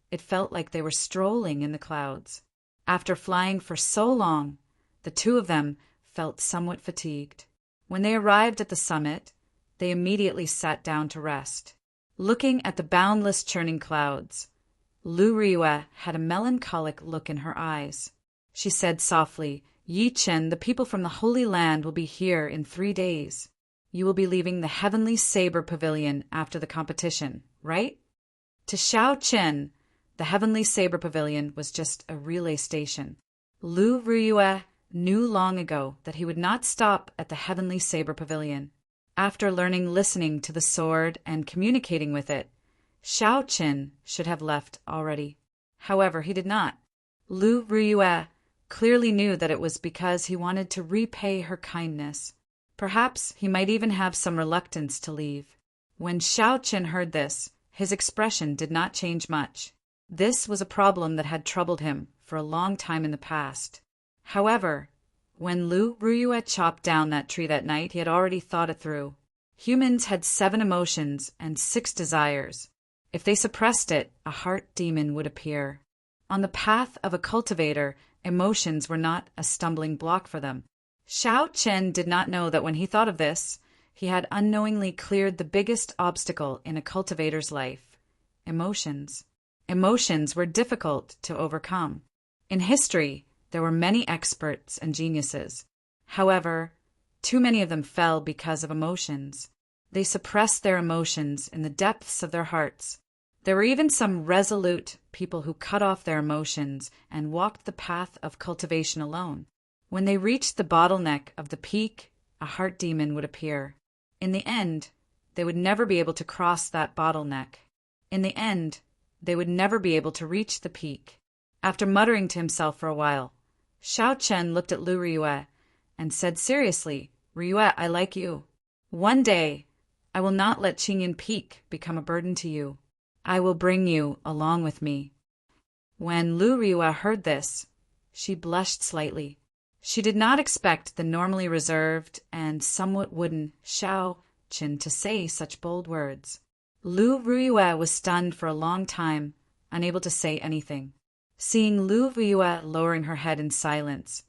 it felt like they were strolling in the clouds. After flying for so long, the two of them felt somewhat fatigued. When they arrived at the summit, they immediately sat down to rest. Looking at the boundless churning clouds, Lu Riyue had a melancholic look in her eyes. She said softly, "Yi Chen, the people from the Holy Land will be here in 3 days. You will be leaving the Heavenly Saber Pavilion after the competition, right?" To Xiao Chen, the Heavenly Saber Pavilion was just a relay station. Lu Riyue knew long ago that he would not stop at the Heavenly Saber Pavilion. After learning listening to the sword and communicating with it, Xiao Qin should have left already. However, he did not. Lu Riyue clearly knew that it was because he wanted to repay her kindness. Perhaps he might even have some reluctance to leave. When Xiao Qin heard this, his expression did not change much. This was a problem that had troubled him for a long time in the past. However, when Lu Riyue chopped down that tree that night, he had already thought it through. Humans had 7 emotions and 6 desires. If they suppressed it, a heart demon would appear. On the path of a cultivator, emotions were not a stumbling block for them. Xiao Chen did not know that when he thought of this, he had unknowingly cleared the biggest obstacle in a cultivator's life: emotions. Emotions were difficult to overcome. In history, there were many experts and geniuses. However, too many of them fell because of emotions. They suppressed their emotions in the depths of their hearts. There were even some resolute people who cut off their emotions and walked the path of cultivation alone. When they reached the bottleneck of the peak, a heart demon would appear. In the end, they would never be able to cross that bottleneck. In the end, they would never be able to reach the peak. After muttering to himself for a while, Xiao Chen looked at Lu Riyue and said seriously, "Riyue, I like you. One day, I will not let Qingyan Peak become a burden to you. I will bring you along with me." When Lu Riyue heard this, she blushed slightly. She did not expect the normally reserved and somewhat wooden Xiao Qin to say such bold words. Lu Riyue was stunned for a long time, unable to say anything. Seeing Lu Riyue lowering her head in silence,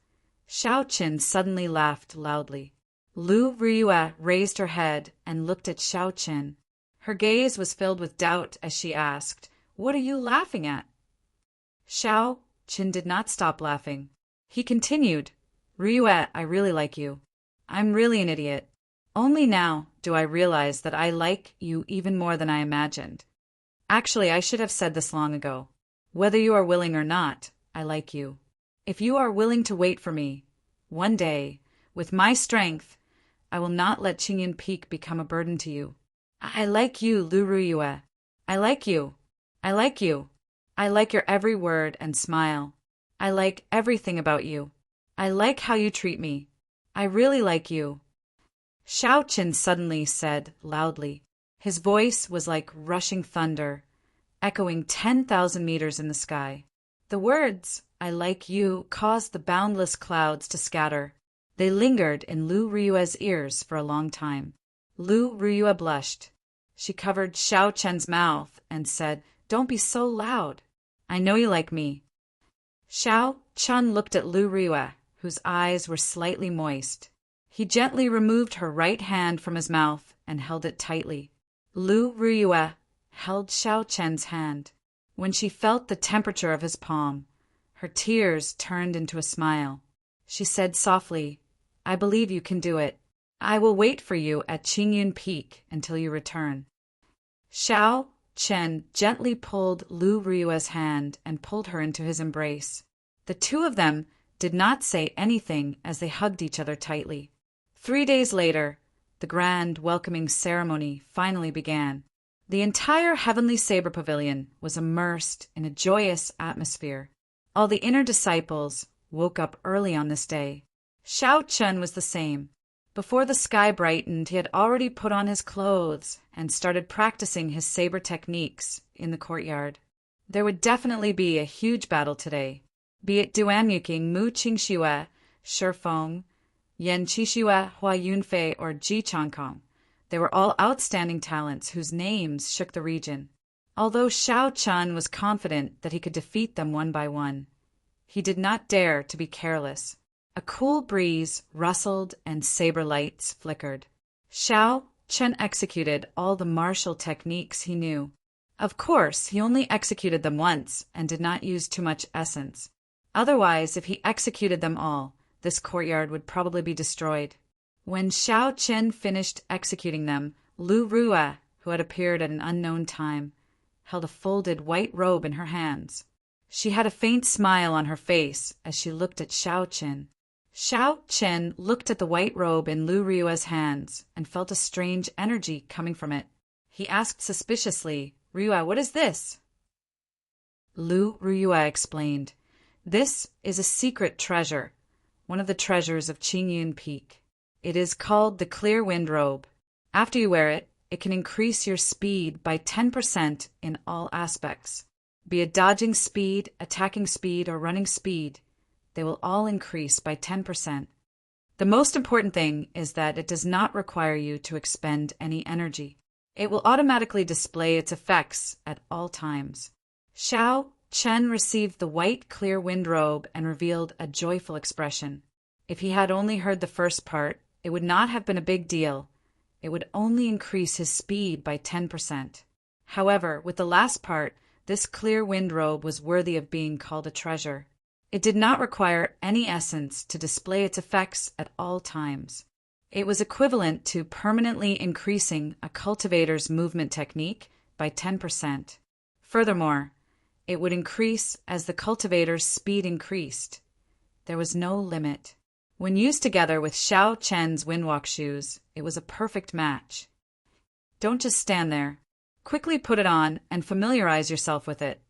Xiao Qin suddenly laughed loudly. Lu Riyue raised her head and looked at Xiao Qin. Her gaze was filled with doubt as she asked, "What are you laughing at?" Xiao Qin did not stop laughing. He continued, "Riyue, I really like you. I'm really an idiot. Only now do I realize that I like you even more than I imagined." Actually, I should have said this long ago. Whether you are willing or not, I like you. If you are willing to wait for me, one day, with my strength, I will not let Qingyun Peak become a burden to you. I like you, Lu Ruyue. I like you. I like you. I like your every word and smile. I like everything about you. I like how you treat me. I really like you. Xiao Qin suddenly said loudly. His voice was like rushing thunder, echoing 10,000 meters in the sky. The words, I like you, caused the boundless clouds to scatter. They lingered in Lu Ruyue's ears for a long time. Lu Ruyue blushed. She covered Xiao Chen's mouth and said, Don't be so loud. I know you like me. Xiao Chen looked at Lu Ruyue, whose eyes were slightly moist. He gently removed her right hand from his mouth and held it tightly. Lu Ruyue held Xiao Chen's hand. When she felt the temperature of his palm, her tears turned into a smile. She said softly, I believe you can do it. I will wait for you at Qingyun Peak until you return. Xiao Chen gently pulled Lu Ruyue's hand and pulled her into his embrace. The two of them did not say anything as they hugged each other tightly. 3 days later, the grand welcoming ceremony finally began. The entire Heavenly Saber Pavilion was immersed in a joyous atmosphere. All the inner disciples woke up early on this day. Xiao Chen was the same. Before the sky brightened, he had already put on his clothes and started practicing his saber techniques in the courtyard. There would definitely be a huge battle today, be it Duan Yuqing, Mu Qingxue, Shifeng, Yan Qixue, Hua Yunfei, or Ji Changkong. They were all outstanding talents whose names shook the region. Although Xiao Chen was confident that he could defeat them one by one, he did not dare to be careless. A cool breeze rustled and saber lights flickered. Xiao Chen executed all the martial techniques he knew. Of course, he only executed them once and did not use too much essence. Otherwise, if he executed them all, this courtyard would probably be destroyed. When Xiao Chen finished executing them, Lu Ruyue, who had appeared at an unknown time, held a folded white robe in her hands. She had a faint smile on her face as she looked at Xiao Chen. Xiao Chen looked at the white robe in Lu Ruyue's hands and felt a strange energy coming from it. He asked suspiciously, Ruyue, what is this? Lu Ruyue explained, This is a secret treasure, one of the treasures of Qingyun Peak. It is called the Clear Wind Robe. After you wear it, it can increase your speed by 10% in all aspects. Be it dodging speed, attacking speed, or running speed, they will all increase by 10%. The most important thing is that it does not require you to expend any energy. It will automatically display its effects at all times. Xiao Chen received the white clear wind robe and revealed a joyful expression. If he had only heard the first part, it would not have been a big deal. It would only increase his speed by 10%. However, with the last part, this clear wind robe was worthy of being called a treasure. It did not require any essence to display its effects at all times. It was equivalent to permanently increasing a cultivator's movement technique by 10%. Furthermore, it would increase as the cultivator's speed increased. There was no limit. When used together with Xiao Chen's windwalk shoes, it was a perfect match. Don't just stand there. Quickly put it on and familiarize yourself with it,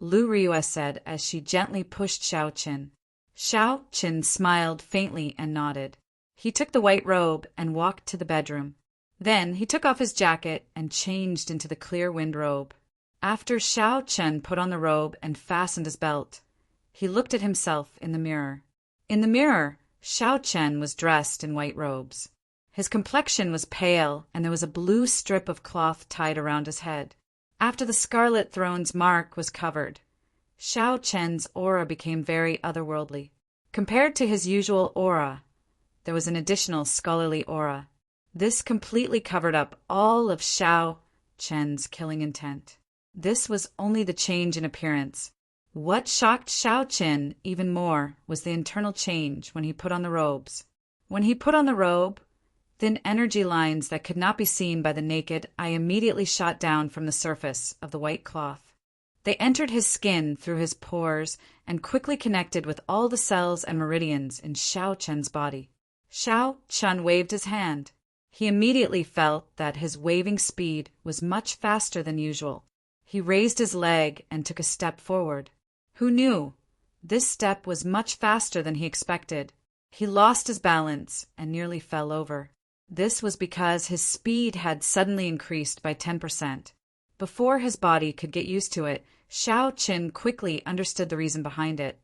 Lu Ruyue said as she gently pushed Xiao Chen. Xiao Chen smiled faintly and nodded. He took the white robe and walked to the bedroom. Then he took off his jacket and changed into the clear wind robe. After Xiao Chen put on the robe and fastened his belt, he looked at himself in the mirror. In the mirror, Xiao Chen was dressed in white robes. His complexion was pale, and there was a blue strip of cloth tied around his head. After the Scarlet Throne's mark was covered, Xiao Chen's aura became very otherworldly. Compared to his usual aura, there was an additional scholarly aura. This completely covered up all of Xiao Chen's killing intent. This was only the change in appearance. What shocked Xiao Chen even more was the internal change when he put on the robes. When he put on the robe, Thin energy lines that could not be seen by the naked eye immediately shot down from the surface of the white cloth. They entered his skin through his pores and quickly connected with all the cells and meridians in Xiao Chen's body. Xiao Chen waved his hand. He immediately felt that his waving speed was much faster than usual. He raised his leg and took a step forward. Who knew? This step was much faster than he expected. He lost his balance and nearly fell over. This was because his speed had suddenly increased by 10%. Before his body could get used to it, Xiao Qin quickly understood the reason behind it.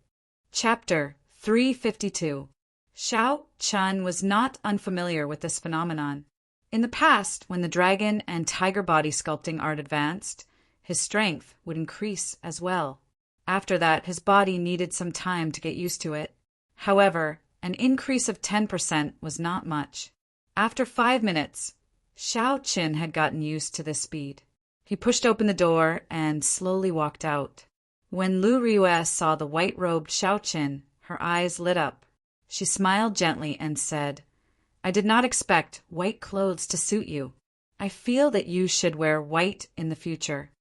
Chapter 352. Xiao Chen was not unfamiliar with this phenomenon. In the past, when the dragon and tiger body sculpting art advanced, his strength would increase as well. After that, his body needed some time to get used to it. However, an increase of 10% was not much. After 5 minutes, Xiao Qin had gotten used to this speed. He pushed open the door and slowly walked out. When Lu Riyue saw the white-robed Xiao Qin, her eyes lit up. She smiled gently and said, "I did not expect white clothes to suit you. I feel that you should wear white in the future."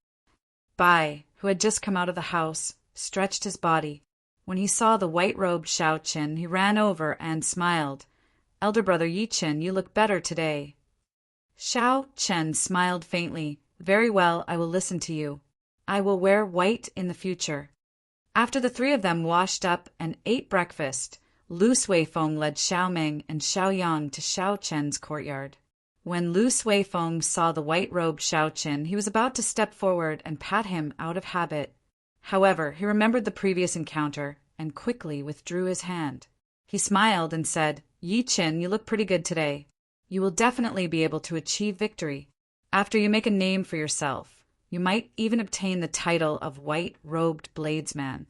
Bai, who had just come out of the house, stretched his body. When he saw the white-robed Xiao Qin, he ran over and smiled. "Elder brother Yi Qin, you look better today." Xiao Chen smiled faintly. "Very well, I will listen to you. I will wear white in the future." After the three of them washed up and ate breakfast, Lu Suifeng led Xiao Meng and Xiao Yang to Xiao Chen's courtyard. When Lu Suifeng saw the white-robed Xiao Qin, he was about to step forward and pat him out of habit. However, he remembered the previous encounter and quickly withdrew his hand. He smiled and said, "Yi Qin, you look pretty good today. You will definitely be able to achieve victory. After you make a name for yourself, you might even obtain the title of White-Robed Bladesman."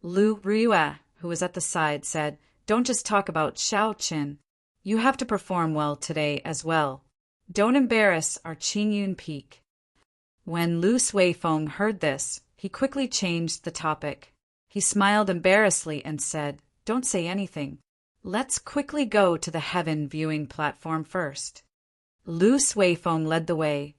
Lu Riyue, who was at the side, said, "Don't just talk about Xiao Qin. You have to perform well today as well. Don't embarrass our Qingyun Peak." When Lu Suifeng heard this, he quickly changed the topic. He smiled embarrassedly and said, "Don't say anything. Let's quickly go to the heaven viewing platform first." Lu Suifeng led the way,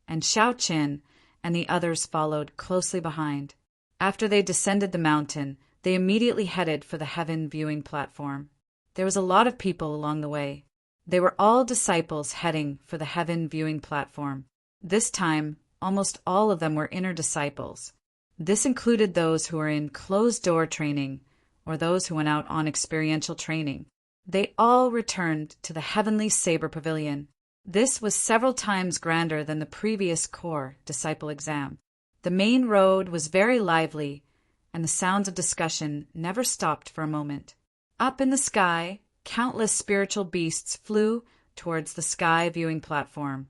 and Xiao Qin and the others followed closely behind. After they descended the mountain, they immediately headed for the heaven viewing platform. There was a lot of people along the way. They were all disciples heading for the heaven viewing platform. This time, almost all of them were inner disciples. This included those who were in closed-door training or those who went out on experiential training. They all returned to the heavenly saber pavilion. This was several times grander than the previous core disciple exam. The main road was very lively, and the sounds of discussion never stopped for a moment. Up in the sky, countless spiritual beasts flew towards the sky viewing platform,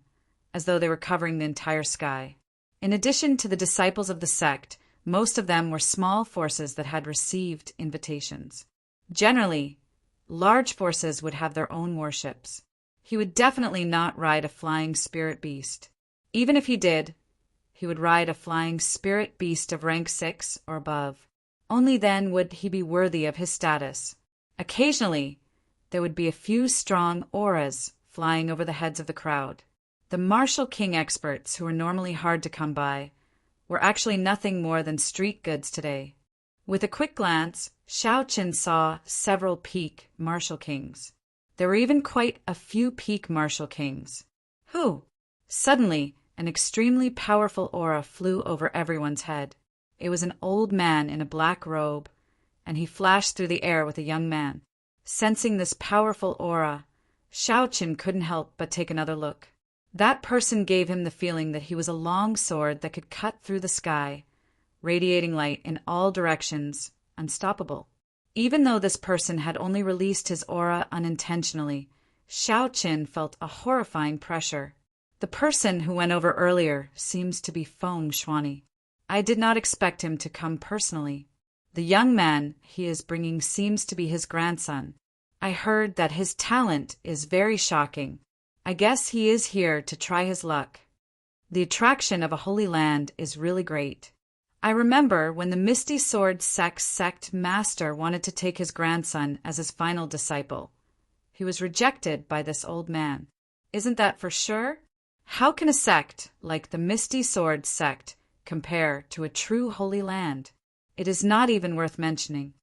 as though they were covering the entire sky. In addition to the disciples of the sect, most of them were small forces that had received invitations. Generally, large forces would have their own warships. He would definitely not ride a flying spirit beast. Even if he did, he would ride a flying spirit beast of rank 6 or above. Only then would he be worthy of his status. Occasionally, there would be a few strong auras flying over the heads of the crowd. The martial king experts, who were normally hard to come by, were actually nothing more than street goods today. With a quick glance, Xiao Qin saw several peak martial kings. There were even quite a few peak martial kings. Who? Suddenly, an extremely powerful aura flew over everyone's head. It was an old man in a black robe, and he flashed through the air with a young man. Sensing this powerful aura, Xiao Qin couldn't help but take another look. That person gave him the feeling that he was a long sword that could cut through the sky, radiating light in all directions, unstoppable. Even though this person had only released his aura unintentionally, Xiao Qin felt a horrifying pressure. The person who went over earlier seems to be Feng Shuani. I did not expect him to come personally. The young man he is bringing seems to be his grandson. I heard that his talent is very shocking. I guess he is here to try his luck. The attraction of a holy land is really great. I remember when the Misty Sword sect master wanted to take his grandson as his final disciple. He was rejected by this old man. Isn't that for sure? How can a sect like the Misty Sword sect compare to a true holy land? It is not even worth mentioning.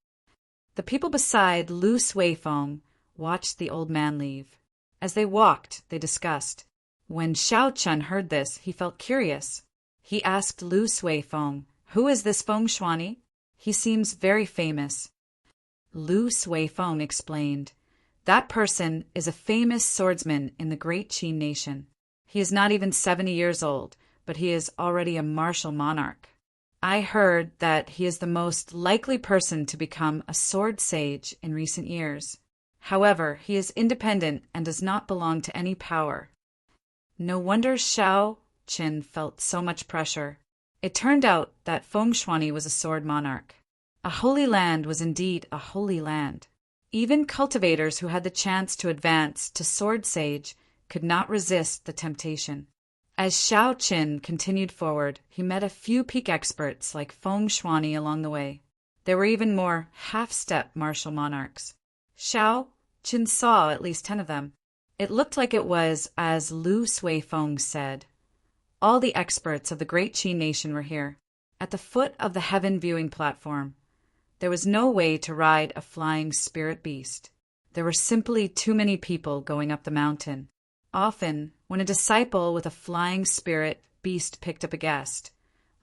The people beside Lu Suifeng watched the old man leave. As they walked, they discussed. When Xiao Chun heard this, he felt curious. He asked Lu Suifeng, "Who is this Feng Shuani? He seems very famous." Lu Suifeng explained, "That person is a famous swordsman in the great Qin nation. He is not even 70 years old, but he is already a martial monarch. I heard that he is the most likely person to become a sword sage in recent years. However, he is independent and does not belong to any power." No wonder Xiao Qin felt so much pressure. It turned out that Feng Shuani was a sword monarch. A holy land was indeed a holy land. Even cultivators who had the chance to advance to sword sage could not resist the temptation. As Xiao Qin continued forward, he met a few peak experts like Feng Shuani along the way. There were even more half-step martial monarchs. Xiao Qin saw at least 10 of them. It looked like it was as Lu Suifeng said. All the experts of the great Qin nation were here, at the foot of the heaven viewing platform. There was no way to ride a flying spirit beast. There were simply too many people going up the mountain. Often, when a disciple with a flying spirit beast picked up a guest,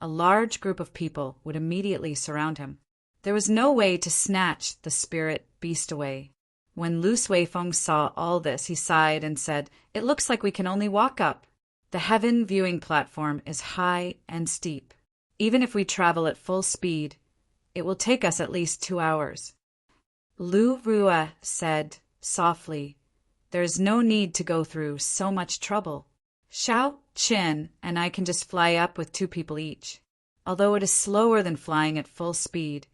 a large group of people would immediately surround him. There was no way to snatch the spirit beast away. When Lu Suifeng saw all this, he sighed and said, "It looks like we can only walk up. The heaven viewing platform is high and steep. Even if we travel at full speed, it will take us at least 2 hours." Lu Rua said softly, "There is no need to go through so much trouble. Xiao Qin and I can just fly up with 2 people each. Although it is slower than flying at full speed,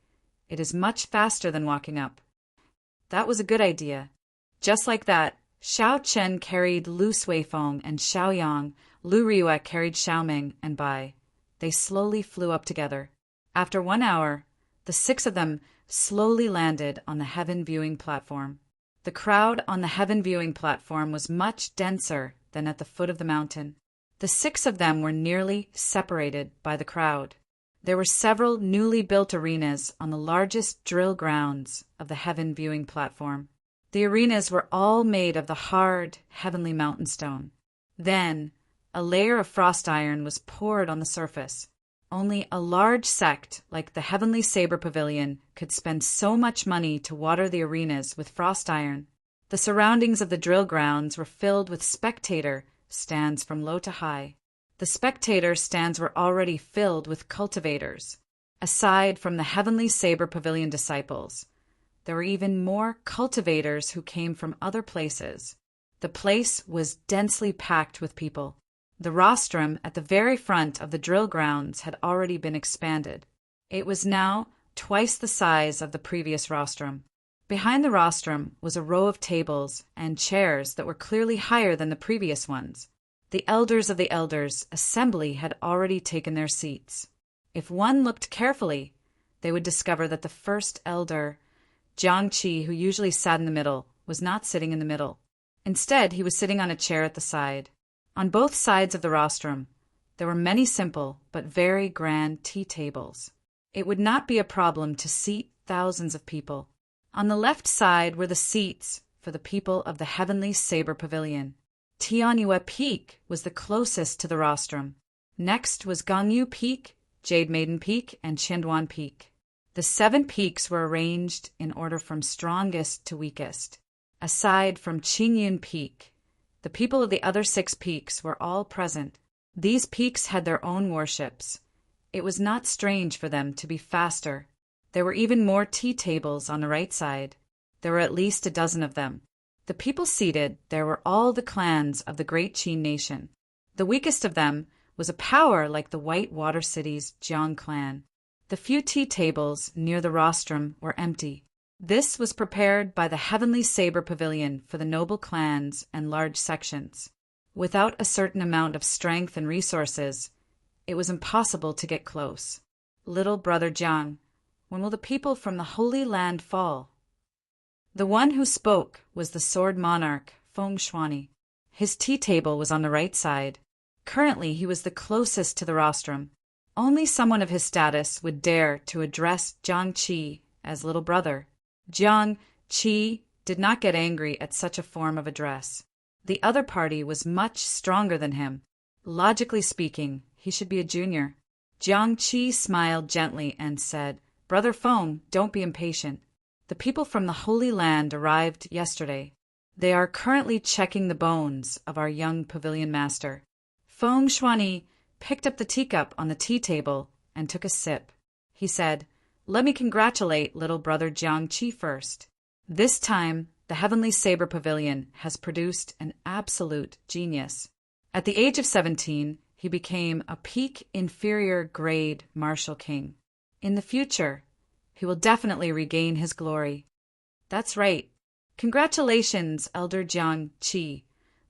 it is much faster than walking up." That was a good idea. Just like that, Xiao Chen carried Lu Suifeng and Xiaoyang, Lu Rua carried Xiaoming and Bai. They slowly flew up together. After 1 hour, the 6 of them slowly landed on the heaven viewing platform. The crowd on the heaven viewing platform was much denser than at the foot of the mountain. The 6 of them were nearly separated by the crowd. There were several newly built arenas on the largest drill grounds of the heaven viewing platform. The arenas were all made of the hard, heavenly mountain stone. Then, a layer of frost iron was poured on the surface. Only a large sect like the Heavenly Saber Pavilion could spend so much money to water the arenas with frost iron. The surroundings of the drill grounds were filled with spectator stands from low to high. The spectator stands were already filled with cultivators. Aside from the Heavenly Saber Pavilion disciples, there were even more cultivators who came from other places. The place was densely packed with people. The rostrum at the very front of the drill grounds had already been expanded. It was now twice the size of the previous rostrum. Behind the rostrum was a row of tables and chairs that were clearly higher than the previous ones. The elders of the elders' assembly had already taken their seats. If one looked carefully, they would discover that the first elder, Jiang Qi, who usually sat in the middle, was not sitting in the middle. Instead, he was sitting on a chair at the side. On both sides of the rostrum, there were many simple but very grand tea tables. It would not be a problem to seat thousands of people. On the left side were the seats for the people of the Heavenly Saber Pavilion. Tianyue Peak was the closest to the rostrum. Next was Gangyu Peak, Jade Maiden Peak, and Qianduan Peak. The 7 peaks were arranged in order from strongest to weakest. Aside from Qingyun Peak, the people of the other 6 peaks were all present. These peaks had their own warships. It was not strange for them to be faster. There were even more tea tables on the right side. There were at least a dozen of them. The people seated there were all the clans of the great Qin nation. The weakest of them was a power like the White Water City's Jiang clan. The few tea tables near the rostrum were empty. This was prepared by the Heavenly Saber Pavilion for the noble clans and large sections. Without a certain amount of strength and resources, it was impossible to get close. "Little brother Jiang, when will the people from the Holy Land fall?" The one who spoke was the sword monarch, Feng Shuani. His tea table was on the right side. Currently, he was the closest to the rostrum. Only someone of his status would dare to address Jiang Qi as little brother. Jiang Qi did not get angry at such a form of address. The other party was much stronger than him. Logically speaking, he should be a junior. Jiang Qi smiled gently and said, "Brother Feng, don't be impatient. The people from the Holy Land arrived yesterday. They are currently checking the bones of our young pavilion master." Feng Shuani picked up the teacup on the tea table and took a sip. He said, "Let me congratulate little brother Jiang Qi first. This time, the Heavenly Saber Pavilion has produced an absolute genius. At the age of 17, he became a peak inferior grade martial king. In the future, he will definitely regain his glory." "That's right. Congratulations, Elder Jiang Qi,"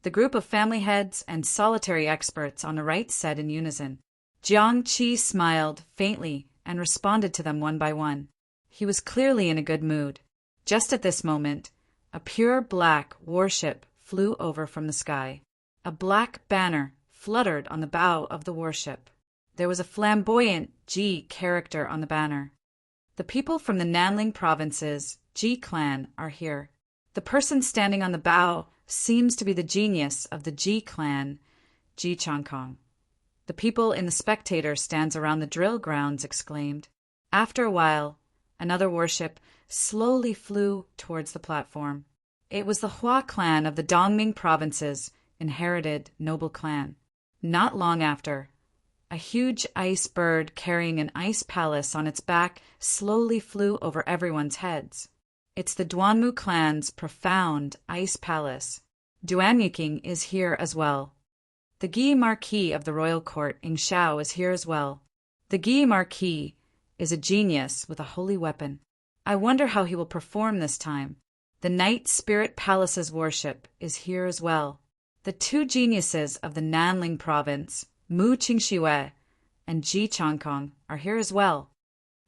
the group of family heads and solitary experts on the right said in unison. Jiang Qi smiled faintly and responded to them one by one. He was clearly in a good mood. Just at this moment, a pure black warship flew over from the sky. A black banner fluttered on the bow of the warship. There was a flamboyant Ji character on the banner. "The people from the Nanling province's Ji clan are here. The person standing on the bow seems to be the genius of the Ji clan, Ji Changkong." The people in the spectator stands around the drill grounds exclaimed. After a while, another warship slowly flew towards the platform. It was the Hua clan of the Dongming province's inherited noble clan. Not long after, a huge ice bird carrying an ice palace on its back slowly flew over everyone's heads. It's the Duanmu clan's profound ice palace. Duanyuking is here as well. The Guy Marquis of the royal court, Ingshao, is here as well. The Guy Marquis is a genius with a holy weapon. I wonder how he will perform this time. The Night Spirit Palace's warship is here as well. The two geniuses of the Nanling province, Mu Qingxiwei and Ji Changkong, are here as well.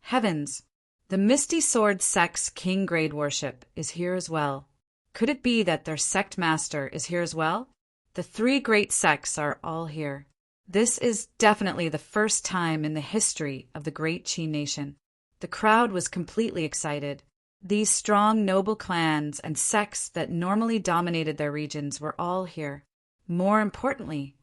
Heavens! The Misty Sword Sect's King Grade warship is here as well. Could it be that their sect master is here as well? The three great sects are all here. This is definitely the first time in the history of the great Qi nation. The crowd was completely excited. These strong noble clans and sects that normally dominated their regions were all here. More importantly,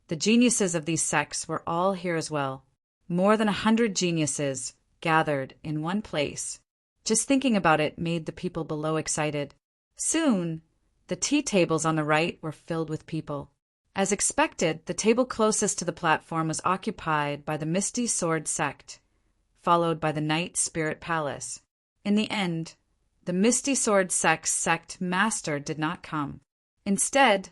the geniuses of these sects were all here as well. More than 100 geniuses gathered in one place. Just thinking about it made the people below excited. Soon, the tea tables on the right were filled with people. As expected, the table closest to the platform was occupied by the Misty Sword sect, followed by the Night Spirit Palace. In the end, the Misty Sword sect's sect master did not come. Instead,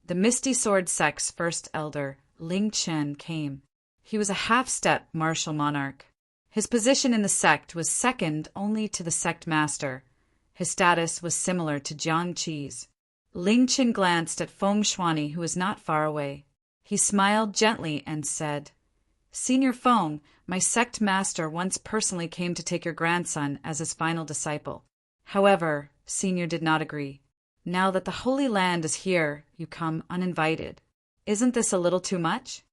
the Misty Sword sect's first elder, Ling Chen, came. He was a half-step martial monarch. His position in the sect was second only to the sect master. His status was similar to Jiang Qi's. Ling Chen glanced at Feng Shuani, who was not far away. He smiled gently and said, "Senior Feng, my sect master once personally came to take your grandson as his final disciple. However, Senior did not agree. Now that the Holy Land is here, you come uninvited. Isn't this a little too much?"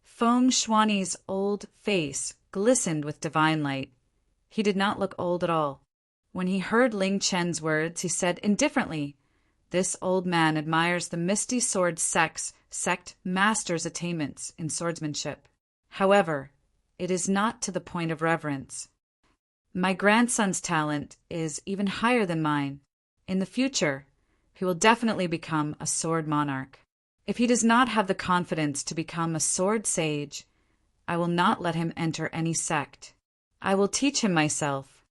Feng Shuani's old face glistened with divine light. He did not look old at all. When he heard Ling Chen's words, he said indifferently, "This old man admires the Misty Sword sect's sect master's attainments in swordsmanship. However, it is not to the point of reverence. My grandson's talent is even higher than mine. In the future, he will definitely become a sword monarch. If he does not have the confidence to become a sword sage, I will not let him enter any sect. I will teach him myself."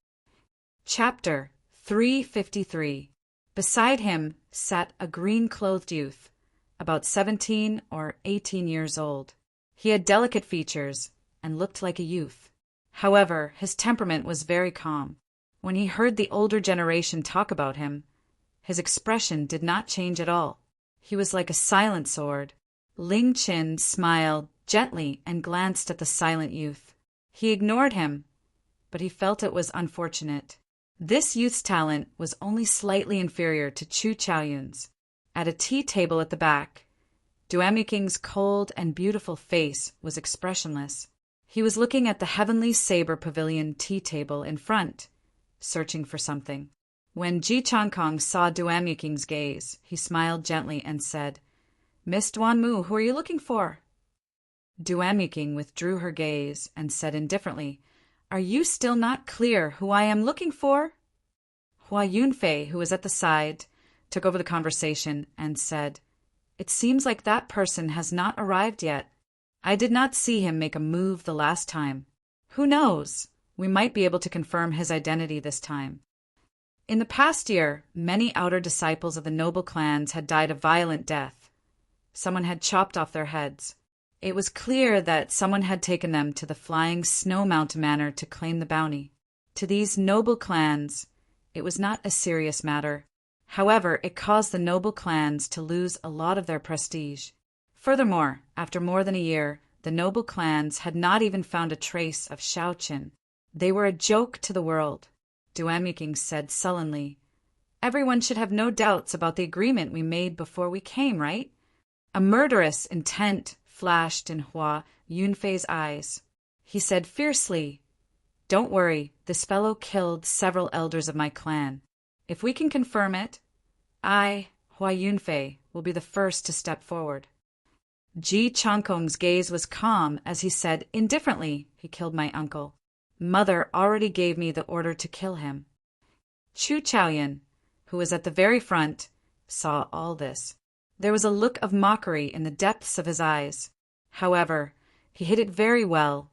Chapter 353. Beside him sat a green-clothed youth, about 17 or 18 years old. He had delicate features and looked like a youth. However, his temperament was very calm. When he heard the older generation talk about him, his expression did not change at all. He was like a silent sword. Ling Chen smiled gently and glanced at the silent youth. He ignored him, but he felt it was unfortunate. This youth's talent was only slightly inferior to Chu Chaoyun's. At a tea table at the back, Duamuking's cold and beautiful face was expressionless. He was looking at the Heavenly Saber Pavilion tea table in front, searching for something. When Ji Changkong saw Duamuking's gaze, he smiled gently and said, "Miss Duanmu, who are you looking for?" Duamuking withdrew her gaze and said indifferently, "Are you still not clear who I am looking for?" Hua Yunfei, who was at the side, took over the conversation and said, "It seems like that person has not arrived yet. I did not see him make a move the last time. Who knows? We might be able to confirm his identity this time." In the past year, many outer disciples of the noble clans had died a violent death. Someone had chopped off their heads. It was clear that someone had taken them to the Flying Snow Mountain Manor to claim the bounty. To these noble clans, it was not a serious matter. However, it caused the noble clans to lose a lot of their prestige. Furthermore, after more than a year, the noble clans had not even found a trace of Shaoqin. They were a joke to the world. Duamuking said sullenly, "Everyone should have no doubts about the agreement we made before we came, right?" A murderous intent flashed in Hua Yunfei's eyes. He said fiercely, "Don't worry, this fellow killed several elders of my clan. If we can confirm it, I, Hua Yunfei, will be the first to step forward." Ji Changkong's gaze was calm as he said indifferently, "He killed my uncle. Mother already gave me the order to kill him." Chu Chaoyun, who was at the very front, saw all this. There was a look of mockery in the depths of his eyes. However, he hid it very well.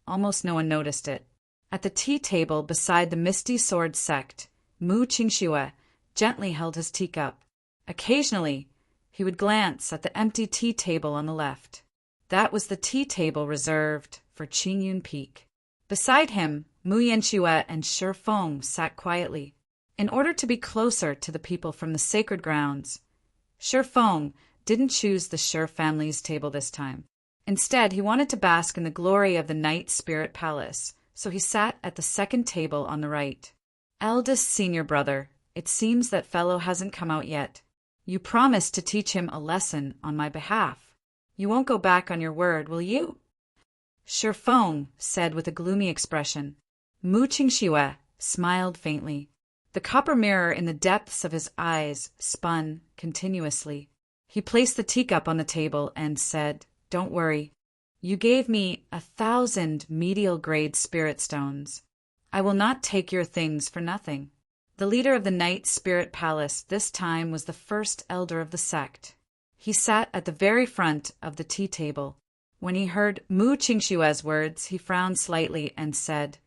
Almost no one noticed it. At the tea table beside the Misty Sword sect, Mu Qingxue gently held his teacup. Occasionally, he would glance at the empty tea table on the left. That was the tea table reserved for Qingyun Peak. Beside him, Mu Yanxue and Shi Feng sat quietly. In order to be closer to the people from the sacred grounds, Shi Feng didn't choose the Shi family's table this time. Instead, he wanted to bask in the glory of the Night Spirit Palace, so he sat at the second table on the right. "Eldest senior brother, it seems that fellow hasn't come out yet. You promised to teach him a lesson on my behalf. You won't go back on your word, will you?" Shi Feng said with a gloomy expression. Mu Qingxue smiled faintly. The copper mirror in the depths of his eyes spun continuously. He placed the teacup on the table and said, "Don't worry. You gave me 1,000 medial-grade spirit stones. I will not take your things for nothing." The leader of the Night Spirit Palace this time was the first elder of the sect. He sat at the very front of the tea table. When he heard Mu Qingxue's words, he frowned slightly and said,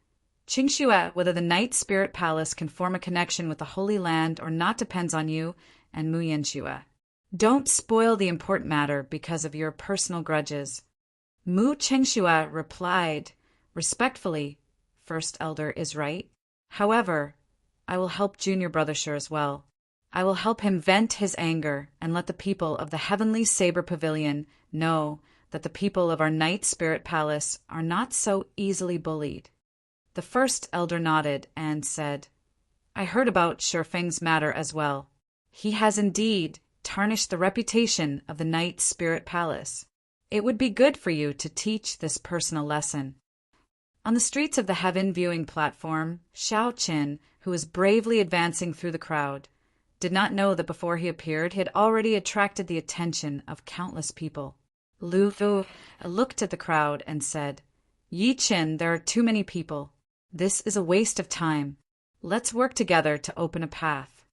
"Qingxue, whether the Night Spirit Palace can form a connection with the Holy Land or not depends on you and Mu Yanxue. Don't spoil the important matter because of your personal grudges." Mu Qingxue replied, respectfully, "First Elder is right. However, I will help Junior Brother Shi as well. I will help him vent his anger and let the people of the Heavenly Saber Pavilion know that the people of our Night Spirit Palace are not so easily bullied." The first elder nodded and said, "I heard about Shi Feng's matter as well. He has indeed tarnished the reputation of the Night Spirit Palace. It would be good for you to teach this personal lesson." On the streets of the Heaven viewing platform, Xiao Qin, who was bravely advancing through the crowd, did not know that before he appeared he had already attracted the attention of countless people. Lu Fu looked at the crowd and said, "Yi Qin, there are too many people. This is a waste of time. Let's work together to open a path."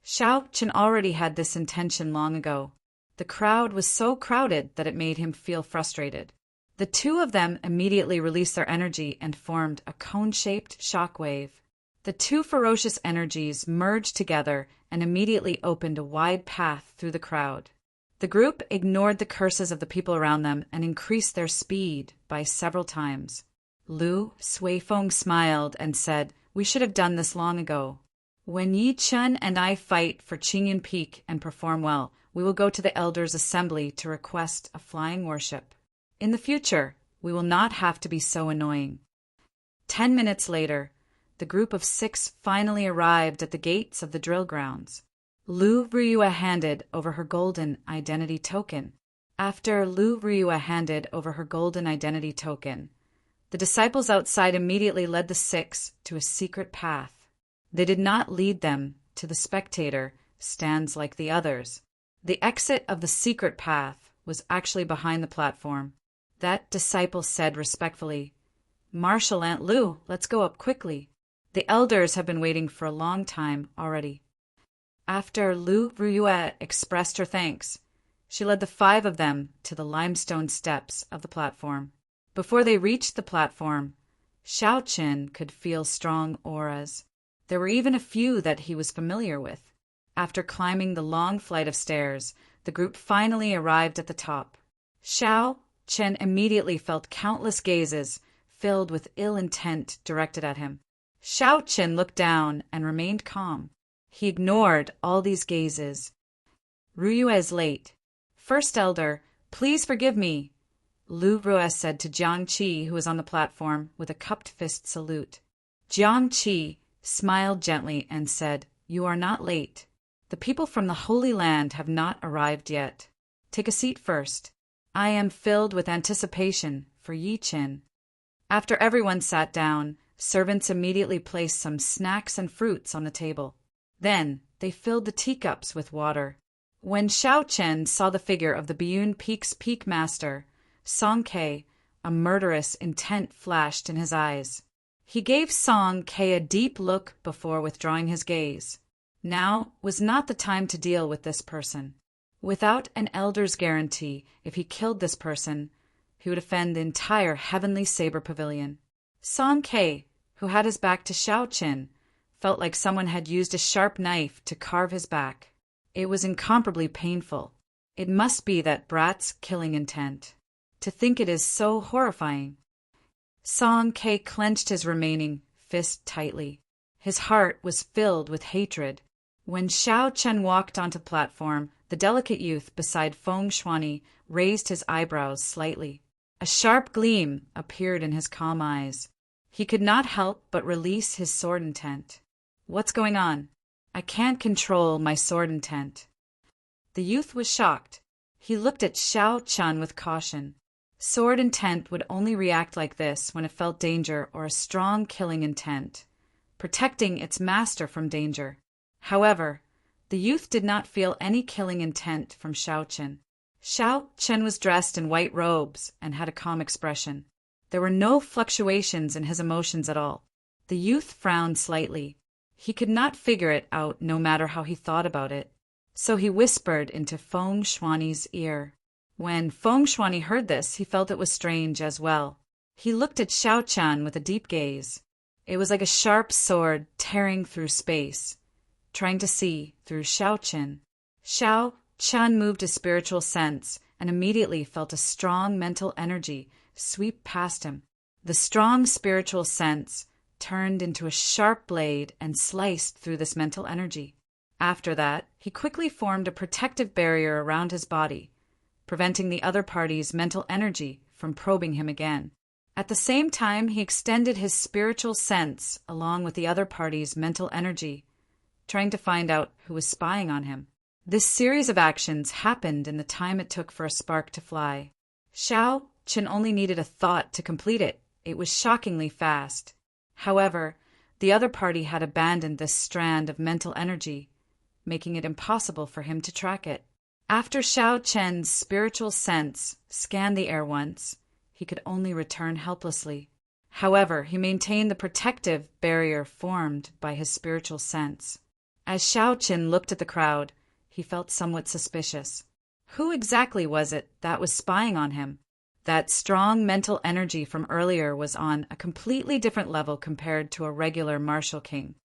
Xiao Qin already had this intention long ago. The crowd was so crowded that it made him feel frustrated. The two of them immediately released their energy and formed a cone-shaped shockwave. The two ferocious energies merged together and immediately opened a wide path through the crowd. The group ignored the curses of the people around them and increased their speed by several times. Lu Suifeng smiled and said, "We should have done this long ago. When Yi Chen and I fight for Qingyun Peak and perform well, we will go to the Elders' Assembly to request a flying worship. In the future, we will not have to be so annoying." 10 minutes later, the group of 6 finally arrived at the gates of the drill grounds. Lu Ryua handed over her golden identity token. After Lu Ryua handed over her golden identity token, the disciples outside immediately led the 6 to a secret path. They did not lead them to the spectator stands like the others. The exit of the secret path was actually behind the platform. That disciple said respectfully, "Marshal Aunt Lu, let's go up quickly. The elders have been waiting for a long time already." After Lu Ryua expressed her thanks, she led the 5 of them to the limestone steps of the platform. Before they reached the platform, Xiao Qin could feel strong auras. There were even a few that he was familiar with. After climbing the long flight of stairs, the group finally arrived at the top. Xiao Qin immediately felt countless gazes filled with ill intent directed at him. Xiao Qin looked down and remained calm. He ignored all these gazes. "Ryua is late. First Elder, please forgive me," Lu Ryua said to Jiang Qi, who was on the platform, with a cupped fist salute. Jiang Qi smiled gently and said, "You are not late. The people from the Holy Land have not arrived yet. Take a seat first. I am filled with anticipation for Yi Qin." After everyone sat down, servants immediately placed some snacks and fruits on the table. Then they filled the teacups with water. When Xiao Qin saw the figure of the Biyun Peak's peak master, Song Ke, a murderous intent flashed in his eyes. He gave Song Ke a deep look before withdrawing his gaze. Now was not the time to deal with this person. Without an elder's guarantee, if he killed this person, he would offend the entire Heavenly Saber Pavilion. Song Ke, who had his back to Xiao Qin, felt like someone had used a sharp knife to carve his back. It was incomparably painful. It must be that brat's killing intent. To think it is so horrifying. Song Ke clenched his remaining fist tightly. His heart was filled with hatred. When Xiao Qin walked onto the platform, the delicate youth beside Feng Shuani raised his eyebrows slightly. A sharp gleam appeared in his calm eyes. He could not help but release his sword intent. "What's going on? I can't control my sword intent." The youth was shocked. He looked at Xiao Qin with caution. Sword intent would only react like this when it felt danger or a strong killing intent, protecting its master from danger. However, the youth did not feel any killing intent from Xiao Qin. Xiao Qin was dressed in white robes and had a calm expression. There were no fluctuations in his emotions at all. The youth frowned slightly. He could not figure it out no matter how he thought about it. So he whispered into Feng Shuani's ear. When Feng Shuani heard this, he felt it was strange as well. He looked at Xiao Qin with a deep gaze. It was like a sharp sword tearing through space, trying to see through Xiao Qin. Xiao Qin moved his spiritual sense and immediately felt a strong mental energy sweep past him. The strong spiritual sense turned into a sharp blade and sliced through this mental energy. After that, he quickly formed a protective barrier around his body, preventing the other party's mental energy from probing him again. At the same time, he extended his spiritual sense along with the other party's mental energy, trying to find out who was spying on him. This series of actions happened in the time it took for a spark to fly. Xiao Qin only needed a thought to complete it. It was shockingly fast. However, the other party had abandoned this strand of mental energy, making it impossible for him to track it. After Xiao Qin's spiritual sense scanned the air once, he could only return helplessly. However, he maintained the protective barrier formed by his spiritual sense. As Xiao Qin looked at the crowd, he felt somewhat suspicious. Who exactly was it that was spying on him? That strong mental energy from earlier was on a completely different level compared to a regular martial king.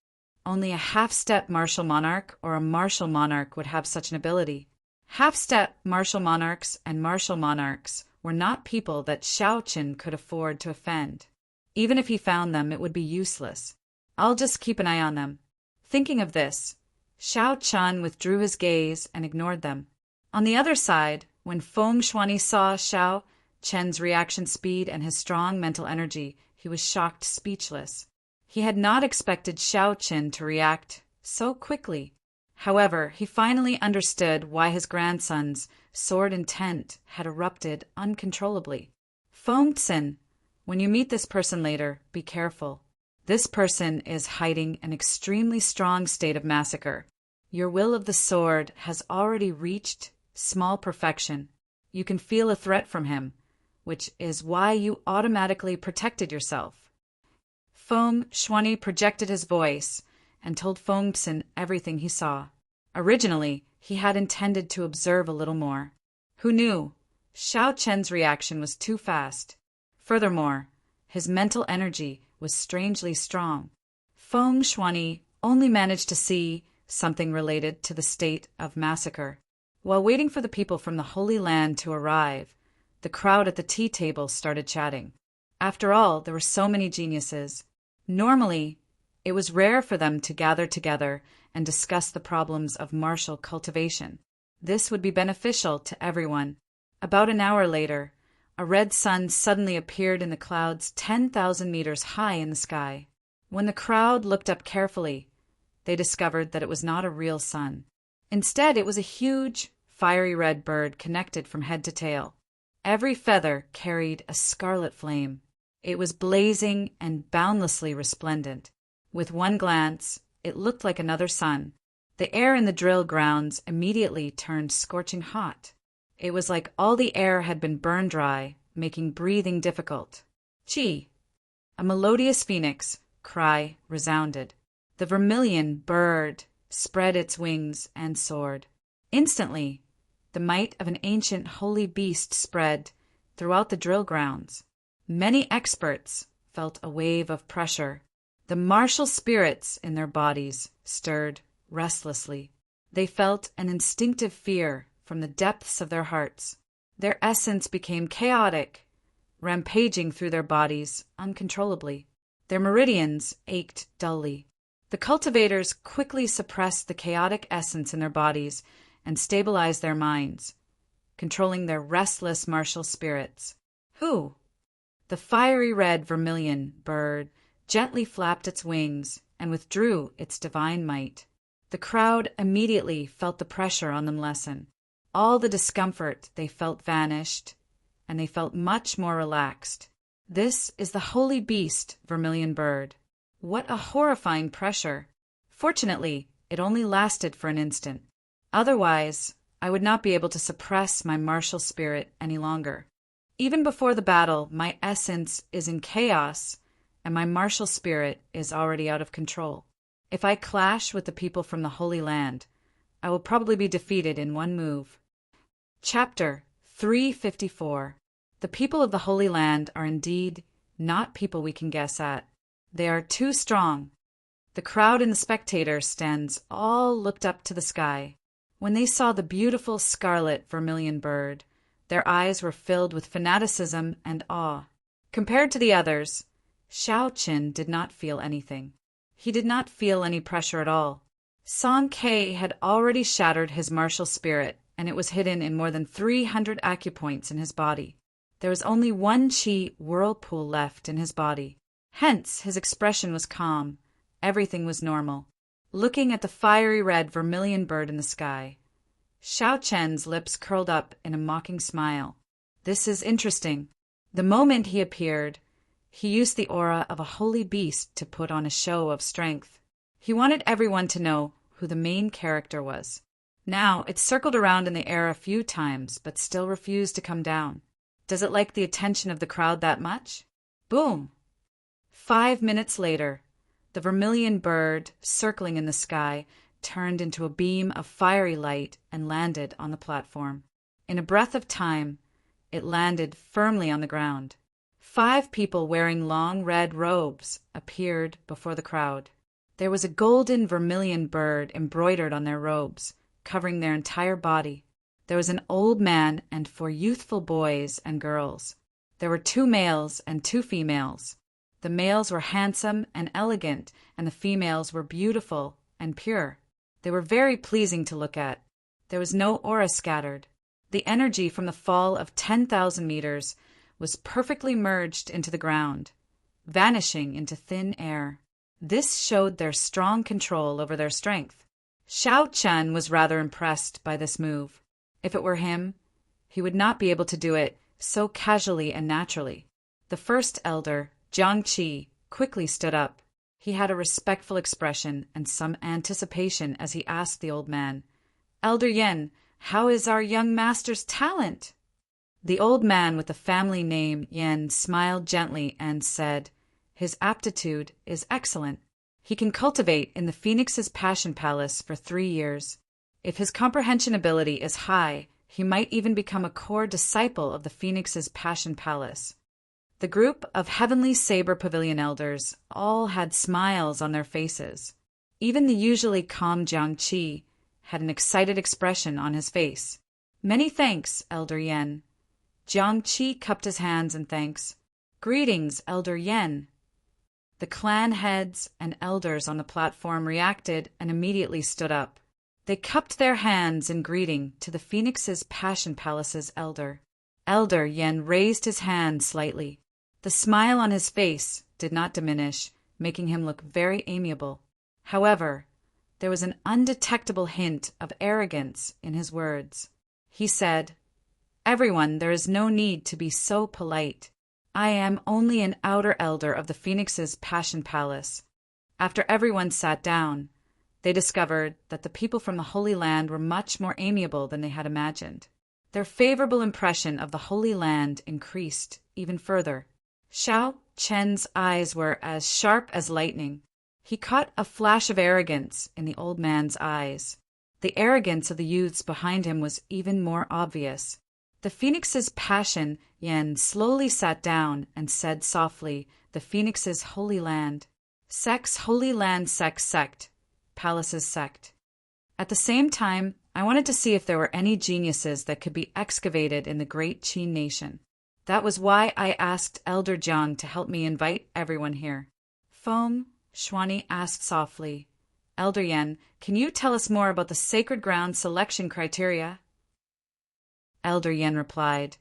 Only a half-step martial monarch or a martial monarch would have such an ability. Half-step martial monarchs and martial monarchs were not people that Xiao Qin could afford to offend. Even if he found them, it would be useless. I'll just keep an eye on them. Thinking of this, Xiao Qin withdrew his gaze and ignored them. On the other side, when Feng Shuani saw Xiao Qin's reaction speed and his strong mental energy, he was shocked speechless. He had not expected Xiao Qin to react so quickly. However, he finally understood why his grandson's sword intent had erupted uncontrollably. Feng Xin, when you meet this person later, be careful. This person is hiding an extremely strong state of massacre. Your will of the sword has already reached small perfection. You can feel a threat from him, which is why you automatically protected yourself. Feng Shuani projected his voice and told Feng Xin everything he saw. Originally, he had intended to observe a little more. Who knew? Xiao Chen's reaction was too fast. Furthermore, his mental energy was strangely strong. Feng Shuani only managed to see something related to the state of massacre. While waiting for the people from the Holy Land to arrive, the crowd at the tea table started chatting. After all, there were so many geniuses. Normally, it was rare for them to gather together and discuss the problems of martial cultivation. This would be beneficial to everyone. About an hour later, a red sun suddenly appeared in the clouds 10,000 meters high in the sky. When the crowd looked up carefully, they discovered that it was not a real sun. Instead, it was a huge, fiery red bird connected from head to tail. Every feather carried a scarlet flame. It was blazing and boundlessly resplendent. With one glance, it looked like another sun. The air in the drill grounds immediately turned scorching hot. It was like all the air had been burned dry, making breathing difficult. Chi! A melodious phoenix cry resounded. The vermilion bird spread its wings and soared. Instantly, the might of an ancient holy beast spread throughout the drill grounds. Many experts felt a wave of pressure. The martial spirits in their bodies stirred restlessly. They felt an instinctive fear from the depths of their hearts. Their essence became chaotic, rampaging through their bodies uncontrollably. Their meridians ached dully. The cultivators quickly suppressed the chaotic essence in their bodies and stabilized their minds, controlling their restless martial spirits. Who? The fiery red vermilion bird gently flapped its wings and withdrew its divine might. The crowd immediately felt the pressure on them lessen. All the discomfort they felt vanished, and they felt much more relaxed. This is the holy beast, vermilion bird. What a horrifying pressure! Fortunately, it only lasted for an instant. Otherwise, I would not be able to suppress my martial spirit any longer. Even before the battle, my essence is in chaos, and my martial spirit is already out of control. If I clash with the people from the Holy Land, I will probably be defeated in one move. Chapter 354. The people of the Holy Land are indeed not people we can guess at. They are too strong. The crowd and the spectator stands all looked up to the sky. When they saw the beautiful scarlet vermilion bird, their eyes were filled with fanaticism and awe. Compared to the others, Xiao Qin did not feel anything. He did not feel any pressure at all. Song Ke had already shattered his martial spirit, and it was hidden in more than 300 acupoints in his body. There was only one chi whirlpool left in his body. Hence, his expression was calm. Everything was normal. Looking at the fiery red vermilion bird in the sky, Xiao Chen's lips curled up in a mocking smile. This is interesting. The moment he appeared, he used the aura of a holy beast to put on a show of strength. He wanted everyone to know who the main character was. Now, it circled around in the air a few times, but still refused to come down. Does it like the attention of the crowd that much? Boom! 5 minutes later, the vermilion bird, circling in the sky, turned into a beam of fiery light and landed on the platform. In a breath of time, it landed firmly on the ground. 5 people wearing long red robes appeared before the crowd. There was a golden vermilion bird embroidered on their robes, covering their entire body. There was an old man and 4 youthful boys and girls. There were 2 males and 2 females. The males were handsome and elegant, and the females were beautiful and pure. They were very pleasing to look at. There was no aura scattered. The energy from the fall of 10,000 meters was perfectly merged into the ground, vanishing into thin air. This showed their strong control over their strength. Xiao Chen was rather impressed by this move. If it were him, he would not be able to do it so casually and naturally. The first elder, Jiang Qi, quickly stood up. He had a respectful expression and some anticipation as he asked the old man, "Elder Yen, how is our young master's talent?" The old man with the family name Yen smiled gently and said, "His aptitude is excellent. He can cultivate in the Phoenix's Passion Palace for 3 years. If his comprehension ability is high, he might even become a core disciple of the Phoenix's Passion Palace." The group of Heavenly Saber Pavilion elders all had smiles on their faces. Even the usually calm Jiang Qi had an excited expression on his face. "Many thanks, Elder Yen." Jiang Qi cupped his hands in thanks. "Greetings, Elder Yen." The clan heads and elders on the platform reacted and immediately stood up. They cupped their hands in greeting to the Phoenix's Passion Palace's elder. Elder Yen raised his hand slightly. The smile on his face did not diminish, making him look very amiable. However, there was an undetectable hint of arrogance in his words. He said, "Everyone, there is no need to be so polite. I am only an outer elder of the Phoenix's Passion Palace." After everyone sat down, they discovered that the people from the Holy Land were much more amiable than they had imagined. Their favorable impression of the Holy Land increased even further. Xiao Chen's eyes were as sharp as lightning. He caught a flash of arrogance in the old man's eyes. The arrogance of the youths behind him was even more obvious. The Phoenix's Passion Yen slowly sat down and said softly, "The Phoenix's Holy Land. Sex Holy Land Sex Sect. Palace's Sect." At the same time, I wanted to see if there were any geniuses that could be excavated in the great Qin nation. That was why I asked Elder Jiang to help me invite everyone here. "Feng," Xuani asked softly, "Elder Yen, can you tell us more about the sacred ground selection criteria?" Elder Yen replied,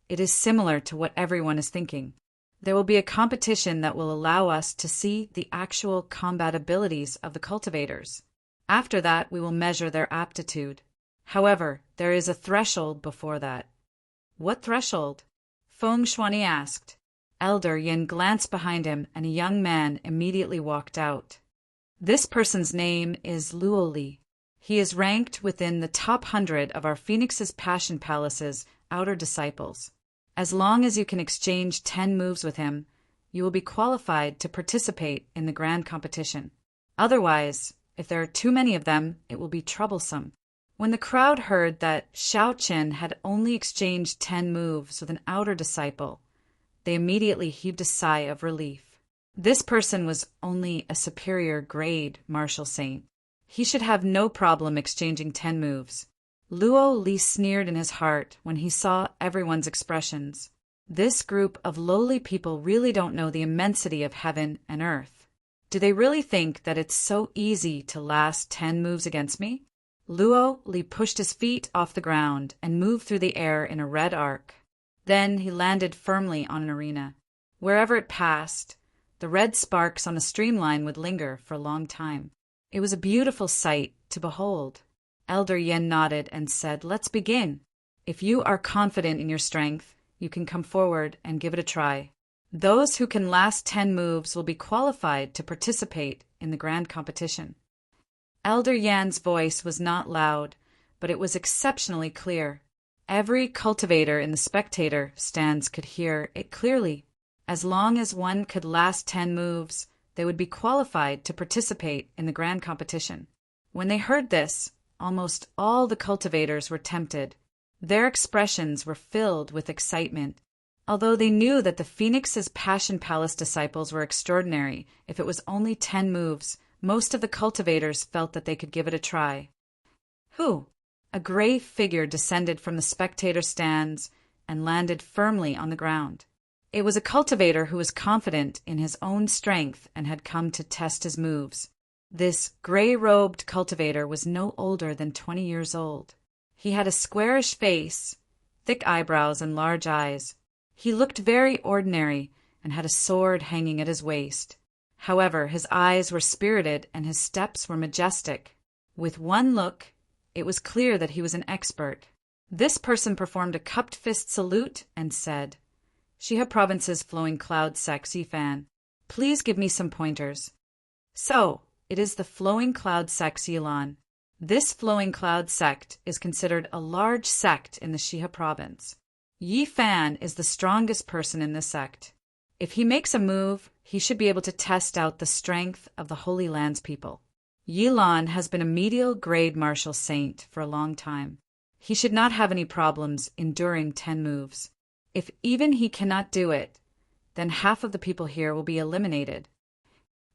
"It is similar to what everyone is thinking. There will be a competition that will allow us to see the actual combat abilities of the cultivators. After that, we will measure their aptitude. However, there is a threshold before that." "What threshold?" Feng Xuani asked. Elder Yin glanced behind him, and a young man immediately walked out. This person's name is Luo Li. He is ranked within the top 100 of our Phoenix's Passion Palace's outer disciples. As long as you can exchange 10 moves with him, you will be qualified to participate in the grand competition. Otherwise, if there are too many of them, it will be troublesome. When the crowd heard that Xiao Chen had only exchanged 10 moves with an outer disciple, they immediately heaved a sigh of relief. This person was only a superior grade martial saint. He should have no problem exchanging 10 moves. Luo Li sneered in his heart when he saw everyone's expressions. This group of lowly people really don't know the immensity of heaven and earth. Do they really think that it's so easy to last 10 moves against me? Luo Li pushed his feet off the ground and moved through the air in a red arc. Then he landed firmly on an arena. Wherever it passed, the red sparks on a streamline would linger for a long time. It was a beautiful sight to behold. Elder Yen nodded and said, "Let's begin. If you are confident in your strength, you can come forward and give it a try. Those who can last 10 moves will be qualified to participate in the grand competition." Elder Yan's voice was not loud, but it was exceptionally clear. Every cultivator in the spectator stands could hear it clearly. As long as one could last 10 moves, they would be qualified to participate in the grand competition. When they heard this, almost all the cultivators were tempted. Their expressions were filled with excitement. Although they knew that the Phoenix's Passion Palace disciples were extraordinary, if it was only 10 moves, most of the cultivators felt that they could give it a try. "Who?" A gray figure descended from the spectator stands and landed firmly on the ground. It was a cultivator who was confident in his own strength and had come to test his moves. This gray-robed cultivator was no older than 20 years old. He had a squarish face, thick eyebrows, and large eyes. He looked very ordinary and had a sword hanging at his waist. However, his eyes were spirited and his steps were majestic. With one look, it was clear that he was an expert. This person performed a cupped fist salute and said, "Shiha Province's flowing cloud sect Yifan, please give me some pointers." So, it is the flowing cloud sect Yilan. This flowing cloud sect is considered a large sect in the Shiha province. Yifan is the strongest person in this sect. If he makes a move, he should be able to test out the strength of the Holy Land's people. Yilan has been a medial grade martial saint for a long time. He should not have any problems enduring 10 moves. If even he cannot do it, then half of the people here will be eliminated.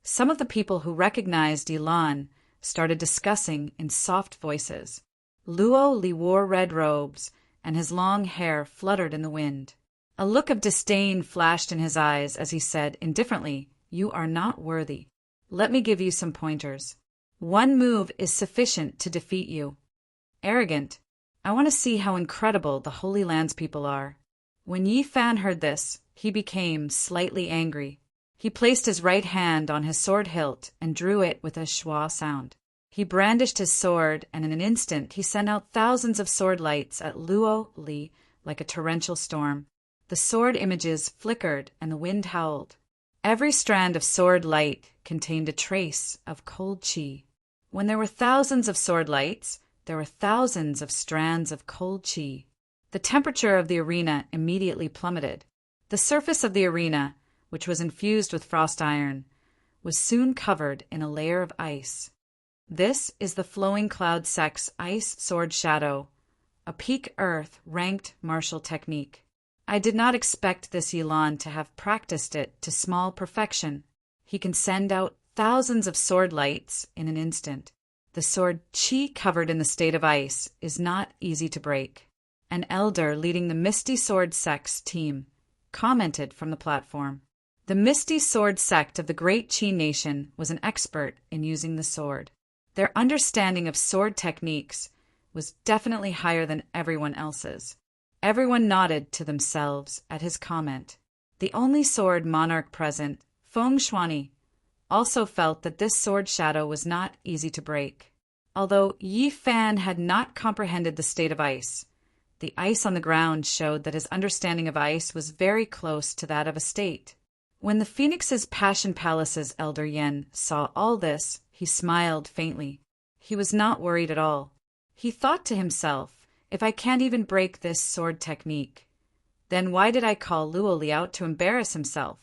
Some of the people who recognized Yilan started discussing in soft voices. Luo Li wore red robes, and his long hair fluttered in the wind. A look of disdain flashed in his eyes as he said indifferently, "You are not worthy. Let me give you some pointers. One move is sufficient to defeat you." Arrogant. I want to see how incredible the Holy Land's people are. When Yifan heard this, he became slightly angry. He placed his right hand on his sword hilt and drew it with a schwa sound. He brandished his sword, and in an instant he sent out thousands of sword lights at Luo Li like a torrential storm. The sword images flickered and the wind howled. Every strand of sword light contained a trace of cold qi. When there were thousands of sword lights, there were thousands of strands of cold qi. The temperature of the arena immediately plummeted. The surface of the arena, which was infused with frost iron, was soon covered in a layer of ice. This is the flowing cloud sect's ice sword shadow, a peak earth ranked martial technique. I did not expect this Yilan to have practiced it to small perfection. He can send out thousands of sword lights in an instant. The sword qi covered in the state of ice is not easy to break. An elder leading the Misty Sword Sect's team commented from the platform. The Misty Sword Sect of the Great Qi Nation was an expert in using the sword. Their understanding of sword techniques was definitely higher than everyone else's. Everyone nodded to themselves at his comment. The only sword monarch present, Feng Shuani, also felt that this sword shadow was not easy to break. Although Yi Fan had not comprehended the state of ice, the ice on the ground showed that his understanding of ice was very close to that of a state. When the Phoenix's Passion Palace's elder Yen saw all this, he smiled faintly. He was not worried at all. He thought to himself, if I can't even break this sword technique, then why did I call Luo Li out to embarrass himself?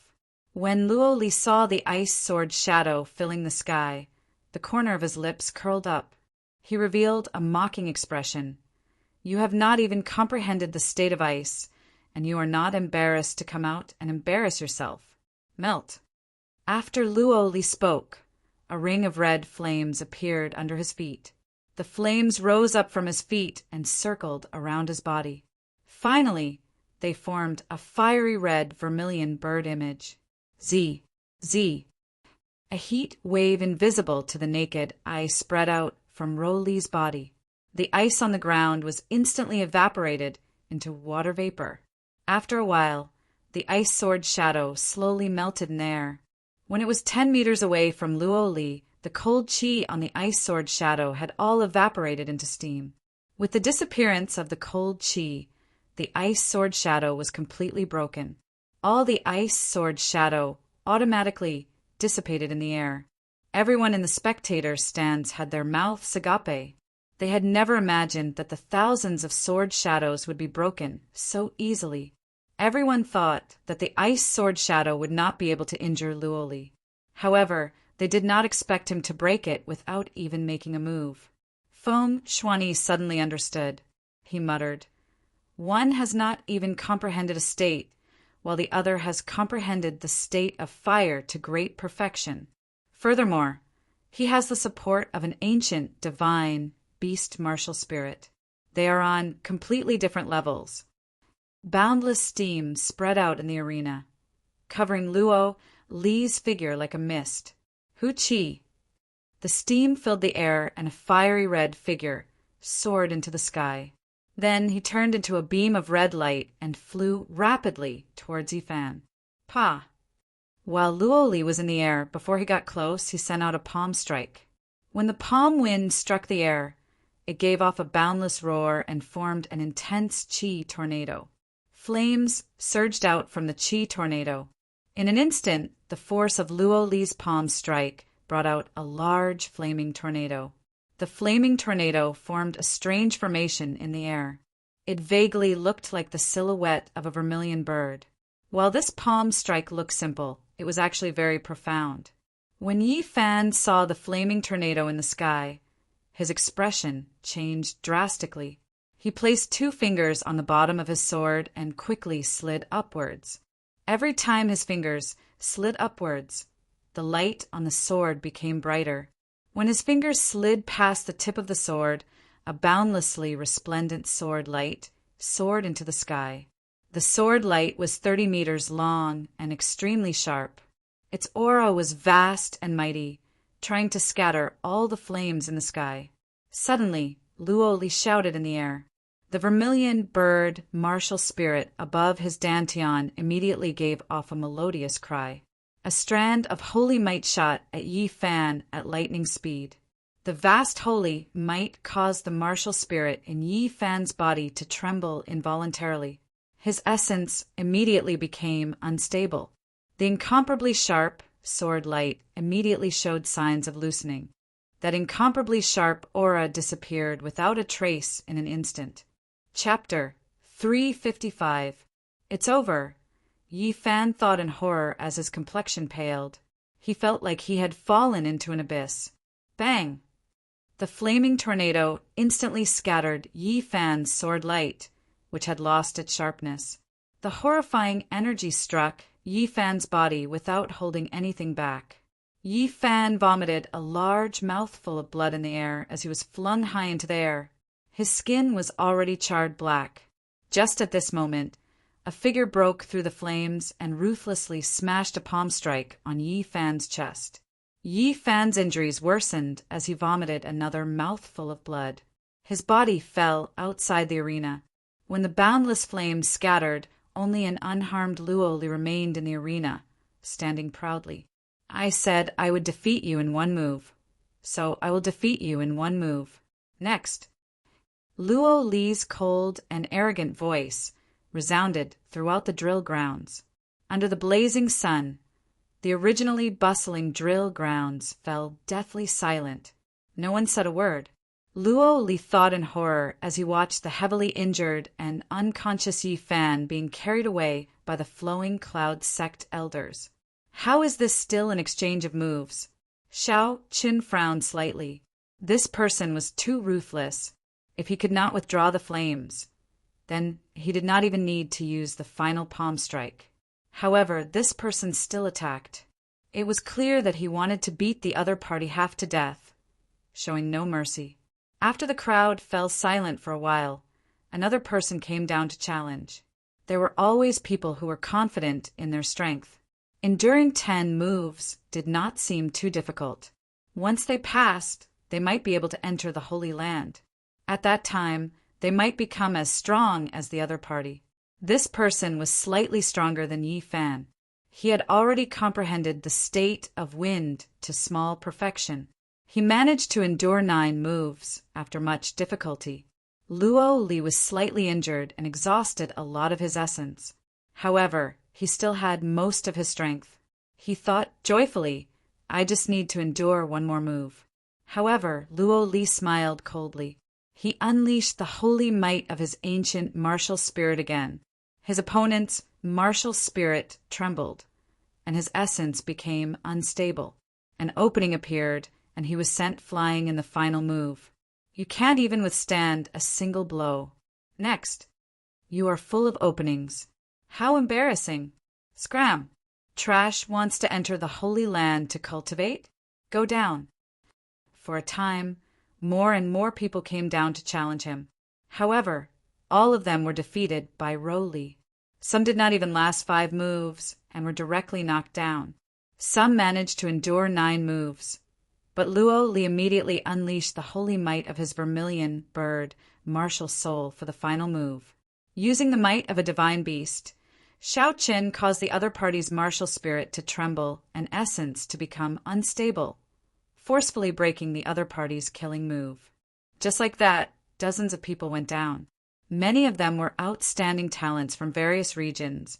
When Luo Li saw the ice sword shadow filling the sky, the corner of his lips curled up. He revealed a mocking expression. You have not even comprehended the state of ice, and you are not embarrassed to come out and embarrass yourself. Melt. After Luo Li spoke, a ring of red flames appeared under his feet. The flames rose up from his feet and circled around his body. Finally, they formed a fiery red vermilion bird image. Z. A heat wave invisible to the naked eye spread out from Ro Li's body. The ice on the ground was instantly evaporated into water vapor. After a while, the ice sword shadow slowly melted in the air. When it was 10 meters away from Luo Li, the cold qi on the ice sword shadow had all evaporated into steam. With the disappearance of the cold qi, the ice sword shadow was completely broken. All the ice sword shadow automatically dissipated in the air. Everyone in the spectator stands had their mouths agape. They had never imagined that the thousands of sword shadows would be broken so easily. Everyone thought that the ice sword shadow would not be able to injure Luo Li. However, they did not expect him to break it without even making a move. Feng Shuani suddenly understood. He muttered, "One has not even comprehended a state, while the other has comprehended the state of fire to great perfection. Furthermore, he has the support of an ancient, divine, beast martial spirit. They are on completely different levels." Boundless steam spread out in the arena, covering Luo Li's figure like a mist. Hu Qi. The steam filled the air and a fiery red figure soared into the sky. Then he turned into a beam of red light and flew rapidly towards Yifan. Pa! While Luo was in the air, before he got close, he sent out a palm strike. When the palm wind struck the air, it gave off a boundless roar and formed an intense chi tornado. Flames surged out from the chi tornado. In an instant, the force of Luo's palm strike brought out a large flaming tornado. The flaming tornado formed a strange formation in the air. It vaguely looked like the silhouette of a vermilion bird. While this palm strike looked simple, it was actually very profound. When Yi Fan saw the flaming tornado in the sky, his expression changed drastically. He placed 2 fingers on the bottom of his sword and quickly slid upwards. Every time his fingers slid upwards, the light on the sword became brighter. When his fingers slid past the tip of the sword, a boundlessly resplendent sword light soared into the sky. The sword light was 30 meters long and extremely sharp. Its aura was vast and mighty, trying to scatter all the flames in the sky. Suddenly, Luo shouted in the air. The vermilion bird martial spirit above his dantian immediately gave off a melodious cry. A strand of holy might shot at Yi Fan at lightning speed. The vast holy might caused the martial spirit in Yi Fan's body to tremble involuntarily. His essence immediately became unstable. The incomparably sharp sword light immediately showed signs of loosening. That incomparably sharp aura disappeared without a trace in an instant. Chapter 355. It's over. Yi Fan thought in horror as his complexion paled. He felt like he had fallen into an abyss. Bang! The flaming tornado instantly scattered Yi Fan's sword light, which had lost its sharpness. The horrifying energy struck Yi Fan's body without holding anything back. Yi Fan vomited a large mouthful of blood in the air as he was flung high into the air. His skin was already charred black. Just at this moment, a figure broke through the flames and ruthlessly smashed a palm strike on Yi Fan's chest. Yi Fan's injuries worsened as he vomited another mouthful of blood. His body fell outside the arena. When the boundless flames scattered, only an unharmed Luo remained in the arena, standing proudly. I said I would defeat you in 1 move. So I will defeat you in 1 move. Next. Luo's cold and arrogant voice resounded throughout the drill grounds. Under the blazing sun, the originally bustling drill grounds fell deathly silent. No one said a word. Luo thought in horror as he watched the heavily injured and unconscious Yi Fan being carried away by the flowing cloud sect elders. How is this still an exchange of moves? Xiao Qin frowned slightly. This person was too ruthless. If he could not withdraw the flames, then he did not even need to use the final palm strike. However, this person still attacked. It was clear that he wanted to beat the other party half to death, showing no mercy. After the crowd fell silent for a while, another person came down to challenge. There were always people who were confident in their strength. Enduring 10 moves did not seem too difficult. Once they passed, they might be able to enter the Holy Land. At that time, they might become as strong as the other party. This person was slightly stronger than Yi Fan. He had already comprehended the state of wind to small perfection. He managed to endure 9 moves after much difficulty. Luo was slightly injured and exhausted a lot of his essence. However, he still had most of his strength. He thought joyfully, I just need to endure 1 more move. However, Luo smiled coldly. He unleashed the holy might of his ancient martial spirit again. His opponent's martial spirit trembled, and his essence became unstable. An opening appeared, and he was sent flying in the final move. You can't even withstand a single blow. Next. You are full of openings. How embarrassing. Scram. Trash wants to enter the Holy Land to cultivate? Go down. For a time, more and more people came down to challenge him. However, all of them were defeated by Rowley. Some did not even last 5 moves and were directly knocked down. Some managed to endure 9 moves. But Luo immediately unleashed the holy might of his vermilion bird, martial soul, for the final move. Using the might of a divine beast, Xiao Qin caused the other party's martial spirit to tremble and essence to become unstable, forcefully breaking the other party's killing move. Just like that, dozens of people went down. Many of them were outstanding talents from various regions,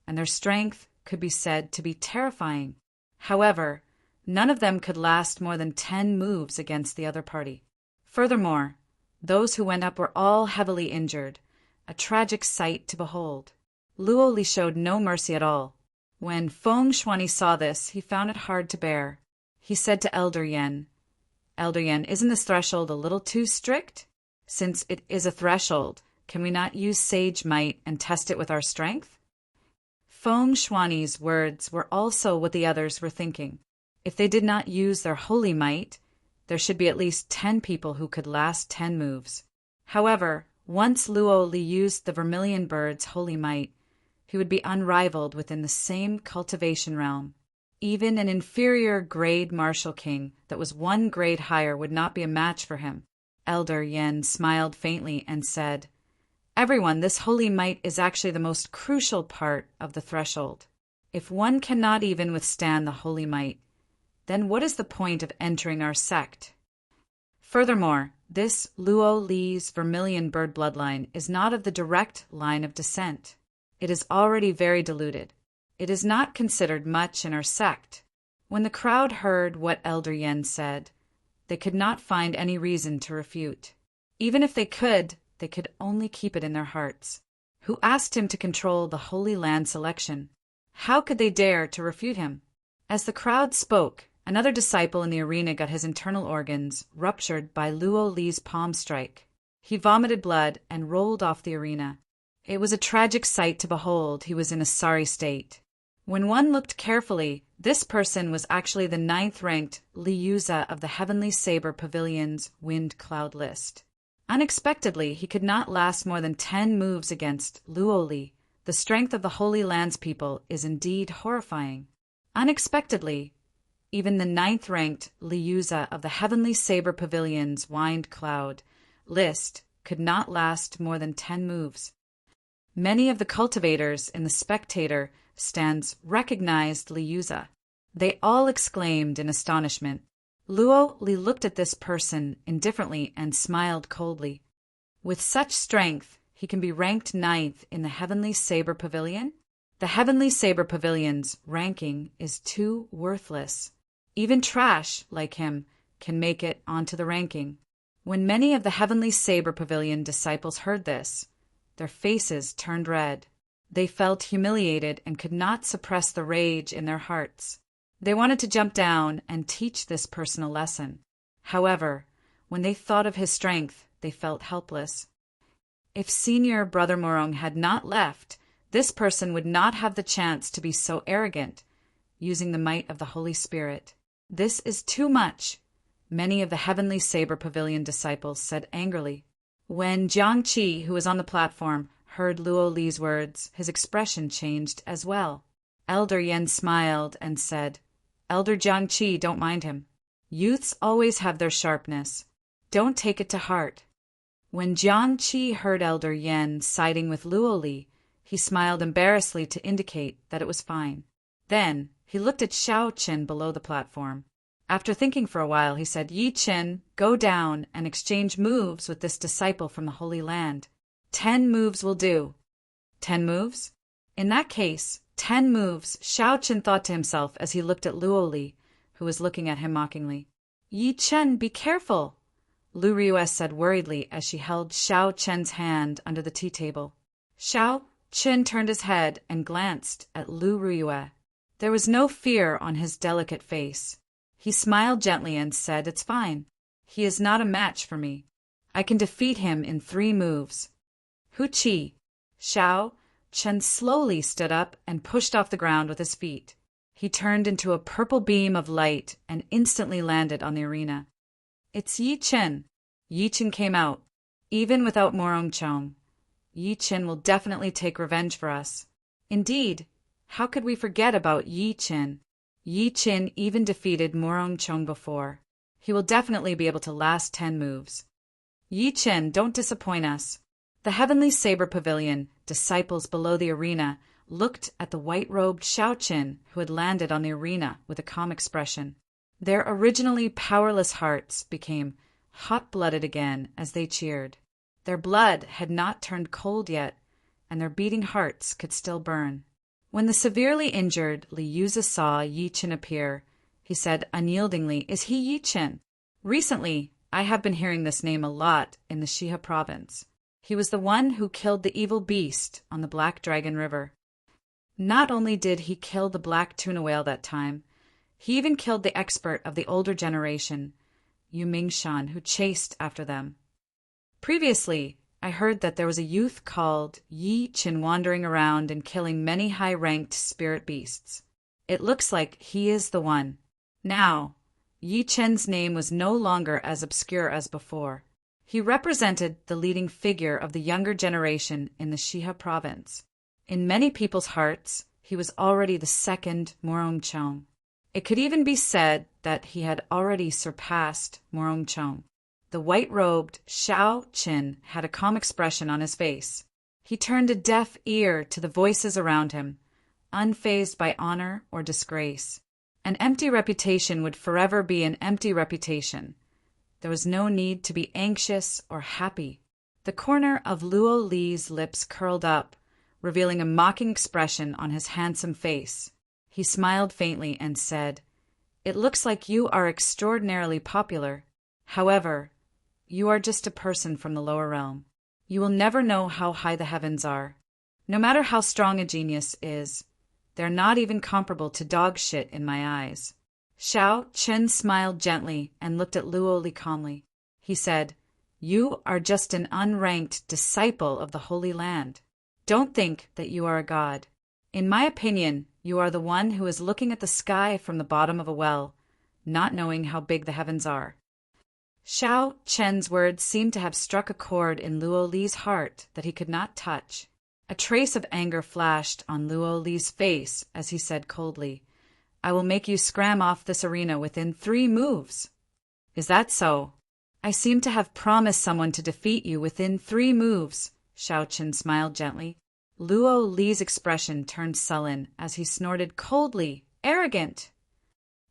and their strength could be said to be terrifying. However, none of them could last more than 10 moves against the other party. Furthermore, those who went up were all heavily injured, a tragic sight to behold. Luo Li showed no mercy at all. When Feng Shuani saw this, he found it hard to bear. He said to Elder Yen, "Elder Yen, isn't this threshold a little too strict? Since it is a threshold, can we not use sage might and test it with our strength?" Feng Shuani's words were also what the others were thinking. If they did not use their holy might, there should be at least 10 people who could last 10 moves. However, once Luo Li used the Vermilion Bird's holy might, he would be unrivaled within the same cultivation realm. Even an inferior grade martial king that was 1 grade higher would not be a match for him. Elder Yen smiled faintly and said, "Everyone, this holy might is actually the most crucial part of the threshold. If one cannot even withstand the holy might, then what is the point of entering our sect? Furthermore, this Luo Li's Vermilion Bird bloodline is not of the direct line of descent. It is already very diluted. It is not considered much in our sect." When the crowd heard what Elder Yen said, they could not find any reason to refute. Even if they could only keep it in their hearts. Who asked him to control the Holy Land selection? How could they dare to refute him? As the crowd spoke, another disciple in the arena got his internal organs ruptured by Luo Li's palm strike. He vomited blood and rolled off the arena. It was a tragic sight to behold. He was in a sorry state. When one looked carefully, this person was actually the 9th-ranked Liuza of the Heavenly Saber Pavilion's Wind Cloud list. Unexpectedly, he could not last more than 10 moves against Luo Li. The strength of the Holy Land's people is indeed horrifying. Unexpectedly, even the 9th-ranked Liuza of the Heavenly Saber Pavilion's Wind Cloud list could not last more than 10 moves. Many of the cultivators in the spectator stands recognized Liuza. They all exclaimed in astonishment. Luo Li looked at this person indifferently and smiled coldly. With such strength, he can be ranked 9th in the Heavenly Saber Pavilion? The Heavenly Saber Pavilion's ranking is too worthless. Even trash, like him, can make it onto the ranking. When many of the Heavenly Saber Pavilion disciples heard this, their faces turned red. They felt humiliated and could not suppress the rage in their hearts. They wanted to jump down and teach this person a lesson. However, when they thought of his strength, they felt helpless. If Senior Brother Morong had not left, this person would not have the chance to be so arrogant, using the might of the Holy Spirit. This is too much, many of the Heavenly Saber Pavilion disciples said angrily. When Jiang Qi, who was on the platform, heard Luo Li's words, his expression changed as well. Elder Yen smiled and said, "Elder Jiang Qi, don't mind him. Youths always have their sharpness. Don't take it to heart." When Jiang Qi heard Elder Yen siding with Luo Li, he smiled embarrassedly to indicate that it was fine. Then he looked at Xiao Qin below the platform. After thinking for a while, he said, "Yi Qin, go down and exchange moves with this disciple from the Holy Land. 10 moves will do." 10 moves? In that case, 10 moves, Xiao Qin thought to himself as he looked at Luo Li, who was looking at him mockingly. "Yi Chen, be careful," Lu Ryue said worriedly as she held Xiao Chen's hand under the tea table. Xiao Qin turned his head and glanced at Lu Ryue. There was no fear on his delicate face. He smiled gently and said, "It's fine. He is not a match for me. I can defeat him in 3 moves." Hu Qi. Xiao Chen slowly stood up and pushed off the ground with his feet. He turned into a purple beam of light and instantly landed on the arena. "It's Yi Chen." Yi Chen came out. "Even without Morong Chong, Yi Chen will definitely take revenge for us." Indeed, how could we forget about Yi Chen? Yi Chen even defeated Morong Chong before. He will definitely be able to last 10 moves. "Yi Chen, don't disappoint us." The Heavenly Saber Pavilion, disciples below the arena, looked at the white-robed Xiao Qin who had landed on the arena with a calm expression. Their originally powerless hearts became hot-blooded again as they cheered. Their blood had not turned cold yet, and their beating hearts could still burn. When the severely injured Li Yuzi saw Yi Qin appear, he said unyieldingly, "Is he Yi Qin? Recently, I have been hearing this name a lot in the Shiha province. He was the one who killed the evil beast on the Black Dragon River. Not only did he kill the black tuna whale that time, he even killed the expert of the older generation, Yu Mingshan, who chased after them. Previously, I heard that there was a youth called Yi Qin wandering around and killing many high-ranked spirit beasts. It looks like he is the one. Now, Yi Qin's name was no longer as obscure as before. He represented the leading figure of the younger generation in the Shiha province. In many people's hearts, he was already the second Morongchong. It could even be said that he had already surpassed Morongchong. The white-robed Xiao Qin had a calm expression on his face. He turned a deaf ear to the voices around him, unfazed by honor or disgrace. An empty reputation would forever be an empty reputation. There was no need to be anxious or happy. The corner of Luo Li's lips curled up, revealing a mocking expression on his handsome face. He smiled faintly and said, "It looks like you are extraordinarily popular. However, you are just a person from the lower realm. You will never know how high the heavens are. No matter how strong a genius is, they're not even comparable to dog shit in my eyes." Xiao Qin smiled gently and looked at Luo Li calmly. He said, "You are just an unranked disciple of the Holy Land. Don't think that you are a god. In my opinion, you are the one who is looking at the sky from the bottom of a well, not knowing how big the heavens are." Xiao Qin's words seemed to have struck a chord in Luo Li's heart that he could not touch. A trace of anger flashed on Luo Li's face as he said coldly, "I will make you scram off this arena within 3 moves. Is that so? I seem to have promised someone to defeat you within 3 moves. Xiao Qin smiled gently. Luo Li's expression turned sullen as he snorted coldly, "Arrogant!"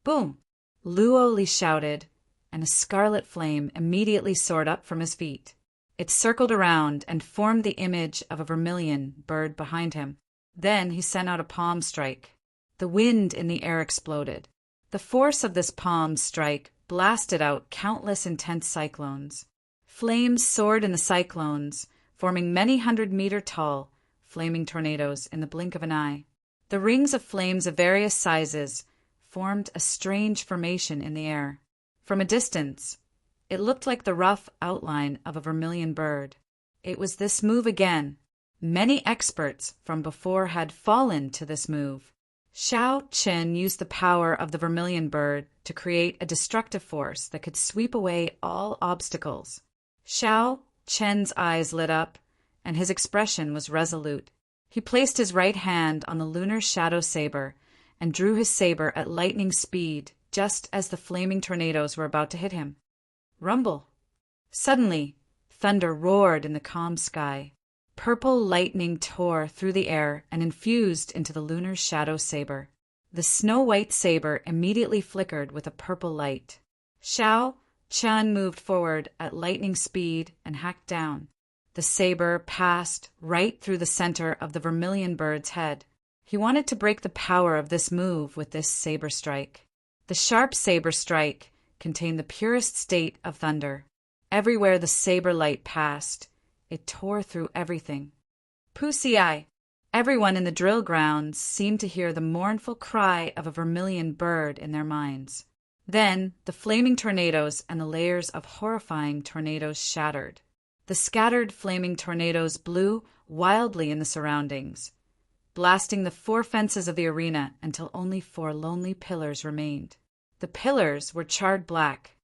Boom! Luo Li shouted, and a scarlet flame immediately soared up from his feet. It circled around and formed the image of a vermilion bird behind him. Then he sent out a palm strike. The wind in the air exploded. The force of this palm strike blasted out countless intense cyclones. Flames soared in the cyclones, forming many 100-meter-tall, flaming tornadoes in the blink of an eye. The rings of flames of various sizes formed a strange formation in the air. From a distance, it looked like the rough outline of a vermilion bird. It was this move again. Many experts from before had fallen to this move. Xiao Qin used the power of the vermilion bird to create a destructive force that could sweep away all obstacles. Xiao Qin's eyes lit up, and his expression was resolute. He placed his right hand on the lunar shadow saber and drew his saber at lightning speed just as the flaming tornadoes were about to hit him. Rumble! Suddenly, thunder roared in the calm sky. Purple lightning tore through the air and infused into the lunar shadow saber. The snow-white saber immediately flickered with a purple light. Xiao Qian moved forward at lightning speed and hacked down. The saber passed right through the center of the vermilion bird's head. He wanted to break the power of this move with this saber strike. The sharp saber strike contained the purest state of thunder. Everywhere the saber light passed, it tore through everything. Pusi-ai! Everyone in the drill grounds seemed to hear the mournful cry of a vermilion bird in their minds. Then the flaming tornadoes and the layers of horrifying tornadoes shattered. The scattered flaming tornadoes blew wildly in the surroundings, blasting the 4 fences of the arena until only 4 lonely pillars remained. The pillars were charred black.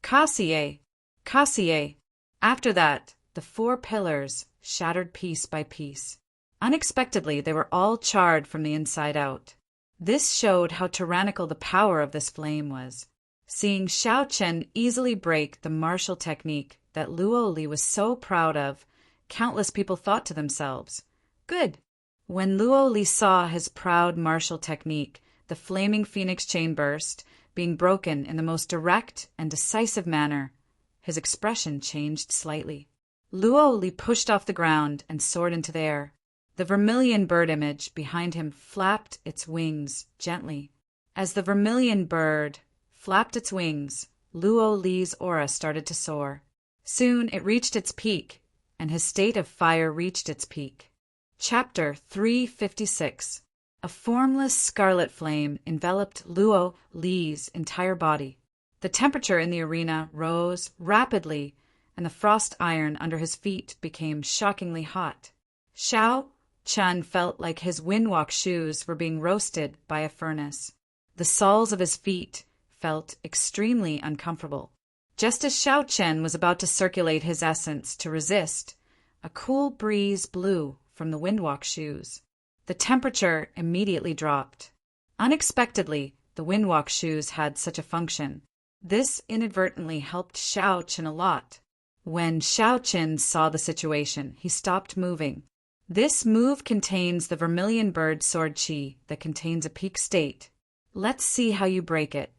Kasie! Kasie! After that, the 4 pillars shattered piece by piece. Unexpectedly, they were all charred from the inside out. This showed how tyrannical the power of this flame was. Seeing Xiao Chen easily break the martial technique that Luo Li was so proud of, countless people thought to themselves, "Good, When Luo Li saw his proud martial technique, the flaming phoenix chain burst, being broken in the most direct and decisive manner, his expression changed slightly. Luo Li pushed off the ground and soared into the air. The vermilion bird image behind him flapped its wings gently. As the vermilion bird flapped its wings, Luo Li's aura started to soar. Soon it reached its peak, and his state of fire reached its peak. Chapter 356. A formless scarlet flame enveloped Luo Li's entire body. The temperature in the arena rose rapidly, and the frost iron under his feet became shockingly hot. Xiao Chun felt like his windwalk shoes were being roasted by a furnace. The soles of his feet felt extremely uncomfortable. Just as Xiao Chen was about to circulate his essence to resist, a cool breeze blew from the windwalk shoes. The temperature immediately dropped. Unexpectedly, the windwalk shoes had such a function. This inadvertently helped Xiao Chen a lot. When Xiao Chen saw the situation, he stopped moving. This move contains the vermilion bird sword chi that contains a peak state. Let's see how you break it,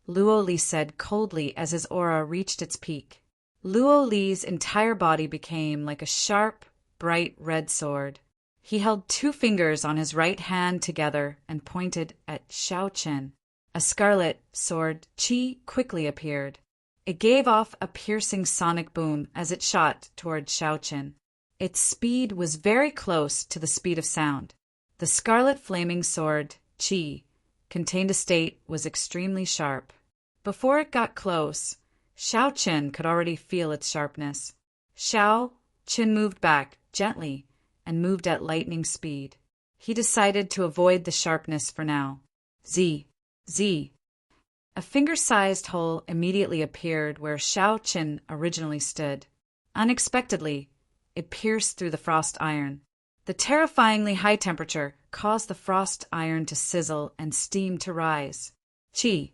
Luo Li said coldly as his aura reached its peak. Luo Li's entire body became like a sharp, bright red sword. He held 2 fingers on his right hand together and pointed at Xiao Chen. A scarlet sword chi quickly appeared. It gave off a piercing sonic boom as it shot toward Xiao Chen. Its speed was very close to the speed of sound. The scarlet flaming sword chi contained a state was extremely sharp. Before it got close, Xiao Chen could already feel its sharpness. Xiao Chen moved back gently and moved at lightning speed. He decided to avoid the sharpness for now. Z. A finger-sized hole immediately appeared where Xiao Chen originally stood. Unexpectedly, it pierced through the frost iron. The terrifyingly high temperature caused the frost iron to sizzle and steam to rise. Chi.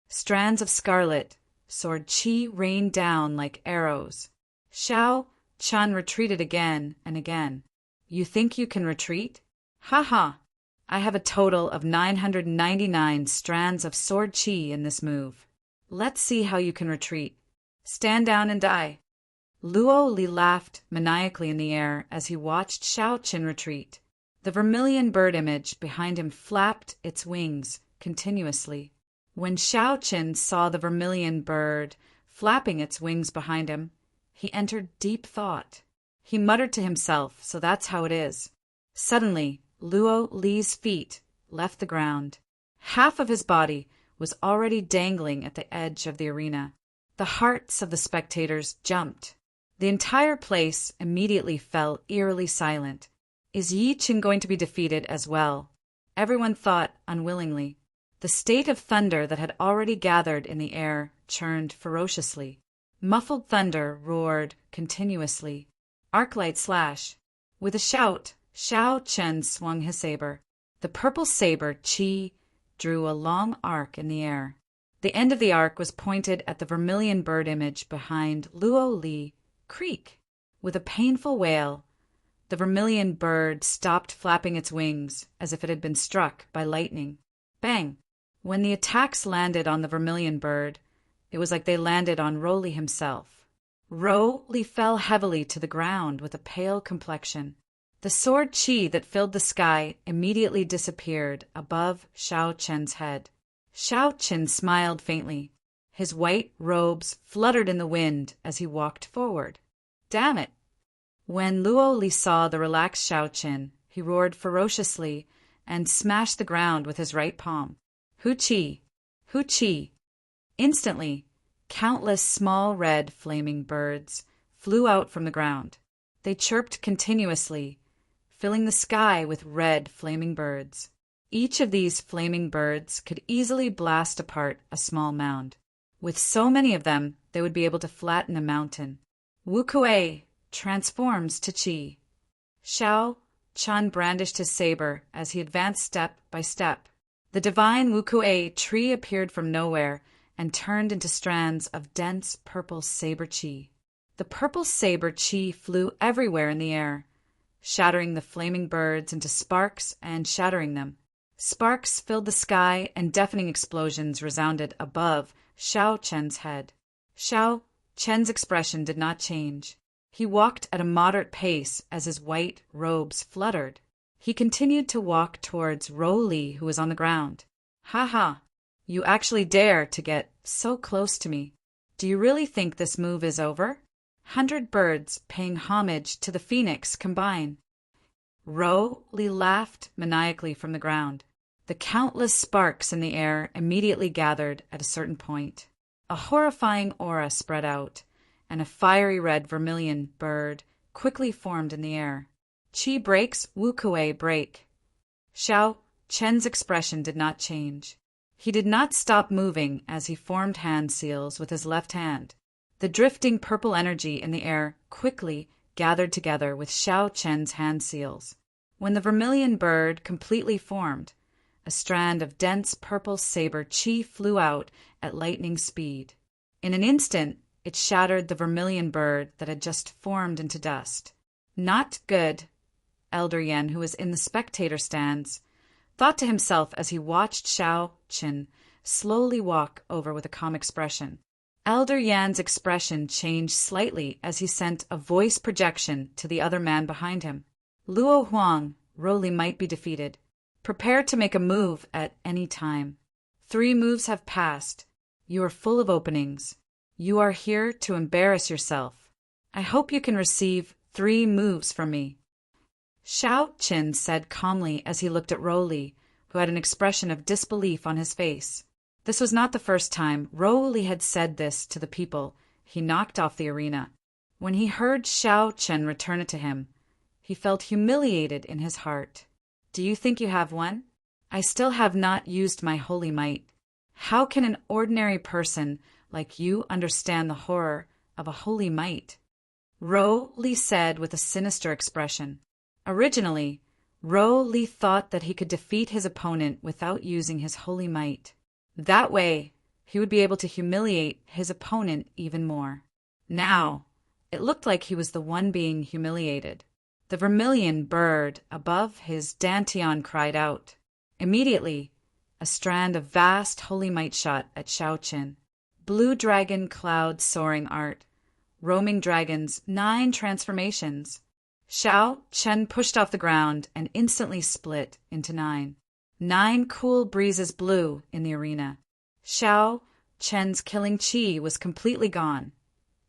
Strands of scarlet sword chi rained down like arrows. Xiao Chen retreated again and again. You think you can retreat? Ha ha! I have a total of 999 strands of sword chi in this move. Let's see how you can retreat. Stand down and die. Luo Li laughed maniacally in the air as he watched Xiao Chen retreat. The vermilion bird image behind him flapped its wings continuously. When Xiao Chen saw the vermilion bird flapping its wings behind him, he entered deep thought. He muttered to himself, so that's how it is. Suddenly, Luo Li's feet left the ground. Half of his body was already dangling at the edge of the arena. The hearts of the spectators jumped. The entire place immediately fell eerily silent. Is Yi Qin going to be defeated as well? Everyone thought unwillingly. The state of thunder that had already gathered in the air churned ferociously. Muffled thunder roared continuously. Arclight slash. With a shout, Xiao Chen swung his saber. The purple saber chi drew a long arc in the air. The end of the arc was pointed at the vermilion bird image behind Luo Li. Creak! With a painful wail, the vermilion bird stopped flapping its wings as if it had been struck by lightning. Bang! When the attacks landed on the vermilion bird, it was like they landed on Rowley himself. Rowley fell heavily to the ground with a pale complexion. The sword chi that filled the sky immediately disappeared above Xiao Chen's head. Xiao Chen smiled faintly. His white robes fluttered in the wind as he walked forward. Damn it! When Luo Li saw the relaxed Xiao Chen, he roared ferociously and smashed the ground with his right palm. Hu Chi! Hu Chi! Instantly, countless small red flaming birds flew out from the ground. They chirped continuously, filling the sky with red flaming birds. Each of these flaming birds could easily blast apart a small mound. With so many of them, they would be able to flatten a mountain. Wu Kuei transforms to Qi. Xiao Chen brandished his saber as he advanced step by step. The divine Wu Kuei tree appeared from nowhere and turned into strands of dense purple saber chi. The purple saber chi flew everywhere in the air, shattering the flaming birds into sparks and shattering them. Sparks filled the sky and deafening explosions resounded above Xiao Chen's head. Xiao Chen's expression did not change. He walked at a moderate pace as his white robes fluttered. He continued to walk towards Rou Li, who was on the ground. "Ha ha! You actually dare to get so close to me. Do you really think this move is over? 100 birds paying homage to the phoenix combine." Rou Li laughed maniacally from the ground. The countless sparks in the air immediately gathered at a certain point. A horrifying aura spread out, and a fiery red vermilion bird quickly formed in the air. "Qi breaks, Wu Kuei break." Xiao Chen's expression did not change. He did not stop moving as he formed hand seals with his left hand. The drifting purple energy in the air quickly gathered together with Xiao Chen's hand seals. When the vermilion bird completely formed, a strand of dense purple saber qi flew out at lightning speed. In an instant, it shattered the vermilion bird that had just formed into dust. "Not good," Elder Yan, who was in the spectator stands, thought to himself as he watched Xiao Chen slowly walk over with a calm expression. Elder Yan's expression changed slightly as he sent a voice projection to the other man behind him. "Luo Huang, Rou Li might be defeated. Prepare to make a move at any time. 3 moves have passed. You are full of openings. You are here to embarrass yourself. I hope you can receive 3 moves from me." Xiao Chen said calmly as he looked at Rou Li, who had an expression of disbelief on his face. This was not the first time Rou Li had said this to the people he knocked off the arena. When he heard Xiao Chen return it to him, he felt humiliated in his heart. "Do you think you have won? I still have not used my holy might. How can an ordinary person like you understand the horror of a holy might?" Rou Li said with a sinister expression. Originally, Rou Li thought that he could defeat his opponent without using his holy might. That way, he would be able to humiliate his opponent even more. Now, it looked like he was the one being humiliated. The vermilion bird above his dantian cried out. Immediately, a strand of vast holy might shot at Xiao Chen. Blue dragon cloud soaring art. Roaming dragons, 9 transformations. Xiao Chen pushed off the ground and instantly split into 9. 9 cool breezes blew in the arena. Xiao Chen's killing chi was completely gone.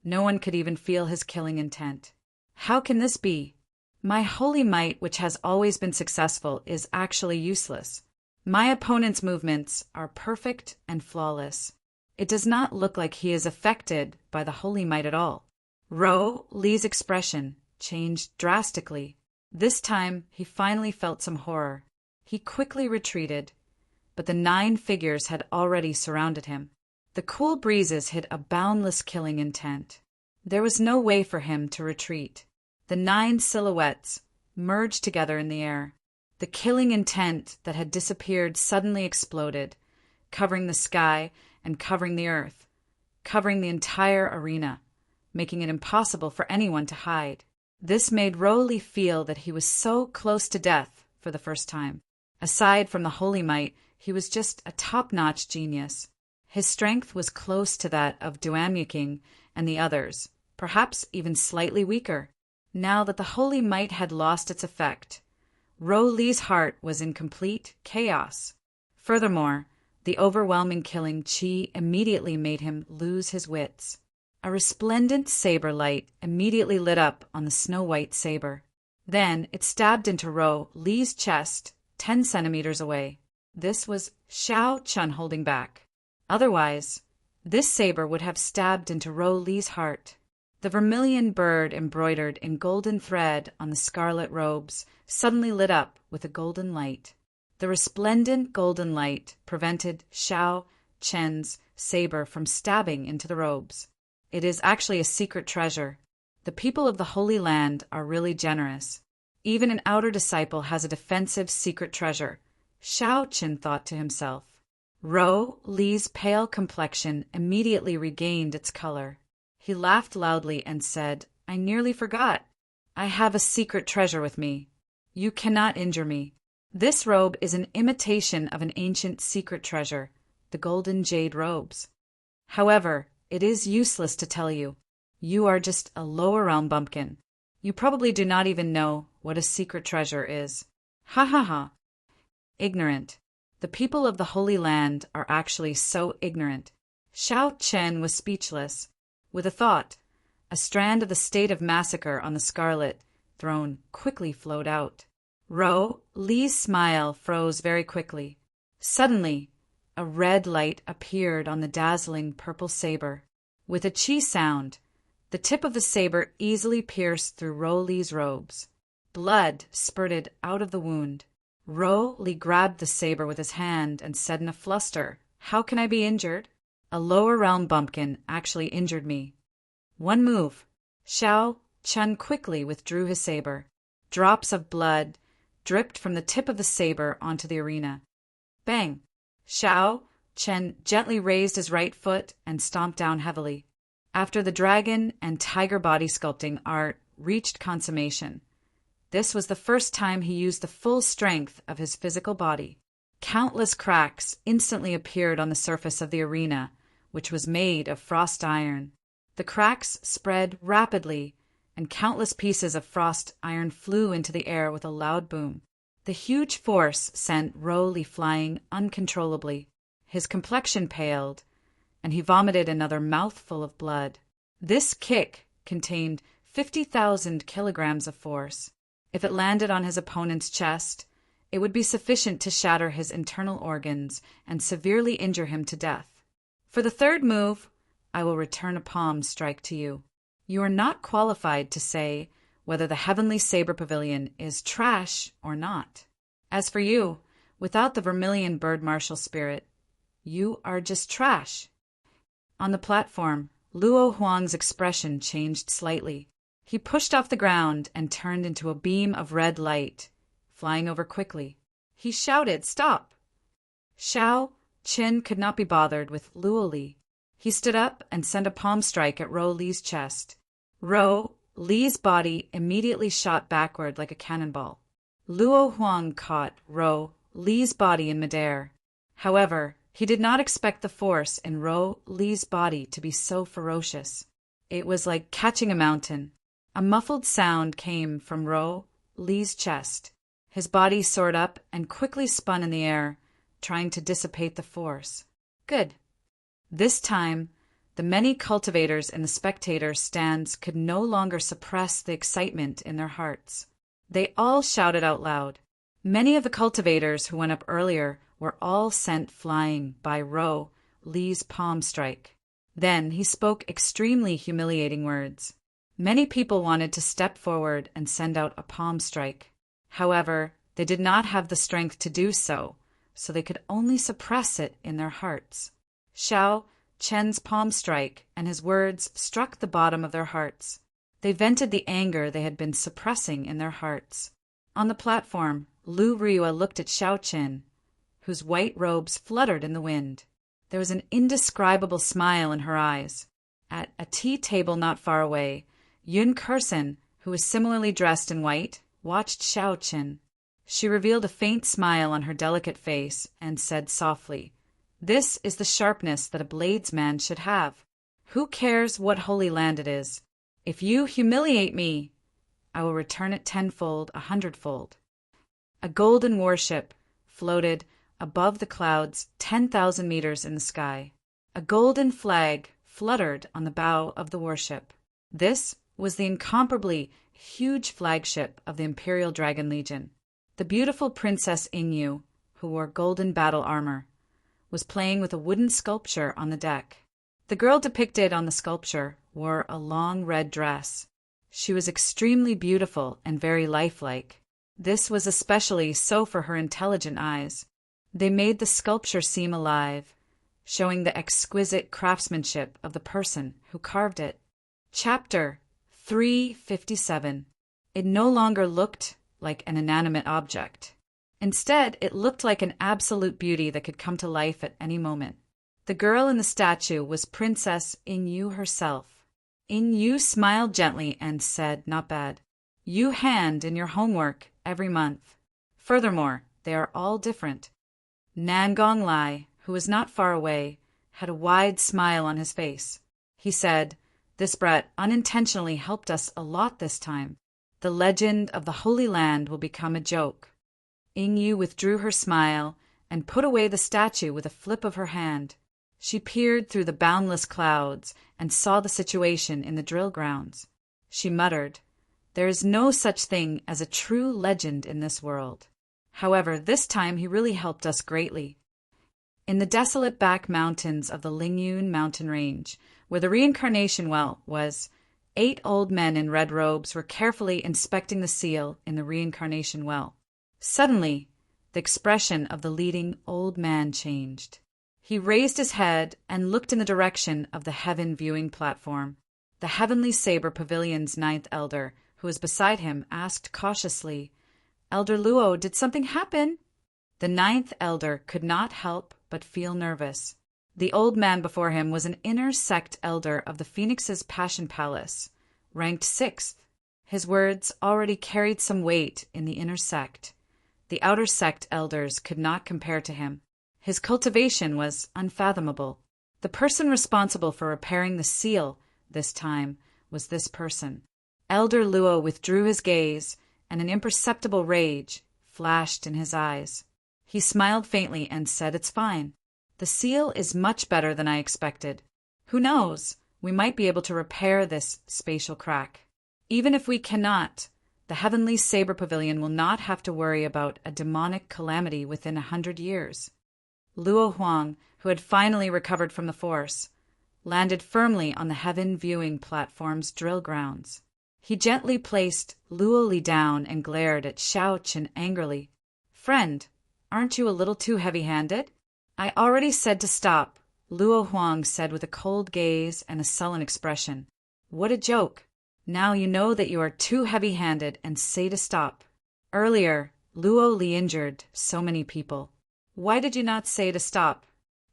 No one could even feel his killing intent. How can this be? My holy might, which has always been successful, is actually useless. My opponent's movements are perfect and flawless. It does not look like he is affected by the holy might at all. Rou Li's expression changed drastically. This time, he finally felt some horror. He quickly retreated, but the 9 figures had already surrounded him. The cool breezes hid a boundless killing intent. There was no way for him to retreat. The 9 silhouettes merged together in the air. The killing intent that had disappeared suddenly exploded, covering the sky and covering the earth, covering the entire arena, making it impossible for anyone to hide. This made Rou Li feel that he was so close to death for the first time. Aside from the holy might, he was just a top-notch genius. His strength was close to that of Duanyuking and the others, perhaps even slightly weaker. Now that the holy might had lost its effect, Rou Li's heart was in complete chaos. Furthermore, the overwhelming killing qi immediately made him lose his wits. A resplendent saber light immediately lit up on the snow-white saber. Then it stabbed into Rou Li's chest 10 centimeters away. This was Xiao Chen holding back. Otherwise, this saber would have stabbed into Rou Li's heart. The vermilion bird embroidered in golden thread on the scarlet robes suddenly lit up with a golden light. The resplendent golden light prevented Xiao Chen's saber from stabbing into the robes. It is actually a secret treasure. The people of the Holy Land are really generous. Even an outer disciple has a defensive secret treasure, Xiao Chen thought to himself. Rou Li's pale complexion immediately regained its color. He laughed loudly and said, "I nearly forgot. I have a secret treasure with me. You cannot injure me. This robe is an imitation of an ancient secret treasure, the golden jade robes. However, it is useless to tell you. You are just a lower realm bumpkin. You probably do not even know what a secret treasure is. Ha ha ha. Ignorant. The people of the Holy Land are actually so ignorant. Xiao Chen was speechless. With a thought, a strand of the state of massacre on the scarlet throne quickly flowed out. Ro Li's smile froze very quickly. Suddenly, a red light appeared on the dazzling purple saber. With a chi sound, the tip of the saber easily pierced through Ro Li's robes. Blood spurted out of the wound. Ro Li grabbed the saber with his hand and said in a fluster, "How can I be injured? A lower realm bumpkin actually injured me." One move. Xiao Chen quickly withdrew his saber. Drops of blood dripped from the tip of the saber onto the arena. Bang! Xiao Chen gently raised his right foot and stomped down heavily. After the dragon and tiger body sculpting art reached consummation, this was the first time he used the full strength of his physical body. Countless cracks instantly appeared on the surface of the arena, which was made of frost iron. The cracks spread rapidly, and countless pieces of frost iron flew into the air with a loud boom. The huge force sent Ro Li flying uncontrollably. His complexion paled, and he vomited another mouthful of blood. This kick contained 50,000 kilograms of force. If it landed on his opponent's chest, it would be sufficient to shatter his internal organs and severely injure him to death. For the third move, I will return a palm strike to you. You are not qualified to say whether the Heavenly Saber Pavilion is trash or not. As for you, without the vermilion bird martial spirit, you are just trash. On the platform, Luo Huang's expression changed slightly. He pushed off the ground and turned into a beam of red light, flying over quickly. He shouted, "Stop!" Xiao Chen could not be bothered with Luo Li. He stood up and sent a palm strike at Ro Li's chest. Ro Li's body immediately shot backward like a cannonball. Luo Huang caught Ro Li's body in midair. However, he did not expect the force in Ro Li's body to be so ferocious. It was like catching a mountain. A muffled sound came from Ro Li's chest. His body soared up and quickly spun in the air, trying to dissipate the force. Good. This time, the many cultivators in the spectators' stands could no longer suppress the excitement in their hearts. They all shouted out loud. Many of the cultivators who went up earlier were all sent flying by Ro Li's palm strike. Then he spoke extremely humiliating words. Many people wanted to step forward and send out a palm strike. However, they did not have the strength to do so, so they could only suppress it in their hearts. Xiao Chen's palm strike and his words struck the bottom of their hearts. They vented the anger they had been suppressing in their hearts. On the platform, Lu Riwa looked at Xiao Chen, whose white robes fluttered in the wind. There was an indescribable smile in her eyes. At a tea table not far away, Yun Kersen, who was similarly dressed in white, watched Xiao Chen. She revealed a faint smile on her delicate face and said softly, "This is the sharpness that a bladesman should have. Who cares what holy land it is? If you humiliate me, I will return it tenfold, 100-fold." A golden warship floated above the clouds 10,000 meters in the sky. A golden flag fluttered on the bow of the warship. This was the incomparably huge flagship of the Imperial Dragon Legion. The beautiful Princess Ingyu, who wore golden battle armor, was playing with a wooden sculpture on the deck. The girl depicted on the sculpture wore a long red dress. She was extremely beautiful and very lifelike. This was especially so for her intelligent eyes. They made the sculpture seem alive, showing the exquisite craftsmanship of the person who carved it. Chapter 357. It no longer looked like an inanimate object. Instead, it looked like an absolute beauty that could come to life at any moment. The girl in the statue was Princess Ingyu herself. Ingyu smiled gently and said, "Not bad." You hand in your homework every month. Furthermore, they are all different. Nangong Lai, who was not far away, had a wide smile on his face. He said, "This Brett unintentionally helped us a lot this time. The legend of the Holy Land will become a joke." Ingyu withdrew her smile and put away the statue with a flip of her hand. She peered through the boundless clouds and saw the situation in the drill grounds. She muttered, "There is no such thing as a true legend in this world." However, this time he really helped us greatly. In the desolate back mountains of the Lingyun mountain range, where the reincarnation well was, 8 old men in red robes were carefully inspecting the seal in the reincarnation well. Suddenly, the expression of the leading old man changed. He raised his head and looked in the direction of the heaven viewing platform. The Heavenly Saber Pavilion's 9th elder, who was beside him, asked cautiously, "Elder Luo, did something happen?" The 9th elder could not help but feel nervous. The old man before him was an inner sect elder of the Phoenix's Passion Palace, ranked 6th. His words already carried some weight in the inner sect. The outer sect elders could not compare to him. His cultivation was unfathomable. The person responsible for repairing the seal this time was this person. Elder Luo withdrew his gaze, and an imperceptible rage flashed in his eyes. He smiled faintly and said, "It's fine. The seal is much better than I expected. Who knows, we might be able to repair this spatial crack. Even if we cannot, the Heavenly Saber Pavilion will not have to worry about a demonic calamity within 100 years. Luo Huang, who had finally recovered from the force, landed firmly on the heaven viewing platform's drill grounds. He gently placed Luo Li down and glared at Xiao Chen angrily. "Friend, aren't you a little too heavy-handed?" "I already said to stop," Luo Huang said with a cold gaze and a sullen expression. "What a joke. Now you know that you are too heavy-handed and say to stop. Earlier, Luo Li injured so many people. Why did you not say to stop?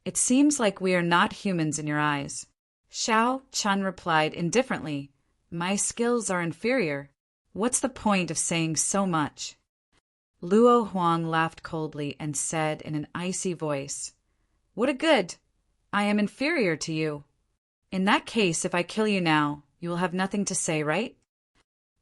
It seems like we are not humans in your eyes." Xiao Chen replied indifferently, "My skills are inferior. What's the point of saying so much?" Luo Huang laughed coldly and said in an icy voice, "What a good! I am inferior to you. In that case, if I kill you now, you will have nothing to say, right?"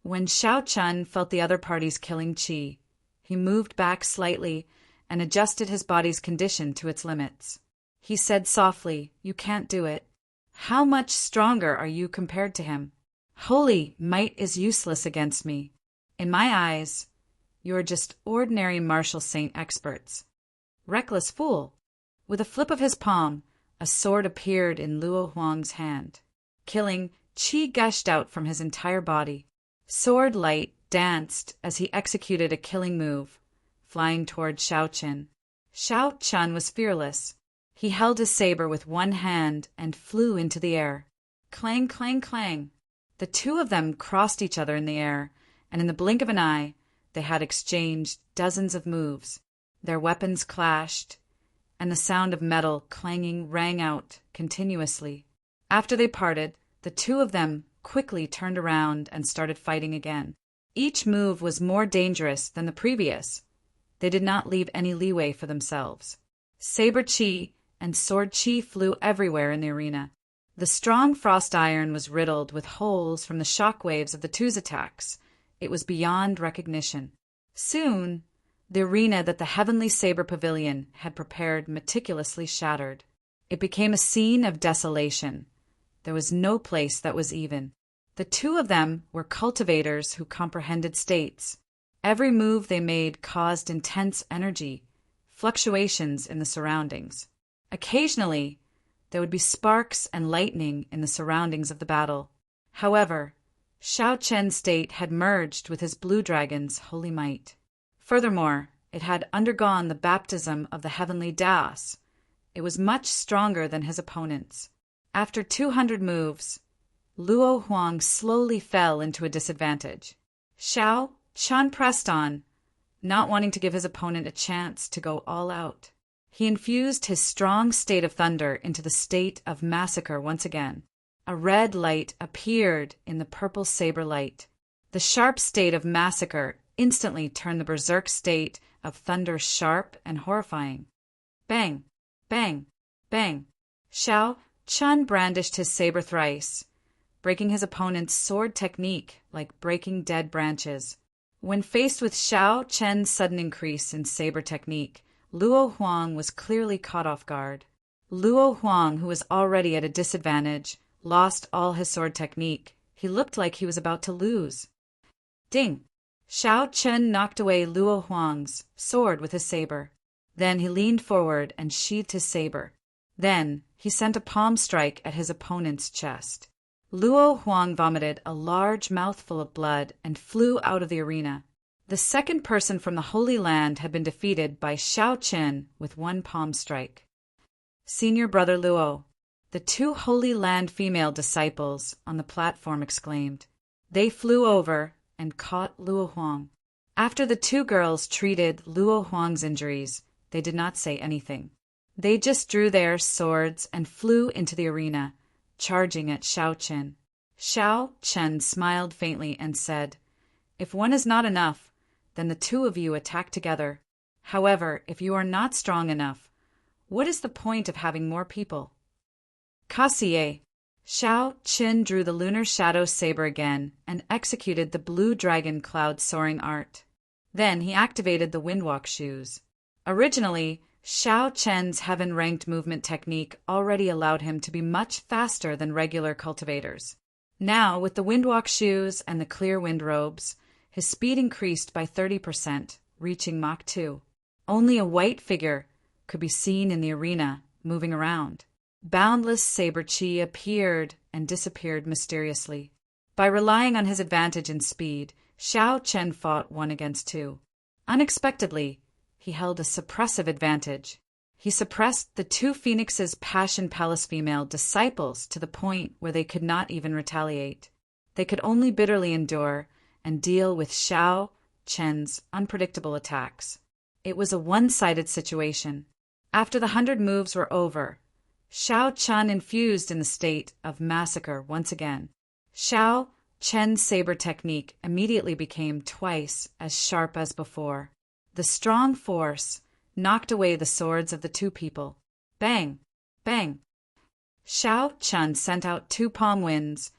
When Xiao Chen felt the other party's killing qi, he moved back slightly and adjusted his body's condition to its limits. He said softly, "You can't do it. How much stronger are you compared to him? Holy might is useless against me. In my eyes, you are just ordinary martial saint experts." Reckless fool! With a flip of his palm, a sword appeared in Luo Huang's hand. Killing qi gushed out from his entire body. Sword light danced as he executed a killing move, flying toward Xiao Chen. Xiao Chen was fearless. He held his saber with one hand and flew into the air. Clang, clang, clang. The two of them crossed each other in the air, and in the blink of an eye, they had exchanged dozens of moves. Their weapons clashed, and the sound of metal clanging rang out continuously. After they parted, the two of them quickly turned around and started fighting again. Each move was more dangerous than the previous. They did not leave any leeway for themselves. Saber chi and sword chi flew everywhere in the arena. The strong frost iron was riddled with holes from the shock waves of the two's attacks. It was beyond recognition. Soon, the arena that the Heavenly Saber Pavilion had prepared meticulously shattered. It became a scene of desolation. There was no place that was even. The two of them were cultivators who comprehended states. Every move they made caused intense energy, fluctuations in the surroundings. Occasionally, there would be sparks and lightning in the surroundings of the battle. However, Xiao Chen's state had merged with his blue dragon's holy might. Furthermore, it had undergone the baptism of the heavenly Daos. It was much stronger than his opponents. After 200 moves, Luo Huang slowly fell into a disadvantage. Xiao Chen pressed on, not wanting to give his opponent a chance to go all out. He infused his strong state of thunder into the state of massacre once again. A red light appeared in the purple saber light. The sharp state of massacre instantly turned the berserk state of thunder sharp and horrifying. Bang! Bang! Bang! Xiao Chun brandished his saber thrice, breaking his opponent's sword technique like breaking dead branches. When faced with Xiao Chen's sudden increase in saber technique, Luo Huang was clearly caught off guard. Luo Huang, who was already at a disadvantage, lost all his sword technique. He looked like he was about to lose. Ding! Xiao Chen knocked away Luo Huang's sword with his saber. Then he leaned forward and sheathed his saber. Then he sent a palm strike at his opponent's chest. Luo Huang vomited a large mouthful of blood and flew out of the arena. The second person from the Holy Land had been defeated by Xiao Chen with one palm strike. Senior Brother Luo, the two Holy Land female disciples on the platform exclaimed. They flew over and caught Luo Huang. After the two girls treated Luo Huang's injuries, they did not say anything. They just drew their swords and flew into the arena, charging at Xiao Chen. Xiao Chen smiled faintly and said, "If one is not enough, then the two of you attack together. However, if you are not strong enough, what is the point of having more people?" Kassier. Xiao Chen drew the lunar shadow saber again and executed the blue dragon cloud soaring art. Then he activated the windwalk shoes. Originally, Xiao Chen's heaven-ranked movement technique already allowed him to be much faster than regular cultivators. Now, with the windwalk shoes and the clear wind robes, his speed increased by 30%, reaching Mach 2. Only a white figure could be seen in the arena, moving around. Boundless saber chi appeared and disappeared mysteriously. By relying on his advantage in speed, Xiao Chen fought 1 against 2. Unexpectedly, he held a suppressive advantage. He suppressed the two Phoenix's Passion Palace female disciples to the point where they could not even retaliate. They could only bitterly endure and deal with Xiao Chen's unpredictable attacks. It was a one-sided situation. After the 100 moves were over, Xiao Chen infused in the state of massacre once again. Xiao Chen's saber technique immediately became twice as sharp as before. The strong force knocked away the swords of the two people. Bang! Bang! Xiao Chen sent out 2 palm winds,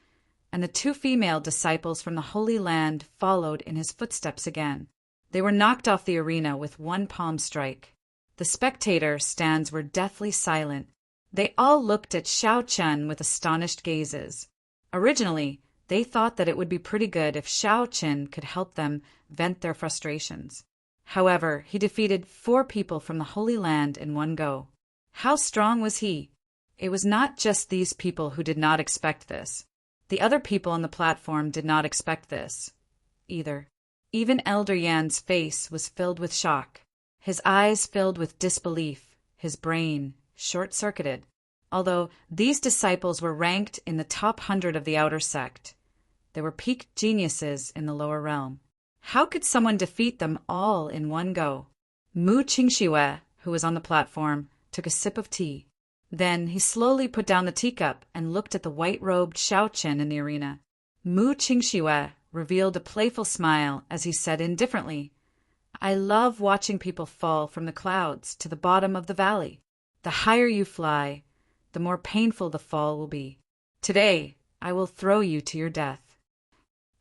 and the 2 female disciples from the Holy Land followed in his footsteps again. They were knocked off the arena with 1 palm strike. The spectator stands were deathly silent. They all looked at Xiao Chen with astonished gazes. Originally, they thought that it would be pretty good if Xiao Chen could help them vent their frustrations. However, he defeated 4 people from the Holy Land in one go. How strong was he? It was not just these people who did not expect this. The other people on the platform did not expect this either. Even Elder Yan's face was filled with shock. His eyes filled with disbelief, his brain short-circuited. Although these disciples were ranked in the top 100 of the outer sect, they were peak geniuses in the lower realm. How could someone defeat them all in one go? Mu Qingxiue, who was on the platform, took a sip of tea. Then he slowly put down the teacup and looked at the white-robed Xiao Chen in the arena. Mu Qingxiue revealed a playful smile as he said indifferently, "I love watching people fall from the clouds to the bottom of the valley. The higher you fly, the more painful the fall will be. Today, I will throw you to your death."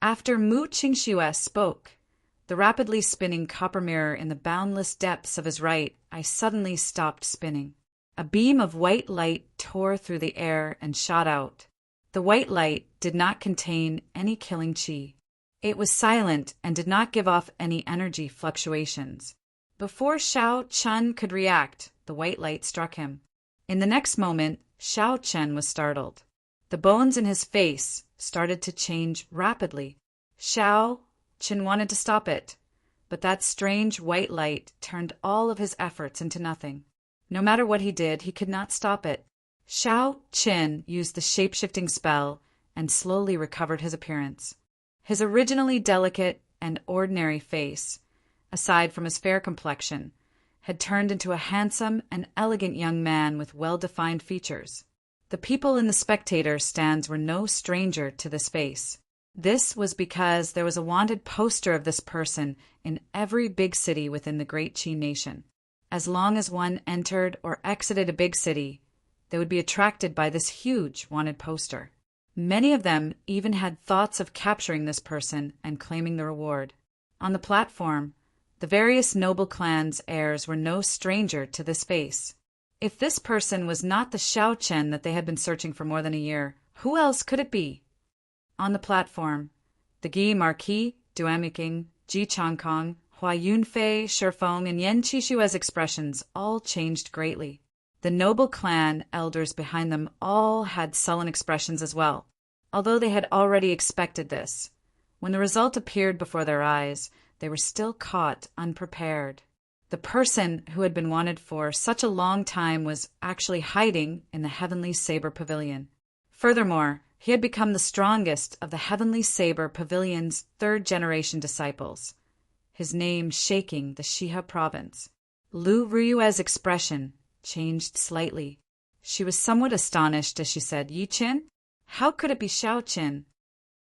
After Mu Qingxiue spoke, the rapidly spinning copper mirror in the boundless depths of his right eye suddenly stopped spinning. A beam of white light tore through the air and shot out. The white light did not contain any killing chi. It was silent and did not give off any energy fluctuations. Before Xiao Chen could react, the white light struck him. In the next moment, Xiao Chen was startled. The bones in his face started to change rapidly. Xiao Chen wanted to stop it, but that strange white light turned all of his efforts into nothing. No matter what he did, he could not stop it. Xiao Chen used the shape-shifting spell and slowly recovered his appearance. His originally delicate and ordinary face, aside from his fair complexion, had turned into a handsome and elegant young man with well-defined features. The people in the spectator stands were no stranger to this face. This was because there was a wanted poster of this person in every big city within the Great Qi nation. As long as one entered or exited a big city, they would be attracted by this huge wanted poster. Many of them even had thoughts of capturing this person and claiming the reward. On the platform, the various noble clans' heirs were no stranger to this face. If this person was not the Xiao Chen that they had been searching for more than a year, who else could it be? On the platform, the Gi Marquis, Duamiking, Ji Changkong, Hua Yunfei, Shifeng, and Yan Qishua's expressions all changed greatly. The noble clan elders behind them all had sullen expressions as well, although they had already expected this. When the result appeared before their eyes, they were still caught unprepared. The person who had been wanted for such a long time was actually hiding in the Heavenly Saber Pavilion. Furthermore, he had become the strongest of the Heavenly Saber Pavilion's third-generation disciples, his name shaking the Shiha province. Lu Ruyue's expression changed slightly. She was somewhat astonished as she said, "Yi Qin? How could it be Xiao Qin?"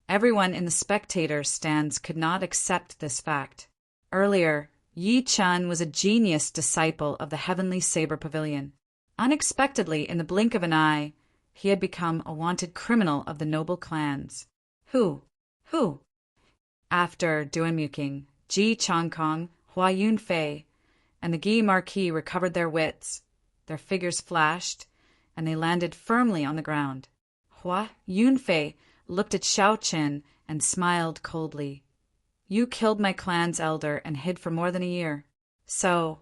Everyone in the spectator stands could not accept this fact. Earlier, Yi Chen was a genius disciple of the Heavenly Saber Pavilion. Unexpectedly, in the blink of an eye, he had become a wanted criminal of the noble clans. Who? After Duanmuking, Ji Changkong, Hua Yunfei, and the Gi Marquis recovered their wits, their figures flashed, and they landed firmly on the ground. Hua Yunfei looked at Xiao Chen and smiled coldly. "You killed my clan's elder and hid for more than a year. So,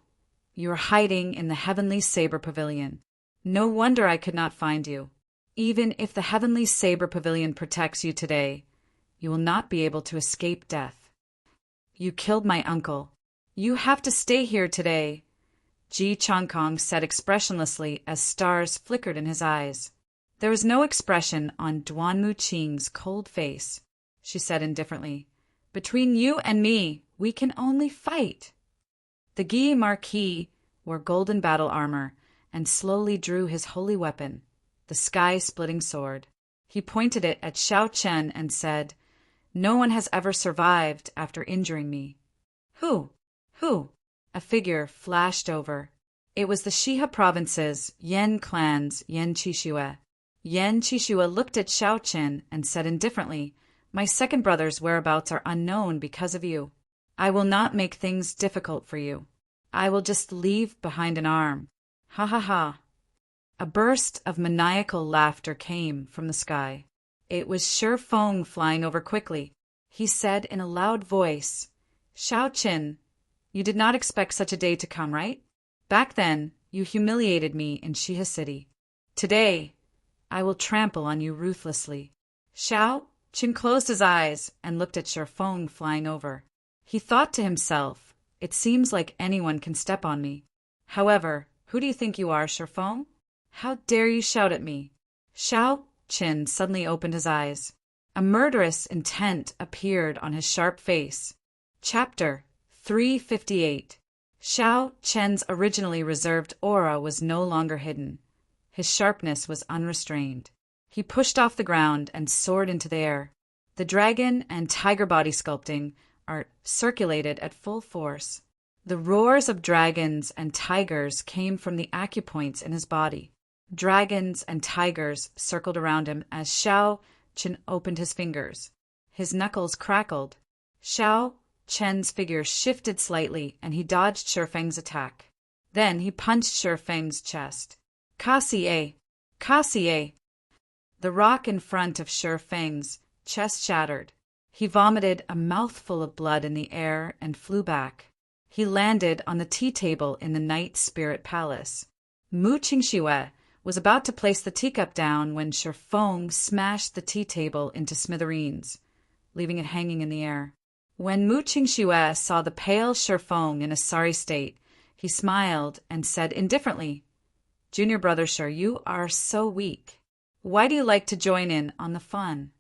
you are hiding in the Heavenly Saber Pavilion. No wonder I could not find you. Even if the Heavenly Saber Pavilion protects you today, you will not be able to escape death. You killed my uncle. You have to stay here today," Ji Changkong said expressionlessly as stars flickered in his eyes. There was no expression on Duan Muqing's cold face. She said indifferently, "Between you and me, we can only fight." The Gi Marquis wore golden battle armor and slowly drew his holy weapon, the sky-splitting sword. He pointed it at Xiao Chen and said, "No one has ever survived after injuring me." Who? A figure flashed over. It was the Shiha province's Yan clan's Yan Qishue. Yan Qishue looked at Xiao Chen and said indifferently, "My second brother's whereabouts are unknown because of you. I will not make things difficult for you. I will just leave behind an arm. Ha ha ha." A burst of maniacal laughter came from the sky. It was Shifeng flying over quickly. He said in a loud voice, "Xiao Chen, you did not expect such a day to come, right? Back then, you humiliated me in Shiha City. Today, I will trample on you ruthlessly." Xiao Chen closed his eyes and looked at Shifeng flying over. He thought to himself, "It seems like anyone can step on me. However, who do you think you are, Shifeng? How dare you shout at me?" Xiao Chen suddenly opened his eyes. A murderous intent appeared on his sharp face. Chapter 358. Xiao Chen's originally reserved aura was no longer hidden. His sharpness was unrestrained. He pushed off the ground and soared into the air. The dragon and tiger body sculpting art circulated at full force. The roars of dragons and tigers came from the acupoints in his body. Dragons and tigers circled around him as Xiao Chen opened his fingers. His knuckles crackled. Xiao Chen's figure shifted slightly and he dodged Shifeng's attack. Then he punched Shifeng's chest. "Kasie! Kasie!" The rock in front of Shifeng's chest shattered. He vomited a mouthful of blood in the air and flew back. He landed on the tea table in the Night Spirit Palace. Mu Qingxue was about to place the teacup down when Shifeng smashed the tea table into smithereens, leaving it hanging in the air. When Mu Qingxue saw the pale Shifeng in a sorry state, he smiled and said indifferently, "Junior brother Shir, you are so weak. Why do you like to join in on the fun?"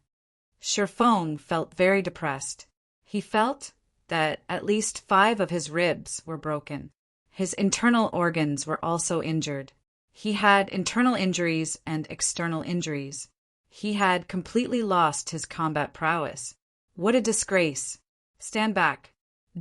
Shifeng felt very depressed. He felt that at least 5 of his ribs were broken. His internal organs were also injured. He had internal injuries and external injuries. He had completely lost his combat prowess. What a disgrace! Stand back.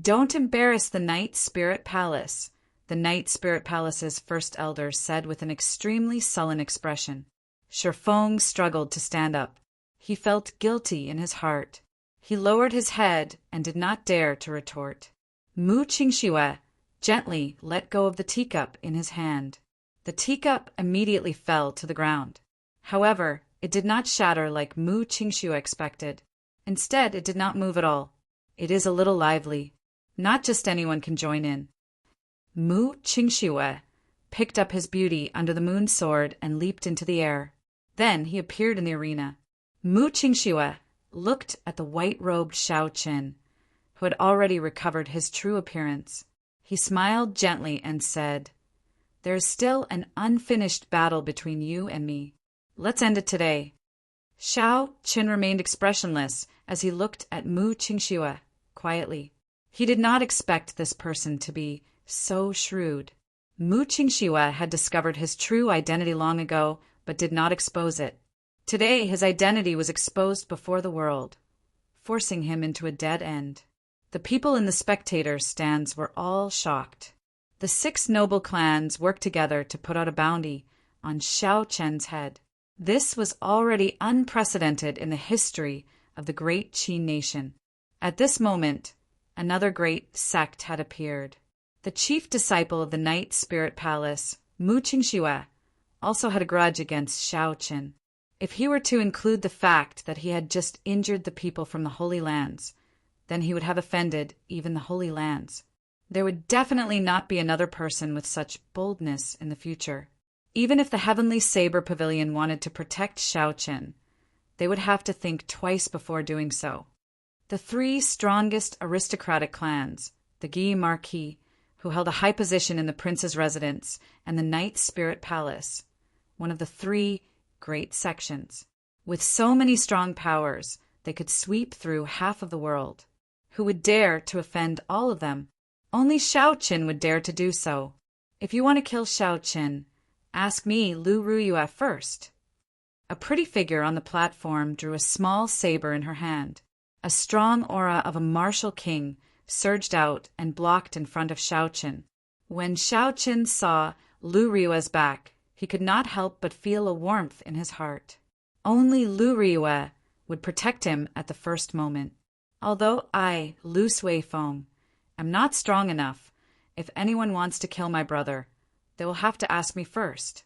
Don't embarrass the Night Spirit Palace, the Night Spirit Palace's first elder said with an extremely sullen expression. Shifeng struggled to stand up. He felt guilty in his heart. He lowered his head and did not dare to retort. Mu Qingxue gently let go of the teacup in his hand. The teacup immediately fell to the ground. However, it did not shatter like Mu Qingxue expected. Instead, it did not move at all. It is a little lively. Not just anyone can join in. Mu Qingxue picked up his beauty under the moon sword and leaped into the air. Then he appeared in the arena. Mu Qingxue looked at the white-robed Shao Qin, who had already recovered his true appearance. He smiled gently and said, "There is still an unfinished battle between you and me. Let's end it today." Shao Qin remained expressionless as he looked at Mu Qingxue quietly. He did not expect this person to be so shrewd. Mu Qingxue had discovered his true identity long ago, but did not expose it. Today his identity was exposed before the world, forcing him into a dead end. The people in the spectator stands were all shocked. The 6 noble clans worked together to put out a bounty on Shao Chen's head. This was already unprecedented in the history of the great Qin nation. At this moment, another great sect had appeared. The chief disciple of the Night Spirit Palace, Mu Qingxue, also had a grudge against Shao Qin. If he were to include the fact that he had just injured the people from the Holy Lands, then he would have offended even the Holy Lands. There would definitely not be another person with such boldness in the future. Even if the Heavenly Saber Pavilion wanted to protect Shao Qin, they would have to think twice before doing so. The 3 strongest aristocratic clans, the Guy Marquis, who held a high position in the prince's residence, and the Night Spirit Palace, one of the 3 great sections. With so many strong powers, they could sweep through half of the world. Who would dare to offend all of them? Only Shao Qin would dare to do so. If you want to kill Shao Qin, ask me, Lu Ruyue, first. A pretty figure on the platform drew a small saber in her hand. A strong aura of a martial king surged out and blocked in front of Shao Qin. When Shao Qin saw Lu Ruyue's back, he could not help but feel a warmth in his heart. Only Lu Ruyue would protect him at the first moment. Although I, Lu Suifeng, am not strong enough, if anyone wants to kill my brother, they will have to ask me first.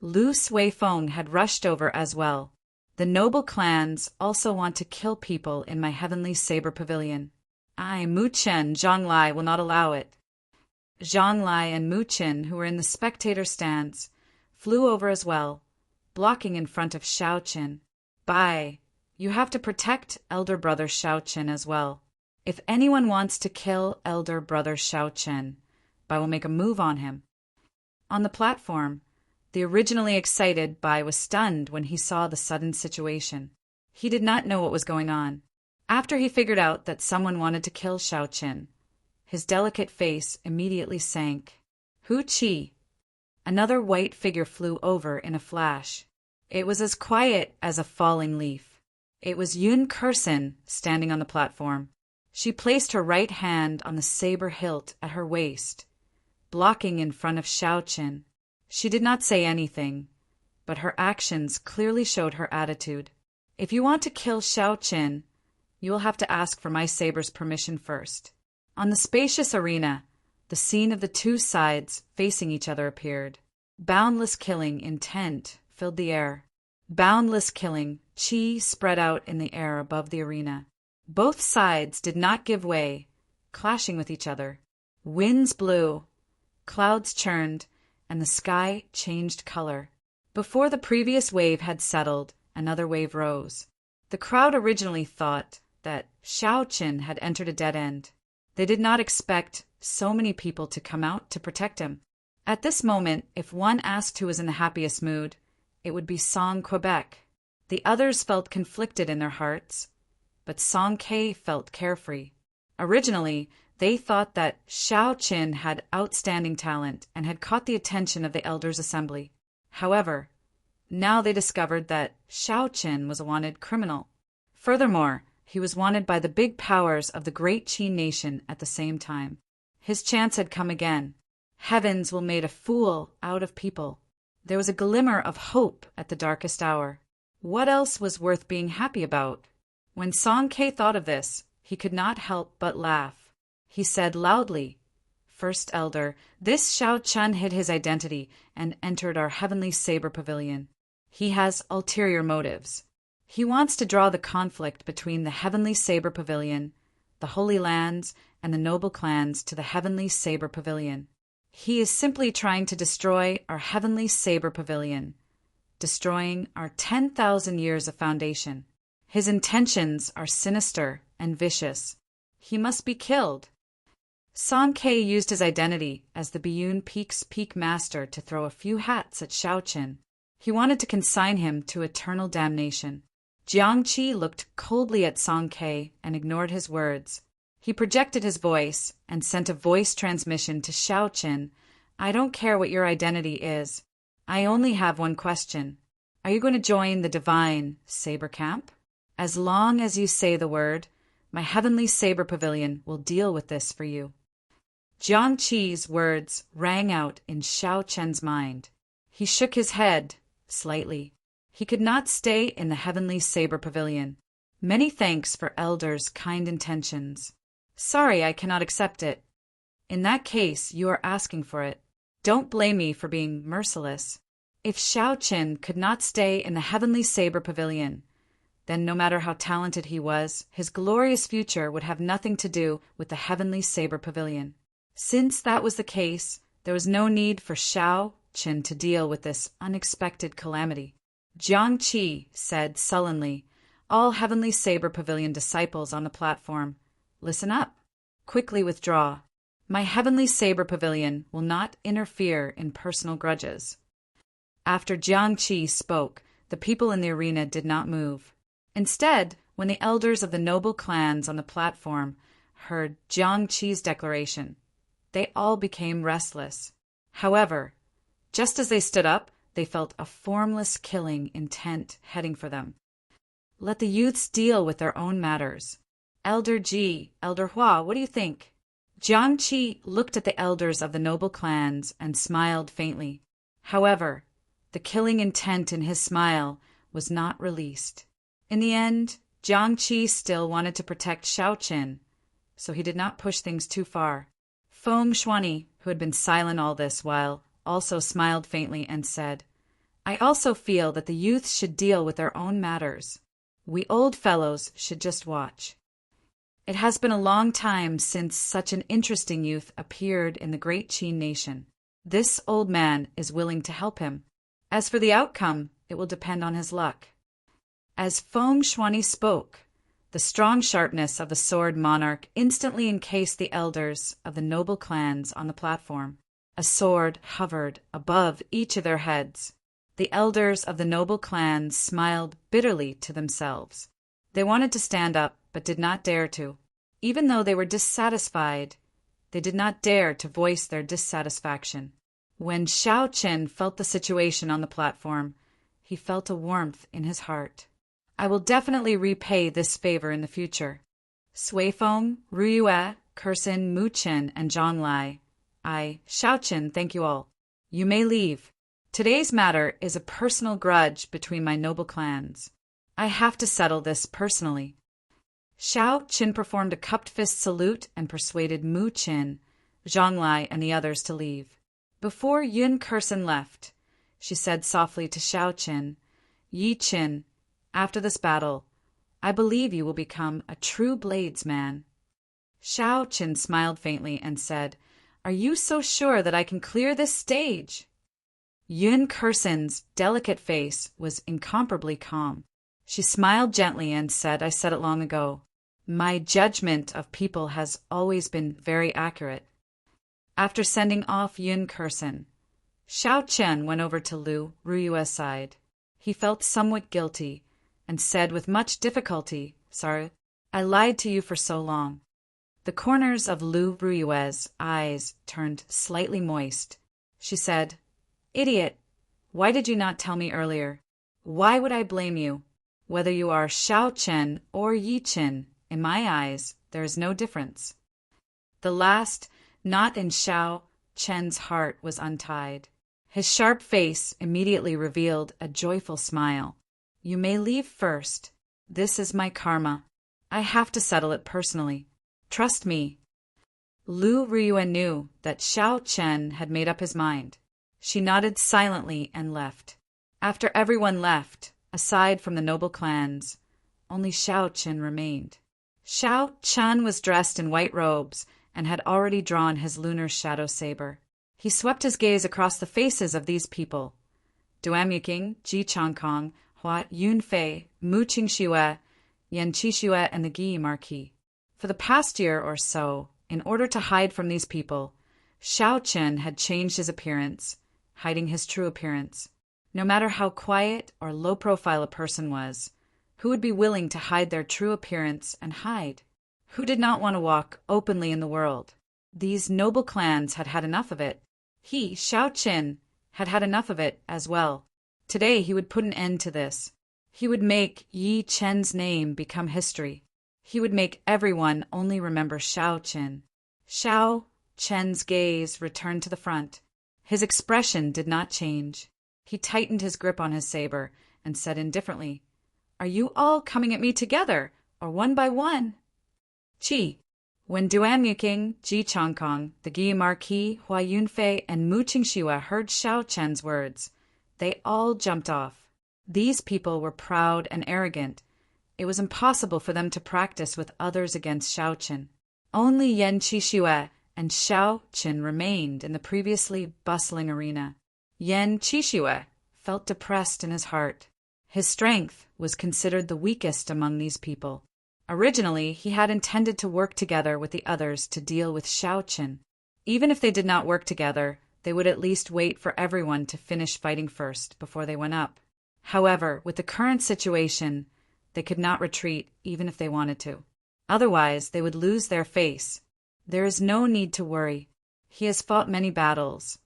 Lu Suifeng had rushed over as well. The noble clans also want to kill people in my Heavenly Saber Pavilion. I, Mu Chen, Zhonglai, will not allow it. Zhonglai and Mu Qin, who were in the spectator stands, flew over as well, blocking in front of Shao Qin. Bai, you have to protect elder brother Shao Qin as well. If anyone wants to kill elder brother Shao Qin, Bai will make a move on him. On the platform, the originally excited Bai was stunned when he saw the sudden situation. He did not know what was going on. After he figured out that someone wanted to kill Shao Qin, his delicate face immediately sank. Hu Qi. Another white figure flew over in a flash. It was as quiet as a falling leaf. It was Yun Kursin standing on the platform. She placed her right hand on the saber hilt at her waist, blocking in front of Shao Qin. She did not say anything, but her actions clearly showed her attitude. If you want to kill Shao Qin, you will have to ask for my saber's permission first. On the spacious arena, the scene of the 2 sides facing each other appeared. Boundless killing intent filled the air. Boundless killing, chi spread out in the air above the arena. Both sides did not give way, clashing with each other. Winds blew, clouds churned, and the sky changed color. Before the previous wave had settled, another wave rose. The crowd originally thought that Shao Qin had entered a dead end. They did not expect so many people to come out to protect him. At this moment, if one asked who was in the happiest mood, it would be Song Quebec. The others felt conflicted in their hearts, but Song Ke felt carefree. Originally, they thought that Shao Qin had outstanding talent and had caught the attention of the Elders' Assembly. However, Now they discovered that Xiao Qin was a wanted criminal. Furthermore, he was wanted by the big powers of the great Qin nation at the same time. His chance had come again. Heavens will made a fool out of people. There was a glimmer of hope at the darkest hour. What else was worth being happy about? When Song Ke thought of this, he could not help but laugh. He said loudly, "First Elder, this Xiao Chun hid his identity and entered our heavenly saber pavilion. He has ulterior motives. He wants to draw the conflict between the heavenly saber pavilion, the holy lands, and the noble clans to the heavenly saber pavilion. He is simply trying to destroy our heavenly saber pavilion, destroying our 10,000 years of foundation. His intentions are sinister and vicious. He must be killed." Song Ke used his identity as the Biyun Peak's peak master to throw a few hats at Xiao Qin. He wanted to consign him to eternal damnation. Jiang Qi looked coldly at Song Ke and ignored his words. He projected his voice and sent a voice transmission to Xiao Qin. "I don't care what your identity is. I only have one question. Are you going to join the divine saber camp? As long as you say the word, my heavenly saber pavilion will deal with this for you." Jiang Qi's words rang out in Xiao Chen's mind. He shook his head slightly. He could not stay in the heavenly saber pavilion. "Many thanks for Elder's kind intentions. Sorry, I cannot accept it. In that case, you are asking for it. Don't blame me for being merciless. If Xiao Qin could not stay in the heavenly saber pavilion, then no matter how talented he was, his glorious future would have nothing to do with the heavenly saber pavilion. Since that was the case, there was no need for Xiao Qin to deal with this unexpected calamity." Jiang Qi said sullenly, "All heavenly saber pavilion disciples on the platform, listen up. Quickly withdraw. My heavenly saber pavilion will not interfere in personal grudges." After Jiang Qi spoke, the people in the arena did not move. Instead, when the elders of the noble clans on the platform heard Jiang Qi's declaration, they all became restless. However, just as they stood up, they felt a formless killing intent heading for them. Let the youths deal with their own matters. Elder Ji, Elder Hua, what do you think? Jiang Qi looked at the elders of the noble clans and smiled faintly. However, the killing intent in his smile was not released. In the end, Jiang Qi still wanted to protect Xiao Qin, so he did not push things too far. Feng Shuani, who had been silent all this while, also smiled faintly and said, "I also feel that the youths should deal with their own matters. We old fellows should just watch. It has been a long time since such an interesting youth appeared in the great Qin nation. This old man is willing to help him. As for the outcome, it will depend on his luck." As Feng Shuani spoke, the strong sharpness of the sword monarch instantly encased the elders of the noble clans on the platform. A sword hovered above each of their heads. The elders of the noble clans smiled bitterly to themselves. They wanted to stand up, but did not dare to. Even though they were dissatisfied, they did not dare to voice their dissatisfaction. When Xiao Qin felt the situation on the platform, he felt a warmth in his heart. "I will definitely repay this favor in the future. Suifeng, Ruyue, Kursin, Mu Qin, and Zhonglai. Xiao Qin, thank you all. You may leave. Today's matter is a personal grudge between my noble clans. I have to settle this personally." Xiao Qin performed a cupped fist salute and persuaded Mu Qin, Zhonglai, and the others to leave. Before Yun Kursin left, she said softly to Xiao Qin, "Yi Qin, after this battle, I believe you will become a true bladesman." Xiao Qin smiled faintly and said, "Are you so sure that I can clear this stage?" Yun Kursin's delicate face was incomparably calm. She smiled gently and said, "I said it long ago. My judgment of people has always been very accurate." After sending off Yun Kursin, Xiao Chen went over to Lu Ruyue's side. He felt somewhat guilty and said with much difficulty, "Sorry, I lied to you for so long." The corners of Lu Ruyue's eyes turned slightly moist. She said, "Idiot, Why did you not tell me earlier? Why would I blame you? Whether you are Xiao Chen or Yi Chen, in my eyes, there is no difference. The last knot in Xiao Chen's heart was untied. His sharp face immediately revealed a joyful smile. You may leave first. This is my karma. I have to settle it personally. Trust me. Lu Riyuan knew that Xiao Chen had made up his mind. She nodded silently and left. After everyone left, aside from the noble clans, only Xiao Chen remained. Xiao Chen was dressed in white robes and had already drawn his lunar shadow saber. He swept his gaze across the faces of these people. Duan Yuqing, Ji Changkong, Hua Yunfei, Mu Qingxue, Yan Qixue, and the Yi Marquis. For the past year or so, in order to hide from these people, Xiao Chen had changed his appearance, hiding his true appearance. No matter how quiet or low-profile a person was, who would be willing to hide their true appearance and hide? Who did not want to walk openly in the world? These noble clans had had enough of it. He, Xiao Chen, had had enough of it as well. Today he would put an end to this. He would make Yi Chen's name become history. He would make everyone only remember Xiao Chen. Xiao Chen's gaze returned to the front. His expression did not change. He tightened his grip on his saber and said indifferently, Are you all coming at me together, or one by one? Qi. When Duan Yuqing, Ji Changkong, the Yi Marquis, Hua Yunfei, and Mu Qingxue heard Xiao Chen's words, they all jumped off. These people were proud and arrogant. It was impossible for them to practice with others against Xiao Chen. Only Yan Qixue and Xiao Chen remained in the previously bustling arena. Yan Qixue felt depressed in his heart. His strength was considered the weakest among these people. Originally, he had intended to work together with the others to deal with Xiao Chen. Even if they did not work together, they would at least wait for everyone to finish fighting first before they went up. However, with the current situation, they could not retreat even if they wanted to. Otherwise, they would lose their face. There is no need to worry. He has fought many battles.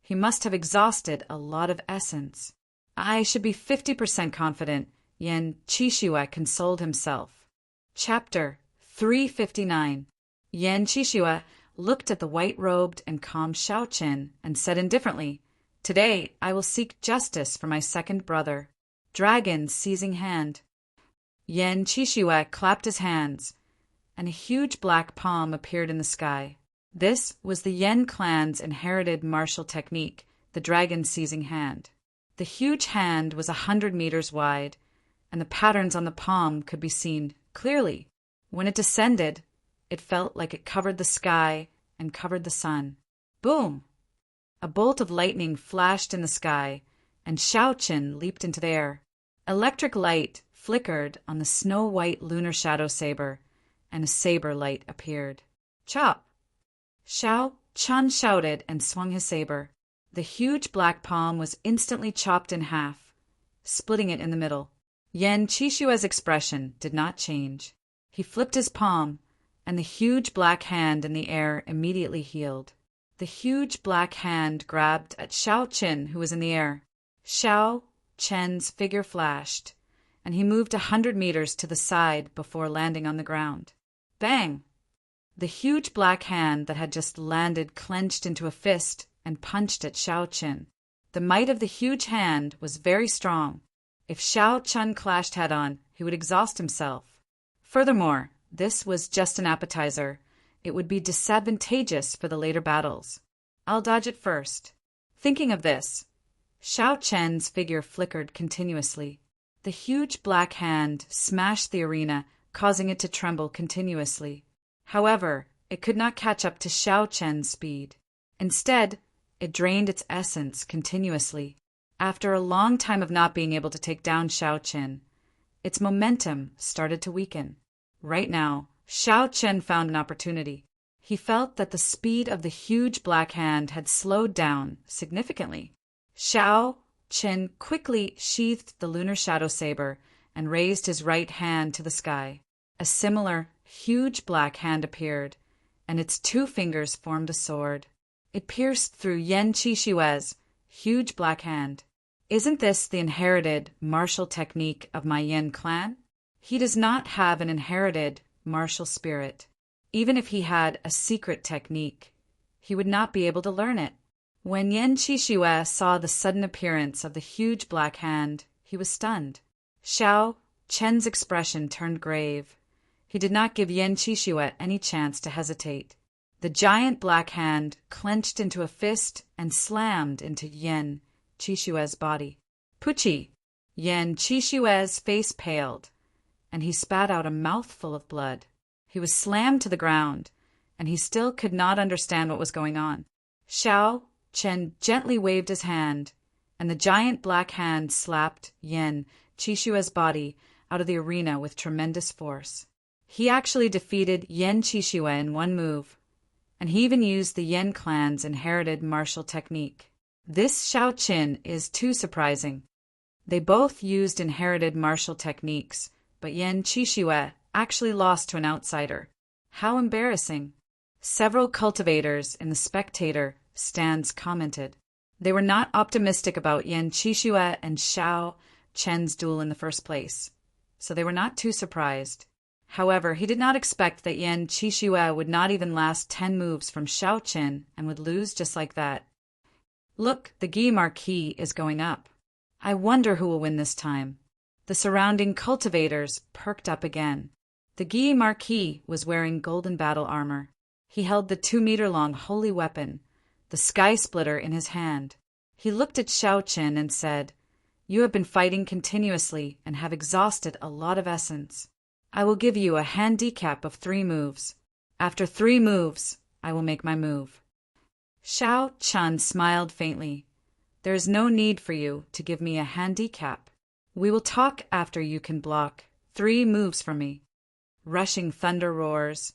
He must have exhausted a lot of essence. I should be 50% confident, Yan Qixue consoled himself. Chapter 359. Yan Qixue looked at the white-robed and calm Xiao Chen and said indifferently, Today I will seek justice for my second brother. Dragon seizing hand. Yan Qixue clapped his hands, and a huge black palm appeared in the sky. This was the Yan clan's inherited martial technique, the dragon seizing hand. The huge hand was 100 meters wide, and the patterns on the palm could be seen clearly. When it descended, it felt like it covered the sky and covered the sun. Boom! A bolt of lightning flashed in the sky, and Xiao Chen leaped into the air. Electric light flickered on the snow-white lunar shadow saber, and a saber light appeared. Chop! Xiao Chen shouted and swung his saber. The huge black palm was instantly chopped in half, splitting it in the middle. Yan Qixue's expression did not change. He flipped his palm, and the huge black hand in the air immediately healed. The huge black hand grabbed at Xiao Chen, who was in the air. Xiao Chen's figure flashed, and he moved 100 meters to the side before landing on the ground. Bang! The huge black hand that had just landed clenched into a fist and punched at Xiao Chen. The might of the huge hand was very strong. If Xiao Chen clashed head-on, he would exhaust himself. Furthermore, this was just an appetizer. It would be disadvantageous for the later battles. I'll dodge it first. Thinking of this, Xiao Chen's figure flickered continuously. The huge black hand smashed the arena, causing it to tremble continuously. However, it could not catch up to Xiao Chen's speed. Instead, it drained its essence continuously. After a long time of not being able to take down Xiao Chen, its momentum started to weaken. Right now, Xiao Chen found an opportunity. He felt that the speed of the huge black hand had slowed down significantly. Xiao Chen quickly sheathed the lunar shadow saber and raised his right hand to the sky. A similar, huge black hand appeared, and its two fingers formed a sword. It pierced through Yan Qixue's huge black hand. Isn't this the inherited martial technique of my Yin clan? He does not have an inherited martial spirit. Even if he had a secret technique, he would not be able to learn it. When Yen Qixue saw the sudden appearance of the huge black hand, he was stunned. Xiao Chen's expression turned grave. He did not give Yen Qixue any chance to hesitate. The giant black hand clenched into a fist and slammed into Yen Qixue's body. Puchi! Yen Qixue's face paled, and he spat out a mouthful of blood. He was slammed to the ground, and he still could not understand what was going on. Xiao Chen gently waved his hand, and the giant black hand slapped Yen Qixue's body out of the arena with tremendous force. He actually defeated Yen Qixue in one move, and he even used the Yen clan's inherited martial technique. This Xiao Qin is too surprising. They both used inherited martial techniques, but Yen Qixue actually lost to an outsider. How embarrassing. Several cultivators in the spectator stands commented. They were not optimistic about Yen Qixue and Xiao Chen's duel in the first place, so they were not too surprised. However, he did not expect that Yen Qixue would not even last 10 moves from Xiao Chen and would lose just like that. Look, the Guy Marquis is going up. I wonder who will win this time. The surrounding cultivators perked up again. The Guy Marquis was wearing golden battle armor. He held the 2-meter-long holy weapon, the sky splitter, in his hand. He looked at Xiao Chen and said, "You have been fighting continuously and have exhausted a lot of essence. I will give you a handicap of 3 moves. After 3 moves, I will make my move." Xiao Chen smiled faintly. "There is no need for you to give me a handicap. We will talk after you can block 3 moves from me." Rushing thunder roars.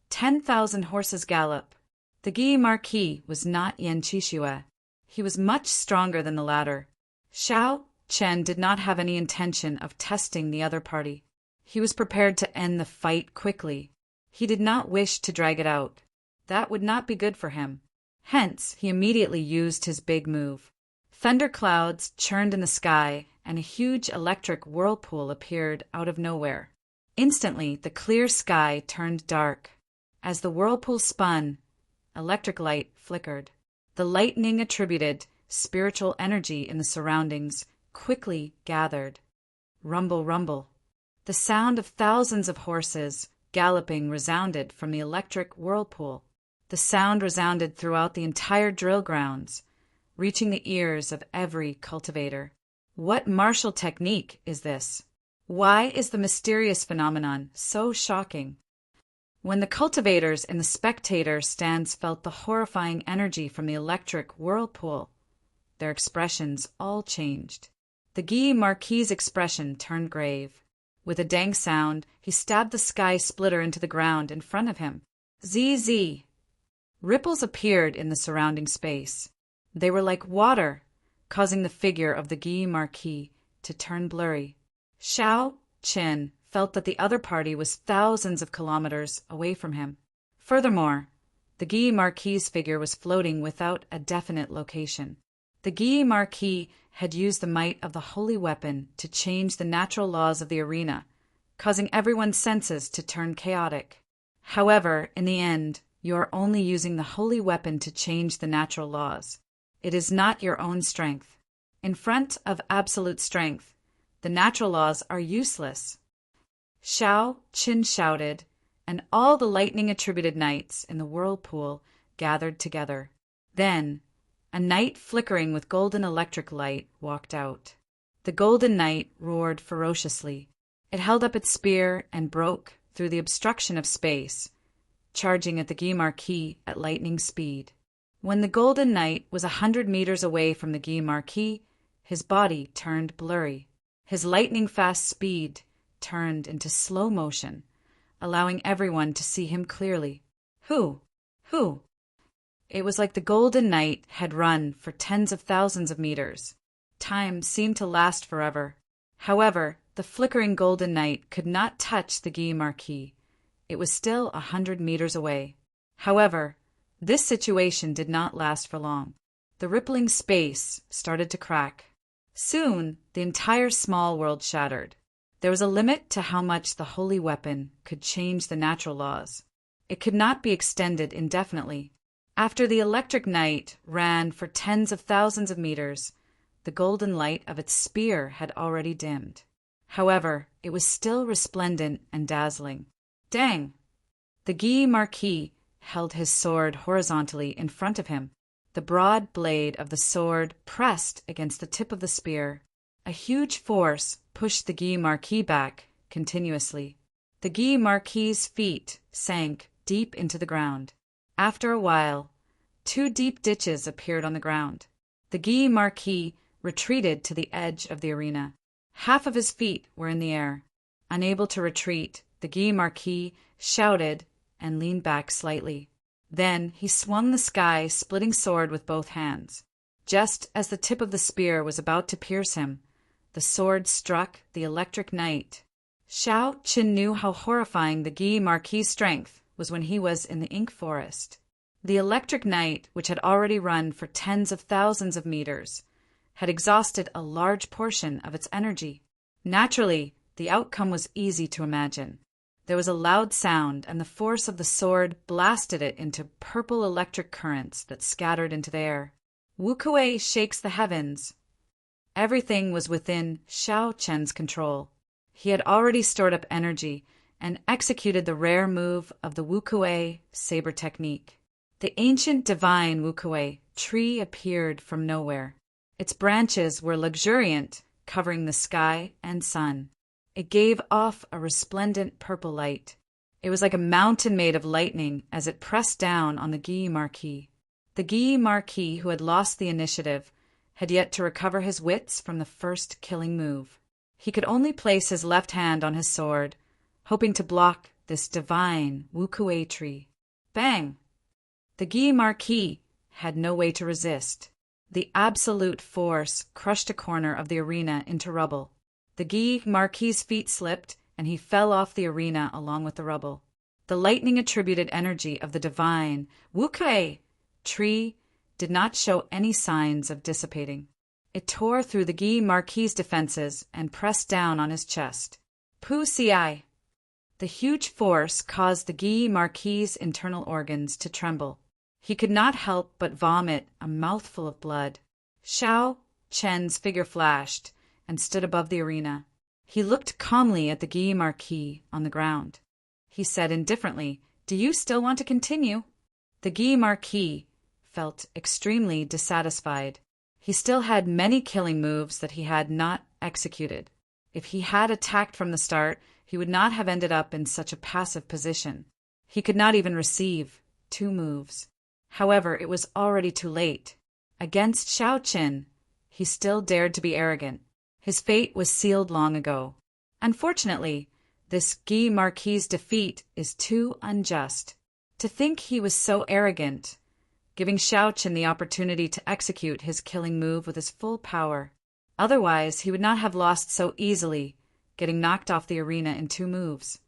10,000 horses gallop. The Guy Marquis was not Yen Qixue. He was much stronger than the latter. Xiao Chen did not have any intention of testing the other party. He was prepared to end the fight quickly. He did not wish to drag it out. That would not be good for him. Hence, he immediately used his big move. Thunderclouds churned in the sky, and a huge electric whirlpool appeared out of nowhere. Instantly, the clear sky turned dark. As the whirlpool spun, electric light flickered. The lightning attributed spiritual energy in the surroundings quickly gathered. Rumble, rumble. The sound of thousands of horses galloping resounded from the electric whirlpool. The sound resounded throughout the entire drill grounds, reaching the ears of every cultivator. What martial technique is this? Why is the mysterious phenomenon so shocking? When the cultivators in the spectator stands felt the horrifying energy from the electric whirlpool, their expressions all changed. The Guy Marquis' expression turned grave. With a dang sound, he stabbed the sky splitter into the ground in front of him. Zzz! Ripples appeared in the surrounding space. They were like water, causing the figure of the Guy Marquis to turn blurry. Xiao Chen felt that the other party was thousands of kilometers away from him. Furthermore, the Guy Marquis' figure was floating without a definite location. The Guy Marquis had used the might of the holy weapon to change the natural laws of the arena, causing everyone's senses to turn chaotic. However, in the end, you are only using the holy weapon to change the natural laws. It is not your own strength. In front of absolute strength, the natural laws are useless. Xiao Qin shouted, and all the lightning-attributed knights in the whirlpool gathered together. Then, a knight flickering with golden electric light walked out. The golden knight roared ferociously. It held up its spear and broke through the obstruction of space, charging at the Guy Marquis at lightning speed. When the golden knight was 100 meters away from the Guy Marquis, his body turned blurry. His lightning-fast speed turned into slow motion, allowing everyone to see him clearly. Who? It was like the golden knight had run for tens of thousands of meters. Time seemed to last forever. However, the flickering golden knight could not touch the Guy Marquis. It was still 100 meters away. However, this situation did not last for long. The rippling space started to crack. Soon, the entire small world shattered. There was a limit to how much the holy weapon could change the natural laws. It could not be extended indefinitely. After the electric night ran for tens of thousands of meters, the golden light of its spear had already dimmed. However, it was still resplendent and dazzling. Dang! The Guy Marquis held his sword horizontally in front of him. The broad blade of the sword pressed against the tip of the spear. A huge force pushed the Guy Marquis back continuously. The Guy Marquis's feet sank deep into the ground. After a while, 2 deep ditches appeared on the ground. The Guy Marquis retreated to the edge of the arena. Half of his feet were in the air. Unable to retreat, the Guy Marquis shouted and leaned back slightly. Then he swung the sky-splitting sword with both hands. Just as the tip of the spear was about to pierce him, the sword struck the electric night. Shao Qin knew how horrifying the Guy Marquis' strength was when he was in the ink forest. The electric night, which had already run for tens of thousands of meters, had exhausted a large portion of its energy. Naturally, the outcome was easy to imagine. There was a loud sound, and the force of the sword blasted it into purple electric currents that scattered into the air. Wukuei shakes the heavens. Everything was within Shao Chen's control. He had already stored up energy and executed the rare move of the Wukuei saber technique. The ancient divine Wukuei tree appeared from nowhere. Its branches were luxuriant, covering the sky and sun. It gave off a resplendent purple light. It was like a mountain made of lightning as it pressed down on the Guy Marquis. The Guy Marquis, who had lost the initiative, had yet to recover his wits from the first killing move. He could only place his left hand on his sword, hoping to block this divine Wukuei tree. Bang! The Guy Marquis had no way to resist. The absolute force crushed a corner of the arena into rubble. The Guy Marquis' feet slipped, and he fell off the arena along with the rubble. The lightning-attributed energy of the divine Wukuei tree did not show any signs of dissipating. It tore through the Guy Marquis' defenses and pressed down on his chest. Pu Ci! The huge force caused the Guy Marquis' internal organs to tremble. He could not help but vomit a mouthful of blood. Shao Chen's figure flashed and stood above the arena. He looked calmly at the Guy Marquis on the ground. He said indifferently, "Do you still want to continue?" The Guy Marquis felt extremely dissatisfied. He still had many killing moves that he had not executed. If he had attacked from the start, he would not have ended up in such a passive position. He could not even receive 2 moves. However, it was already too late. Against Shao Qin, he still dared to be arrogant. His fate was sealed long ago. Unfortunately, this Guy Marquis' defeat is too unjust. To think he was so arrogant, giving Shao Qin the opportunity to execute his killing move with his full power. Otherwise, he would not have lost so easily, getting knocked off the arena in 2 moves.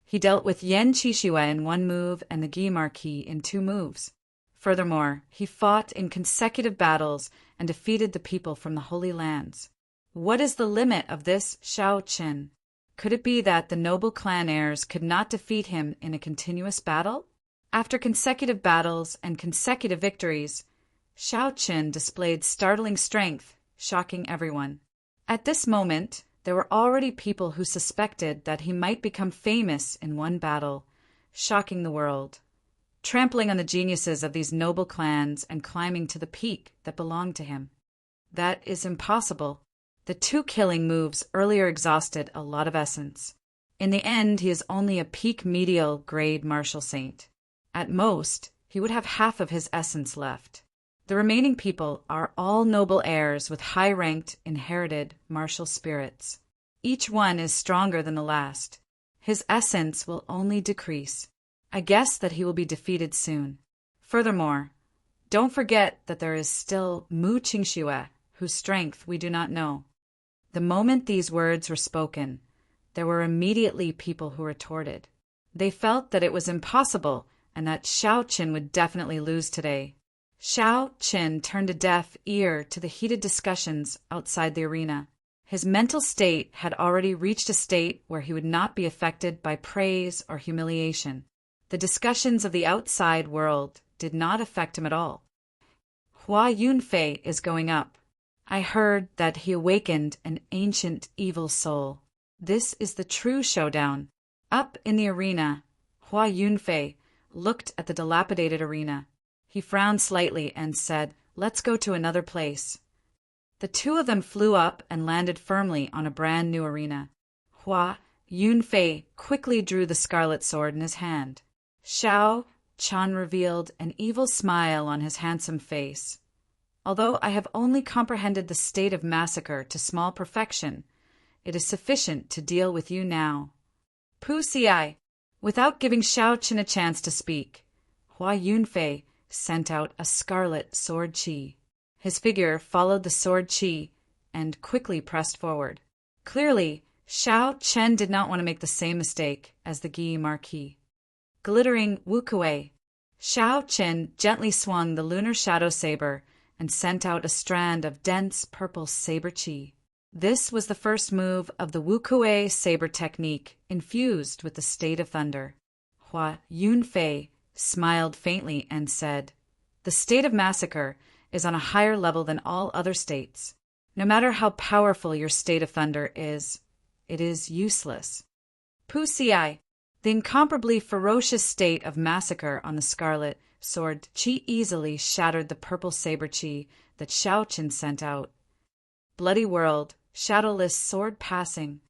He dealt with Yan Qixue in 1 move and the Guy Marquis in 2 moves. Furthermore, he fought in consecutive battles and defeated the people from the Holy Lands. What is the limit of this Shao Qin? Could it be that the noble clan heirs could not defeat him in a continuous battle? After consecutive battles and consecutive victories, Shao Qin displayed startling strength, shocking everyone. At this moment, there were already people who suspected that he might become famous in one battle, shocking the world, trampling on the geniuses of these noble clans and climbing to the peak that belonged to him. That is impossible. The 2 killing moves earlier exhausted a lot of essence. In the end, he is only a peak medial grade martial saint. At most, he would have half of his essence left. The remaining people are all noble heirs with high-ranked, inherited martial spirits. Each one is stronger than the last. His essence will only decrease. I guess that he will be defeated soon. Furthermore, don't forget that there is still Mu Qingxue, whose strength we do not know. The moment these words were spoken, there were immediately people who retorted. They felt that it was impossible and that Shao Qin would definitely lose today. Xiao Qin turned a deaf ear to the heated discussions outside the arena. His mental state had already reached a state where he would not be affected by praise or humiliation. The discussions of the outside world did not affect him at all. Hua Yunfei is going up. I heard that he awakened an ancient evil soul. This is the true showdown. Up in the arena, Hua Yunfei looked at the dilapidated arena. He frowned slightly and said, "Let's go to another place." The two of them flew up and landed firmly on a brand new arena. Hua Yunfei quickly drew the scarlet sword in his hand. Xiao Qian revealed an evil smile on his handsome face. Although I have only comprehended the state of massacre to small perfection, it is sufficient to deal with you now. Pu Xi, without giving Xiao Qian a chance to speak, Hua Yunfei sent out a scarlet sword qi. His figure followed the sword qi and quickly pressed forward. Clearly, Xiao Qian did not want to make the same mistake as the Gi Marquis. Glittering Wukuei, Xiao Qian gently swung the lunar shadow saber and sent out a strand of dense purple saber qi. This was the first move of the Wukuei saber technique infused with the state of thunder. Hua Yunfei smiled faintly and said, "The state of massacre is on a higher level than all other states. No matter how powerful your state of thunder is, it is useless." Pu Xi, the incomparably ferocious state of massacre on the scarlet sword qi easily shattered the purple saber qi that Xiao Qian sent out. Bloody world, shadowless sword passing,